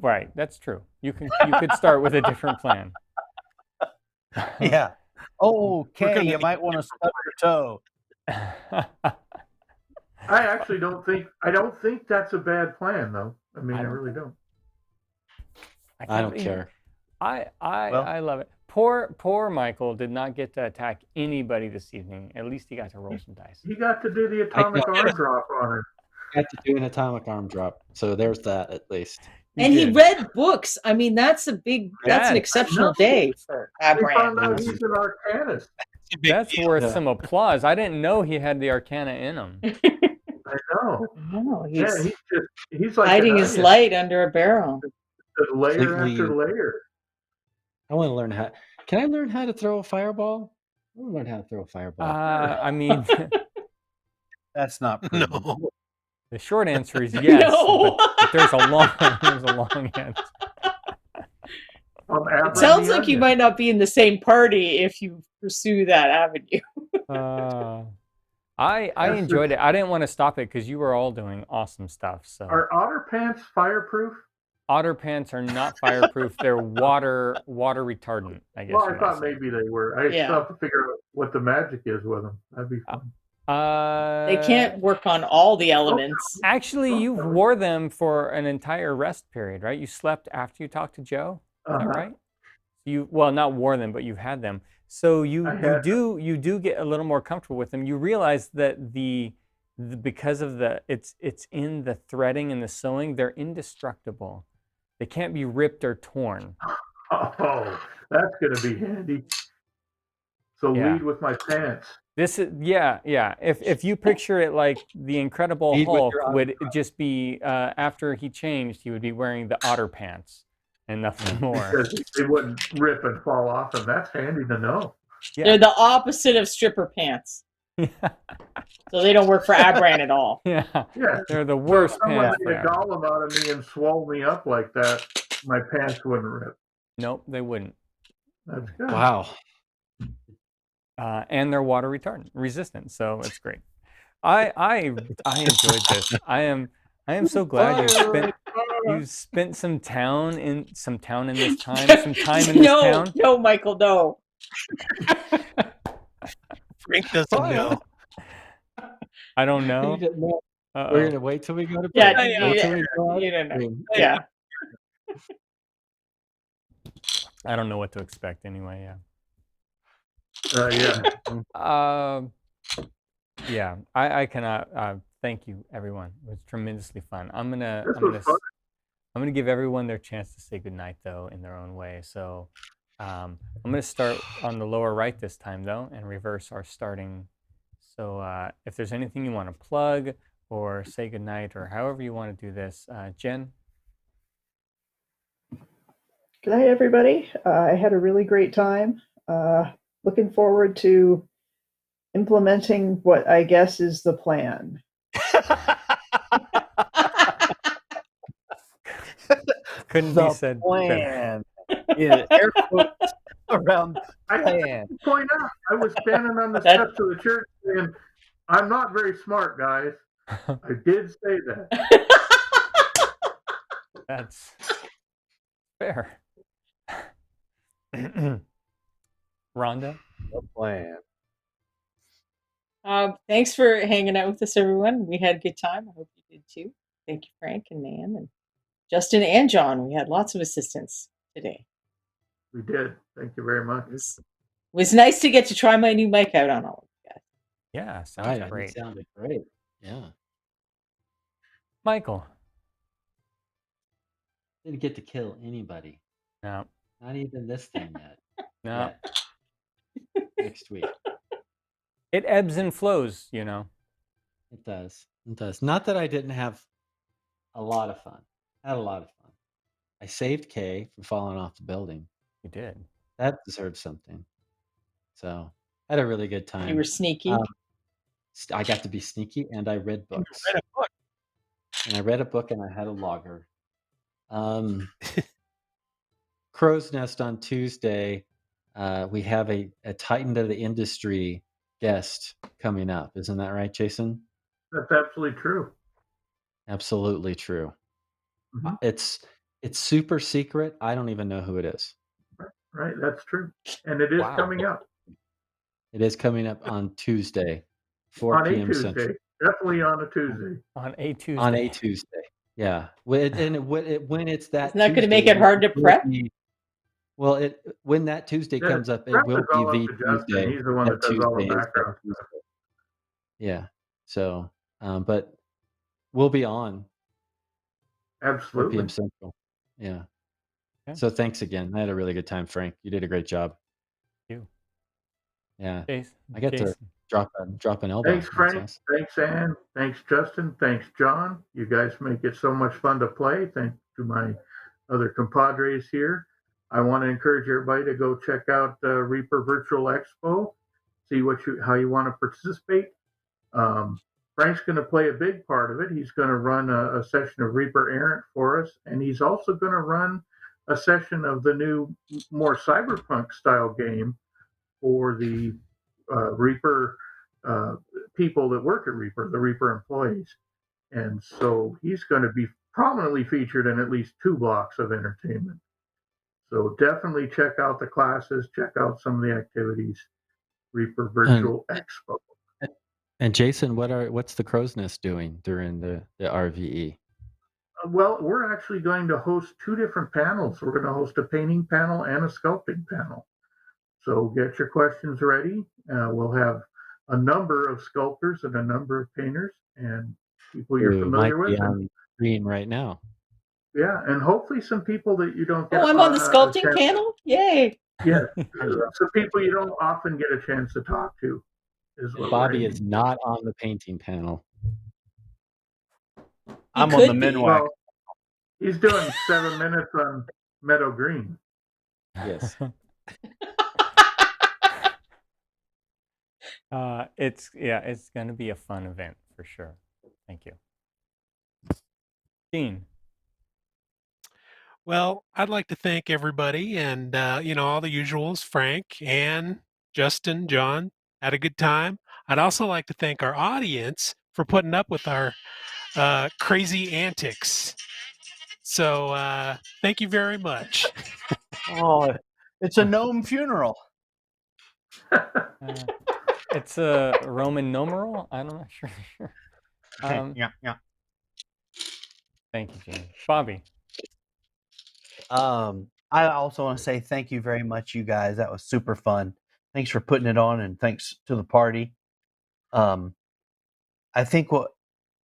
right. That's true. You could start with a different plan. Yeah. Okay, you might want to stub your toe. I actually don't think that's a bad plan, though. I mean, I really don't. I don't care. I love it. Poor Michael did not get to attack anybody this evening. At least he got to roll some dice. He got to do the atomic arm drop on her. Got to do an atomic arm drop, so there's that at least. He read books. I mean, that's an exceptional day for We found Abraham. out he's an arcanist. That's worth some applause. I didn't know he had the Arcana in him. I know. No, he's like hiding his light under a barrel. Layer after layer. I want to learn how. Can I learn how to throw a fireball? I want to learn how to throw a fireball. I mean, that's not prudent. No. The short answer is yes, No. but there's a long answer. It sounds like you might not be in the same party if you pursue that avenue. I enjoyed it. I didn't want to stop it because you were all doing awesome stuff. So are otter pants fireproof? Otter pants are not fireproof. They're water retardant, I guess. Well, I thought maybe they were. I still have to figure out what the magic is with them. That'd be fun. They can't work on all the elements. Actually, you wore them for an entire rest period, right? You slept after you talked to Joe. Is that right? You not wore them, but you had them. So you do get a little more comfortable with them. You realize that because of it's in the threading and the sewing, they're indestructible. They can't be ripped or torn. Oh, that's gonna be handy. So lead with my pants. This is If you picture it like the Incredible Hulk would just be after he changed, he would be wearing the otter pants and nothing more. Because they wouldn't rip and fall off, and that's handy to know. Yeah. They're the opposite of stripper pants. So they don't work for Abran at all. Yeah, they're the worst pants. If someone made a golem out of me and swole me up like that, my pants wouldn't rip. Nope, they wouldn't. That's good. Wow. And they're water resistant, so it's great. I enjoyed this. I am so glad you spent some time in this town. No, Michael, no. Frank doesn't know. I don't know. We're gonna wait till we go to bed. You don't know. Yeah. I don't know what to expect anyway. Yeah. I cannot thank you, everyone. It was tremendously fun. I'm gonna give everyone their chance to say goodnight though in their own way. So I'm gonna start on the lower right this time though and reverse our starting. So if there's anything you want to plug or say goodnight or however you want to do this, Jen. Good night, everybody. I had a really great time. Looking forward to implementing what I guess is the plan. Couldn't be said plan. Yeah, air quotes around plan. Point out, I was standing on the steps of the church saying, "I'm not very smart, guys." I did say that. That's fair. Rhonda? The plan. Thanks for hanging out with us, everyone. We had a good time. I hope you did too. Thank you, Frank and Nan and Justin and John. We had lots of assistance today. We did. Thank you very much. It was nice to get to try my new mic out on all of you guys. Yeah, sounds great. It sounded great. Yeah. Michael. Didn't get to kill anybody. No. Not even this thing yet. No. Next week. It ebbs and flows, you know. It does. It does. Not that I didn't have a lot of fun. I had a lot of fun. I saved Kay from falling off the building. You did. That deserves something. So I had a really good time. You were sneaky. I got to be sneaky, and I read books. You read a book. And I read a book, and I had a logger. Crow's Nest on Tuesday. We have a Titan of the Industry guest coming up. Isn't that right, Jason? That's absolutely true. Absolutely true. Mhm. It's super secret. I don't even know who it is. Right, that's true. And it is coming up. It is coming up on Tuesday, 4 On a p.m. Tuesday. Central. Definitely on a Tuesday. On a Tuesday. On a Tuesday. Yeah. When it's that Isn't that going to make Tuesday, it hard to prep? When that Tuesday comes up, it prep will is all be up the to Justin. Tuesday. He's the one that does all the background stuff. Yeah. So, but we'll be on 4 Absolutely. p.m. Central. Yeah. Okay. So thanks again. I had a really good time, Frank. You did a great job. Thank you. Yeah. Jason. I got to drop an elbow. Thanks, Frank. Awesome. Thanks, Ann. Thanks, Justin. Thanks, John. You guys make it so much fun to play. Thanks to my other compadres here. I want to encourage everybody to go check out Reaper Virtual Expo. See how you want to participate. Frank's going to play a big part of it. He's going to run a session of Raeper Errant for us, and he's also going to run a session of the new, more cyberpunk style game for the Reaper people that work at Reaper, the Reaper employees. And so he's going to be prominently featured in at least 2 blocks of entertainment. So definitely check out the classes, check out some of the activities. Reaper Virtual Expo. And Jason, what's the Crow's Nest doing during the RVE? Well, we're actually going to host 2 different panels. We're going to host a painting panel and a sculpting panel. So get your questions ready. We'll have a number of sculptors and a number of painters and people you're familiar with. On screen right now. Yeah, and hopefully some people that you don't get. Oh, I'm on the sculpting panel? Yay! Yeah, some people you don't often get a chance to talk to. Bobby is not on the painting panel. I'm on the Minwax. Well, he's doing 7 minutes on Meadow Green. Yes. It's going to be a fun event for sure. Thank you. Dean. Well, I'd like to thank everybody and, all the usuals, Frank, Ann, Justin, John, had a good time. I'd also like to thank our audience for putting up with our crazy antics. So thank you very much. Oh, it's a gnome funeral. It's a Roman numeral? I'm not sure. Yeah. Thank you, Gene. Bobby. I also want to say thank you very much, you guys. That was super fun. Thanks for putting it on, and thanks to the party. I think what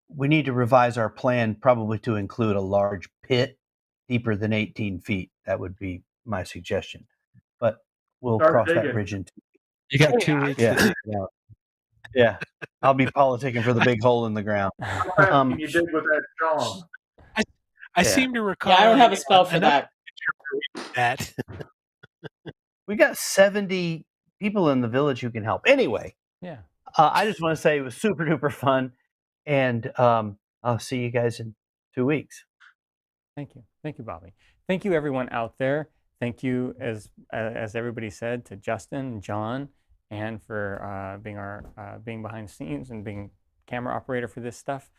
we need to revise our plan probably to include a large pit deeper than 18 feet. That would be my suggestion. But we'll cross that bridge in 2 weeks. You got 2 weeks to figure it out. Yeah. I'll be politicking for the big hole in the ground. You did with that song. I seem to recall. Yeah, I don't have a spell for that. We got 70 people in the village who can help. Anyway, yeah. I just want to say it was super duper fun, and I'll see you guys in 2 weeks. Thank you, Bobby. Thank you, everyone out there. Thank you, as everybody said, to Justin, John, and for being behind the scenes and being camera operator for this stuff.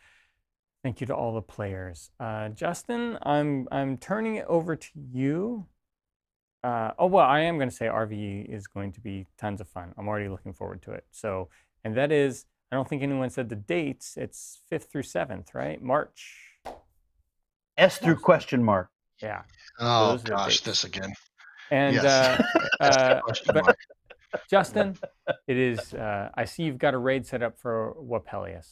Thank you to all the players. Justin, I'm turning it over to you Oh, well, I am going to say RVE is going to be tons of fun. I'm already looking forward to it. So, and that is, I don't think anyone said the dates. It's 5th through 7th, right? March. S through question mark. Yeah. Oh those are the gosh, dates. this again. And Yes. Question but mark. Justin, it is. I see you've got a raid set up for Wapelius.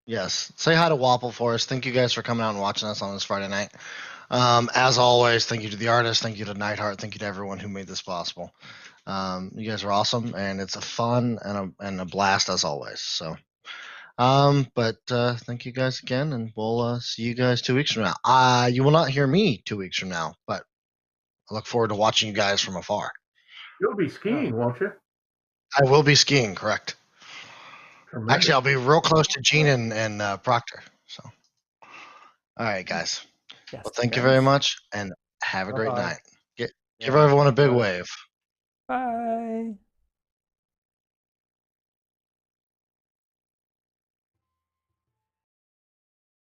Yes. Say hi to Wapple for us. Thank you guys for coming out and watching us on this Friday night. As always, thank you to the artist, thank you to Nightheart, thank you to everyone who made this possible. You guys are awesome, and it's a fun and a blast as always. So, but thank you guys again, and we'll see you guys 2 weeks from now. You will not hear me 2 weeks from now, but I look forward to watching you guys from afar. You'll be skiing, won't you? I will be skiing, correct? Tremendous. Actually, I'll be real close to Gene and Proctor. So, all right, guys. Yes, Well, thank you very much, and have a great Bye-bye. night. Give Yeah, everyone a big bye. wave. Bye.